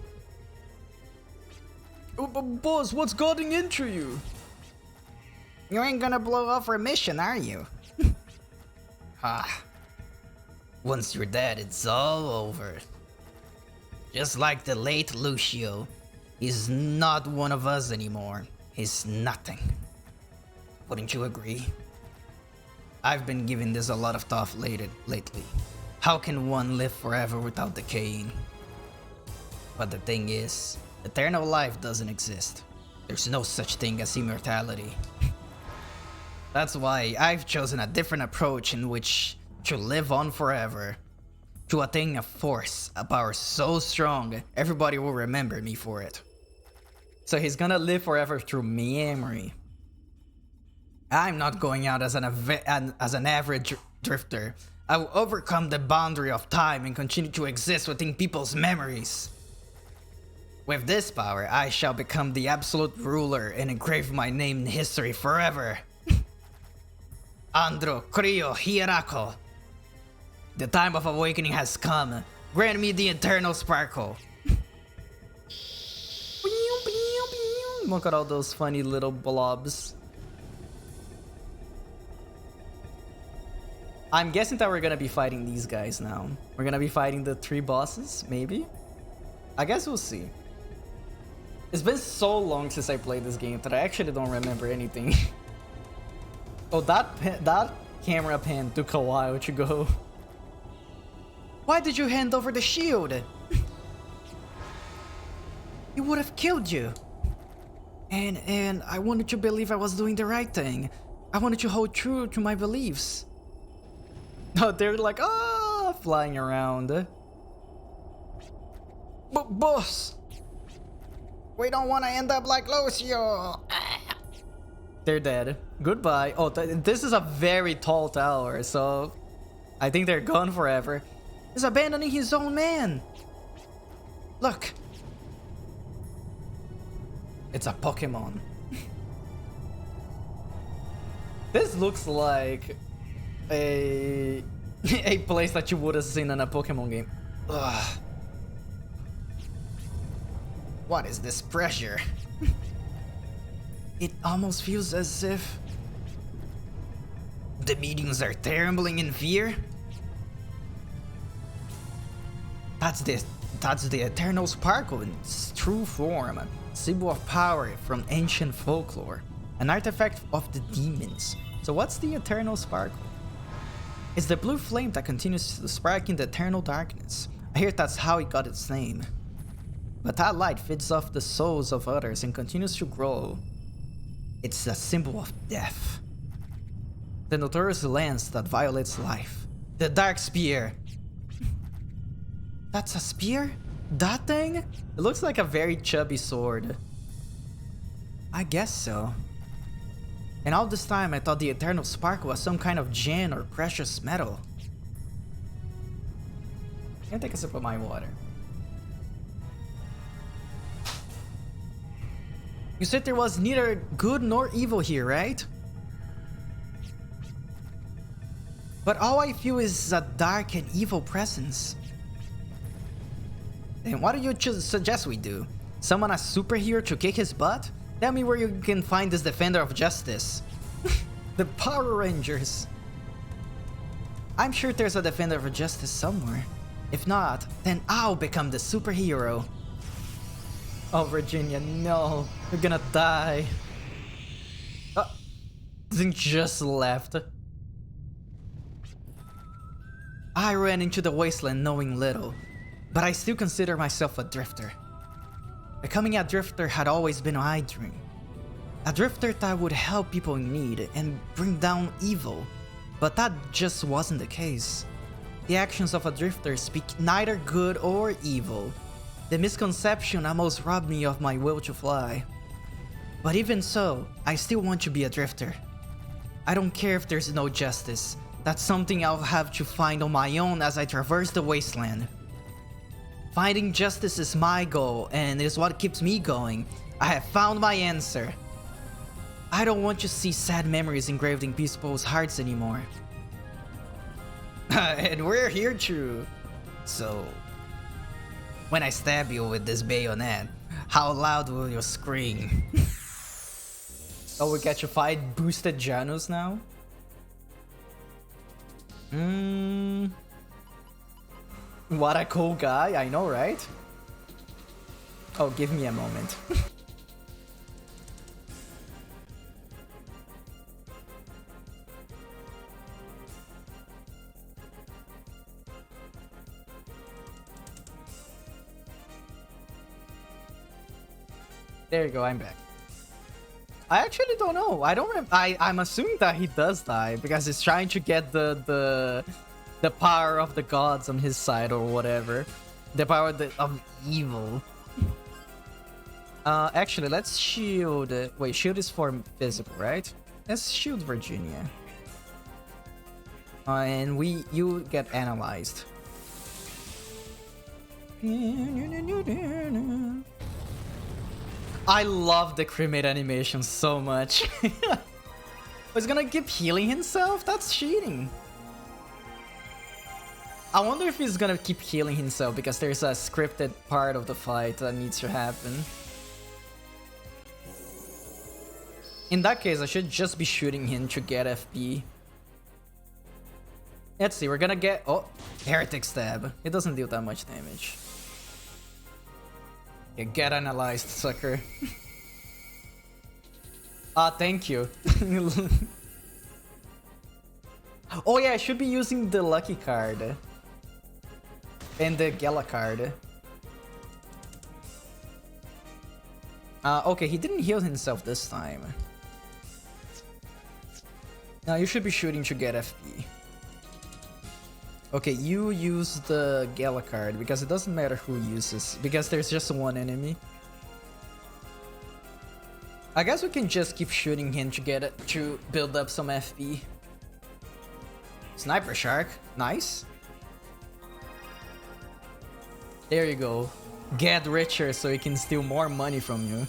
Oh, boss, what's getting into you? You ain't gonna blow off our mission, are you? Once you're dead, it's all over. Just like the late Lucio, he's not one of us anymore. He's nothing. Wouldn't you agree? I've been giving this a lot of thought lately. How can one live forever without decaying? But the thing is, eternal life doesn't exist. There's no such thing as immortality. That's why I've chosen a different approach in which to live on forever. To attain a force, a power so strong, everybody will remember me for it. So he's gonna live forever through memory. I'm not going out as an average drifter. I will overcome the boundary of time and continue to exist within people's memories. With this power, I shall become the absolute ruler and engrave my name in history forever. Andro Creo Hierarcho. The time of awakening has come. Grant me the Eternal Sparkle. Look at all those funny little blobs. I'm guessing that we're gonna be fighting these guys now. We're gonna be fighting the 3 bosses, maybe? I guess we'll see. It's been so long since I played this game that I actually don't remember anything. Oh, that camera pan took a while to go. Why did you hand over the shield? It would have killed you. And I wanted to believe I was doing the right thing. I wanted to hold true to my beliefs. Oh, they're like, flying around. But boss, we don't want to end up like Lucio. They're dead. Goodbye. Oh, this is a very tall tower, so I think they're gone forever. He's abandoning his own man. Look. It's a Pokemon. This looks like a place that you would have seen in a Pokemon game. Ugh. What is this pressure? It almost feels as if The meetings are trembling in fear? that's the eternal sparkle in its true form, a symbol of power from ancient folklore, an artifact of the demons. So what's the eternal sparkle? It's the blue flame that continues to spark in the eternal darkness. I hear that's how it got its name. But that light feeds off the souls of others and continues to grow. It's a symbol of death. The notorious lance that violates life. The Dark Spear. That's a spear? That thing? It looks like a very chubby sword. I guess so. And all this time I thought the Eternal Sparkle was some kind of gem or precious metal. Can I take a sip of my water? You said there was neither good nor evil here, right? But all I feel is a dark and evil presence. Then what do you suggest we do? Summon a superhero to kick his butt? Tell me where you can find this defender of justice. The Power Rangers. I'm sure there's a defender of justice somewhere. If not, then I'll become the superhero. Oh, Virginia, no. You're gonna die. Oh, Zing just left. I ran into the wasteland knowing little, but I still consider myself a drifter. Becoming a drifter had always been my dream. A drifter that would help people in need and bring down evil, but that just wasn't the case. The actions of a drifter speak neither good or evil. The misconception almost robbed me of my will to fly. But even so, I still want to be a drifter. I don't care if there's no justice. That's something I'll have to find on my own as I traverse the wasteland. Finding justice is my goal, and it is what keeps me going. I have found my answer. I don't want to see sad memories engraved in people's hearts anymore. And we're here to... So... When I stab you with this bayonet, how loud will you scream? Oh, we get to fight boosted Janus now? What a cool guy, I know, right? Oh, give me a moment. There you go, I'm back. I actually don't know. I'm assuming that he does die because he's trying to get the power of the gods on his side or whatever. The power of evil. Actually, let's shield. Wait, shield is for physical, right? Let's shield Virginia. And you get analyzed. I love the cremate animation so much. He's gonna keep healing himself? That's cheating. I wonder if he's gonna keep healing himself because there's a scripted part of the fight that needs to happen. In that case, I should just be shooting him to get FP. Let's see, we're gonna get... Oh, Heretic Stab. It doesn't deal that much damage. Yeah, get analyzed, sucker. Thank you. Oh yeah, I should be using the lucky card. And the Gala card. Okay, he didn't heal himself this time. Now you should be shooting to get FP. Okay, you use the Gala card because it doesn't matter who uses, because there's just one enemy. I guess we can just keep shooting him to get it to build up some FP. Sniper Shark, nice. There you go. Get richer so he can steal more money from you.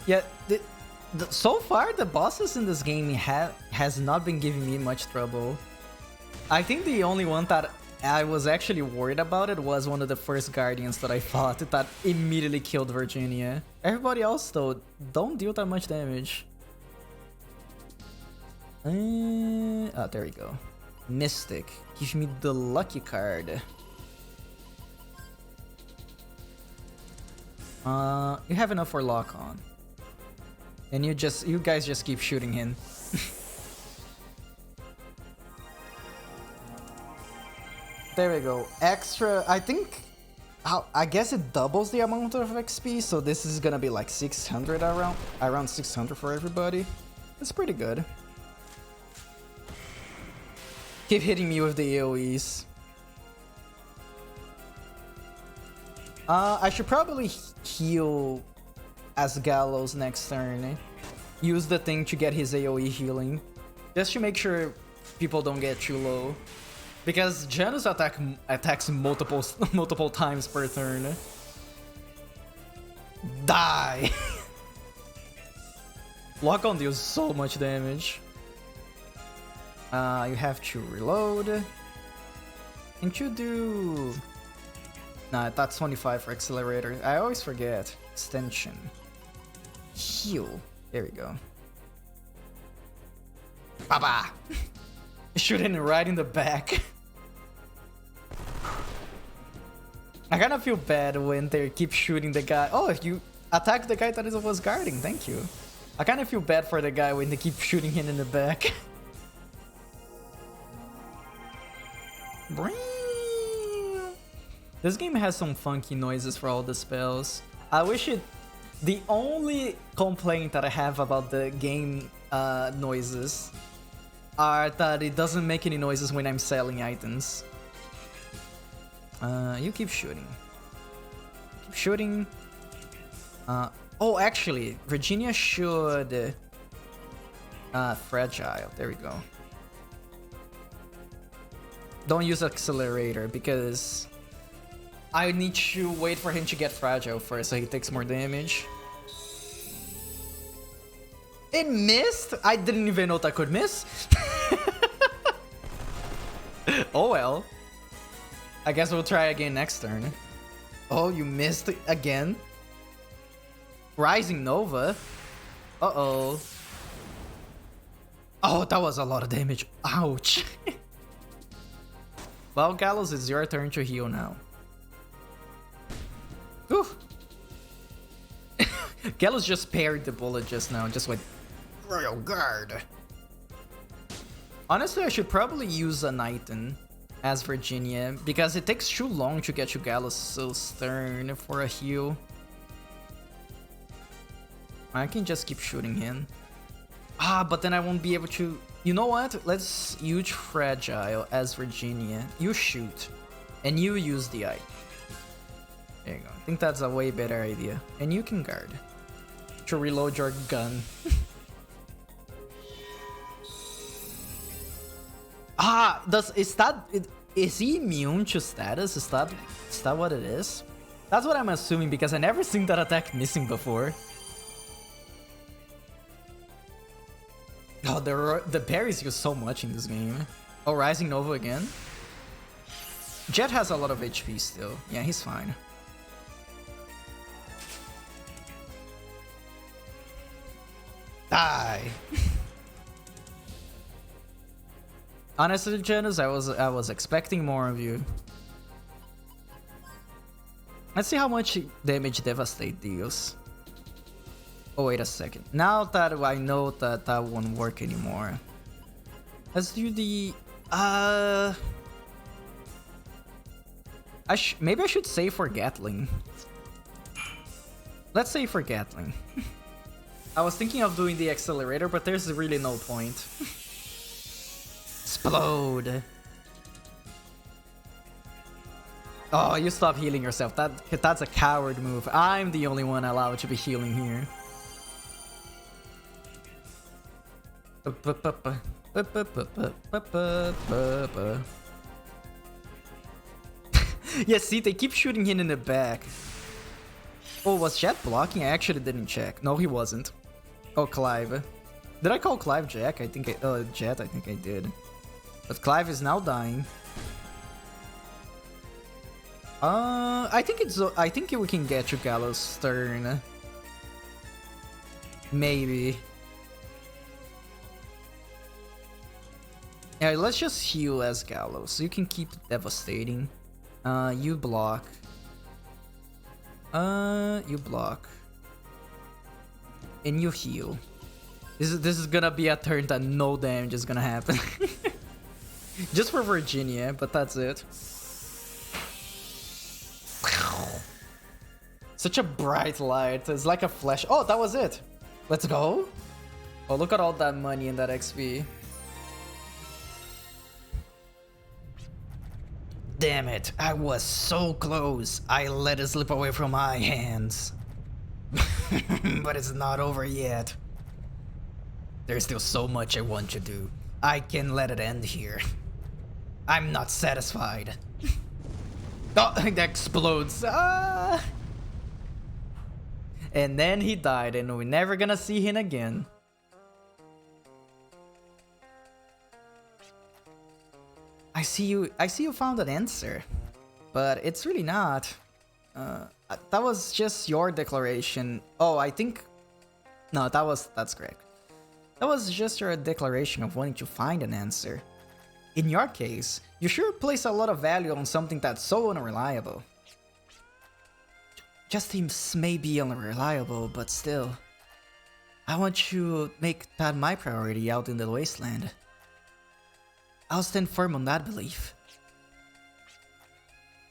Yeah, so far the bosses in this game has not been giving me much trouble. I think the only one that I was actually worried about it was one of the first Guardians that I fought that immediately killed Virginia. Everybody else, though, don't deal that much damage. Oh, there we go. Mystic. Give me the lucky card. You have enough for lock on. And you guys just keep shooting him. There we go. Extra, I think, I guess it doubles the amount of XP, so this is gonna be like 600 around 600 for everybody. That's pretty good. Keep hitting me with the AoEs. I should probably heal as Gallows next turn. Use the thing to get his AoE healing. Just to make sure people don't get too low. Because Janus attacks multiple times per turn. Die! Lock on deals so much damage. You have to reload. Can't you do... Nah, that's 25 for accelerator. I always forget. Extension. Heal. There we go. Baba! Shooting right in the back. I kind of feel bad when they keep shooting the guy. Oh, you attacked the guy that was guarding. Thank you. I kind of feel bad for the guy when they keep shooting him in the back. This game has some funky noises for all the spells. I wish it... The only complaint that I have about the game noises are that it doesn't make any noises when I'm selling items. You keep shooting. Keep shooting. Oh, actually, Virginia should... Fragile. There we go. Don't use accelerator because I need to wait for him to get fragile first so he takes more damage. It missed? I didn't even know that could miss. Oh well. I guess we'll try again next turn. Oh, you missed again? Rising Nova? Uh-oh. Oh, that was a lot of damage. Ouch. Well, Gallows, it's your turn to heal now. Whew. Gallows just parried the bullet just now, just went Royal Guard. Honestly, I should probably use a Knighton as Virginia, because it takes too long to get to Gallows' turn for a heal. I can just keep shooting him. Ah, but then I won't be able to... You know what? Let's use Fragile as Virginia. You shoot. And you use the eye. There you go. I think that's a way better idea. And you can guard. To reload your gun. Ah, is he immune to status? Is that what it is? That's what I'm assuming because I never seen that attack missing before. Oh, the parries use so much in this game. Oh, Rising Nova again? Jet has a lot of HP still. Yeah, he's fine. Die! Honestly, Janus, I was expecting more of you. Let's see how much damage Devastate deals. Oh, wait a second. Now that I know that that won't work anymore. Let's do the... maybe I should save for Gatling. Let's save for Gatling. I was thinking of doing the accelerator, but there's really no point. Explode! Oh, you stop healing yourself. That's a coward move. I'm the only one allowed to be healing here. Yeah, see, they keep shooting him in the back. Oh, was Jet blocking? I actually didn't check. No, he wasn't. Oh, Clive. Did I call Clive Jack? I think Jet, I think I did. But Clive is now dying. I think we can get to Gallows' turn. Maybe. Yeah, let's just heal as Gallows. You can keep devastating. You block. You block. And you heal. This is gonna be a turn that no damage is gonna happen. Just for Virginia, but that's it. Such a bright light. It's like a flash. Oh, that was it. Let's go. Oh, look at all that money and that XP. Damn it, I was so close. I let it slip away from my hands. But it's not over yet. There's still so much I want to do. I can't let it end here. I'm not satisfied. Oh, that explodes. Ah! And then he died, and we're never gonna see him again. I see you found an answer, but it's really not. That was just your declaration. Oh, I think... No, that's correct. That was just your declaration of wanting to find an answer. In your case, you sure place a lot of value on something that's so unreliable. Justice may be unreliable, but still. I want to make that my priority out in the wasteland. I'll stand firm on that belief.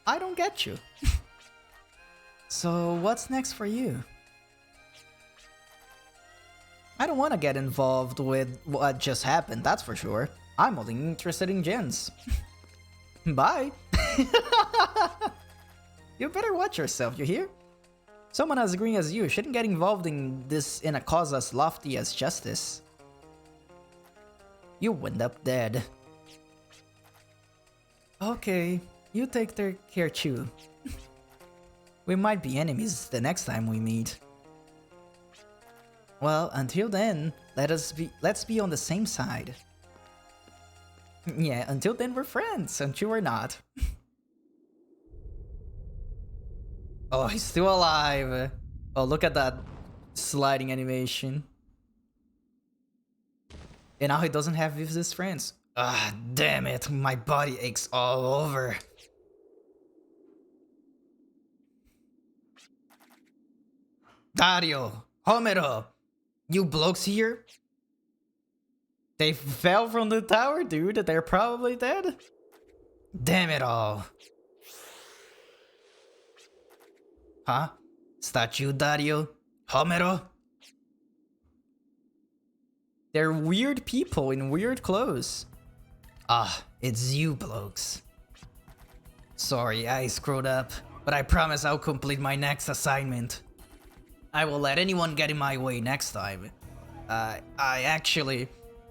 I don't get you. So what's next for you? I don't want to get involved with what just happened, that's for sure. I'm only interested in gens. Bye. You better watch yourself, you hear? Someone as green as you shouldn't get involved in this in a cause as lofty as justice. You wind up dead. Okay, you take their care too. We might be enemies the next time we meet. Well, until then, let's be on the same side. Yeah, until then we're friends, until we're not. Oh, he's still alive. Oh, look at that sliding animation. And now he doesn't have his friends. Ah, damn it, my body aches all over. Dario, Homero, you blokes here? They fell from the tower, dude. They're probably dead. Damn it all. Huh? Is that you, Dario? Homero? They're weird people in weird clothes. Ah, it's you blokes. Sorry, I screwed up, but I promise I'll complete my next assignment. I will let anyone get in my way next time.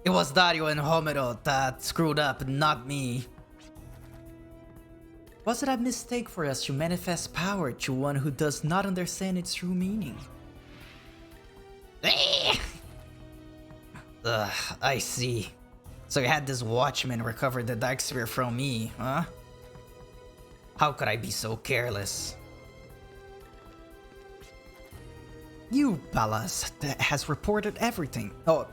It was Dario and Homero that screwed up, not me. Was it a mistake for us to manifest power to one who does not understand its true meaning? Ugh, I see. So you had this watchman recover the Dark Sphere from me, huh? How could I be so careless? You, Ballas, has reported everything. Oh,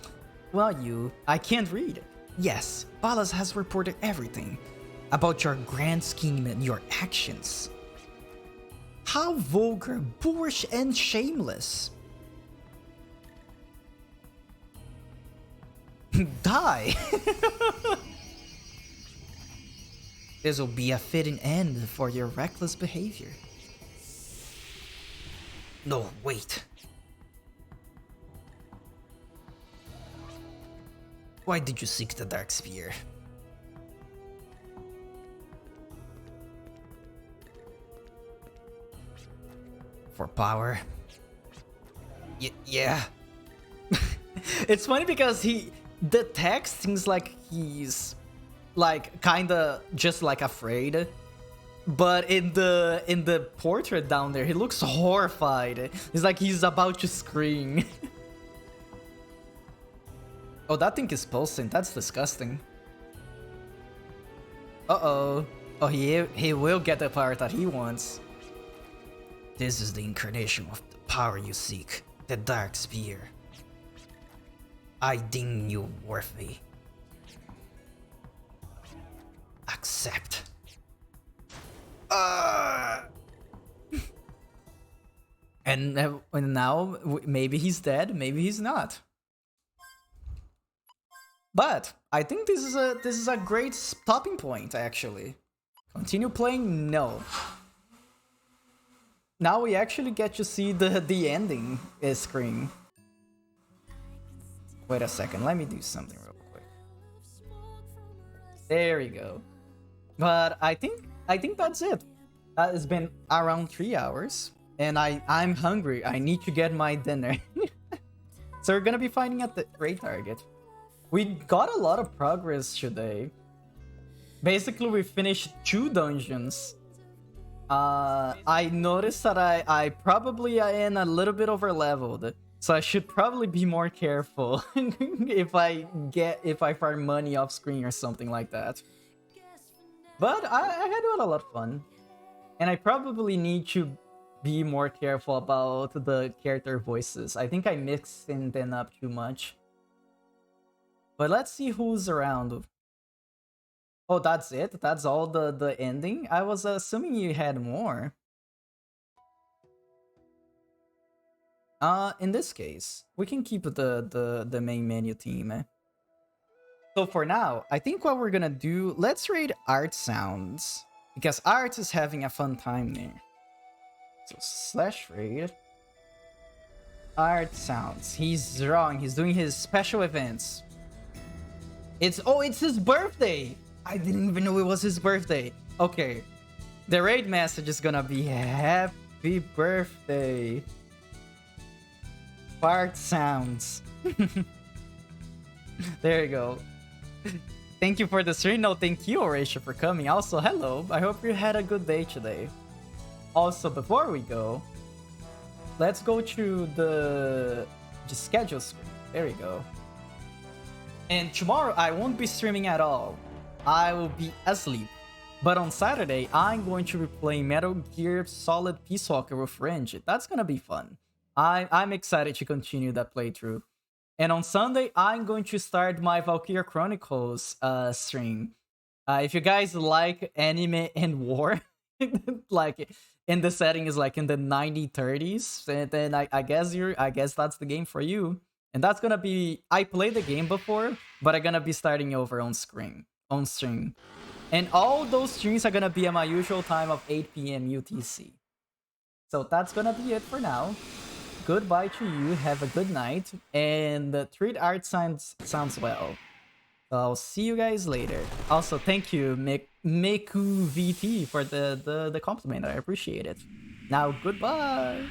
well, I can't read. Yes, Ballas has reported everything about your grand scheme and your actions. How vulgar, boorish, and shameless. Die! This will be a fitting end for your reckless behavior. No, wait. Why did you seek the Dark Sphere? For power? Yeah. It's funny because the text seems like he's like kinda just like afraid, but in the portrait down there he looks horrified. It's like he's about to scream. Oh, that thing is pulsing. That's disgusting. Uh-oh. Oh, he will get the power that he wants. This is the incarnation of the power you seek, the Dark Spear. I deem you worthy. Accept. And now, maybe he's dead, maybe he's not. But I think this is a great stopping point, actually. Continue playing? No. Now we actually get to see the ending screen. Wait a second, let me do something real quick. There we go. But I think that's it. It's been around 3 hours, and I'm hungry. I need to get my dinner. So we're gonna be fighting at the raid target. We got a lot of progress today. Basically, we finished 2 dungeons. I noticed that I probably am a little bit over leveled, so I should probably be more careful if I farm money off screen or something like that. But I had a lot of fun, and I probably need to be more careful about the character voices. I think I mixed them up too much. But let's see who's around. Oh, that's it? That's all the ending? I was assuming you had more. In this case, we can keep the main menu team. So for now, I think what we're gonna do, let's raid Art Sounds, because Art is having a fun time there. So /raid Art Sounds. He's drawing, he's doing his special events. It's his birthday! I didn't even know it was his birthday. Okay. The raid message is gonna be happy birthday. Art Sounds. There you go. Thank you for the stream. No, thank you, Horatio, for coming. Also, hello. I hope you had a good day today. Also, before we go, let's go to the schedule screen. There we go. And tomorrow, I won't be streaming at all. I will be asleep. But on Saturday, I'm going to be playing Metal Gear Solid Peace Walker with Range. That's gonna be fun. I'm excited to continue that playthrough. And on Sunday, I'm going to start my Valkyria Chronicles stream. If you guys like anime and war, like, and the setting is like in the 1930s, then I guess that's the game for you. And that's gonna be, I played the game before, but I'm gonna be starting over on stream. And all those streams are gonna be at my usual time of 8 PM UTC. So that's gonna be it for now. Goodbye to you, have a good night, and treat Art Sounds well. So I'll see you guys later. Also, thank you, Meku VT, for the compliment. I appreciate it. Now, goodbye!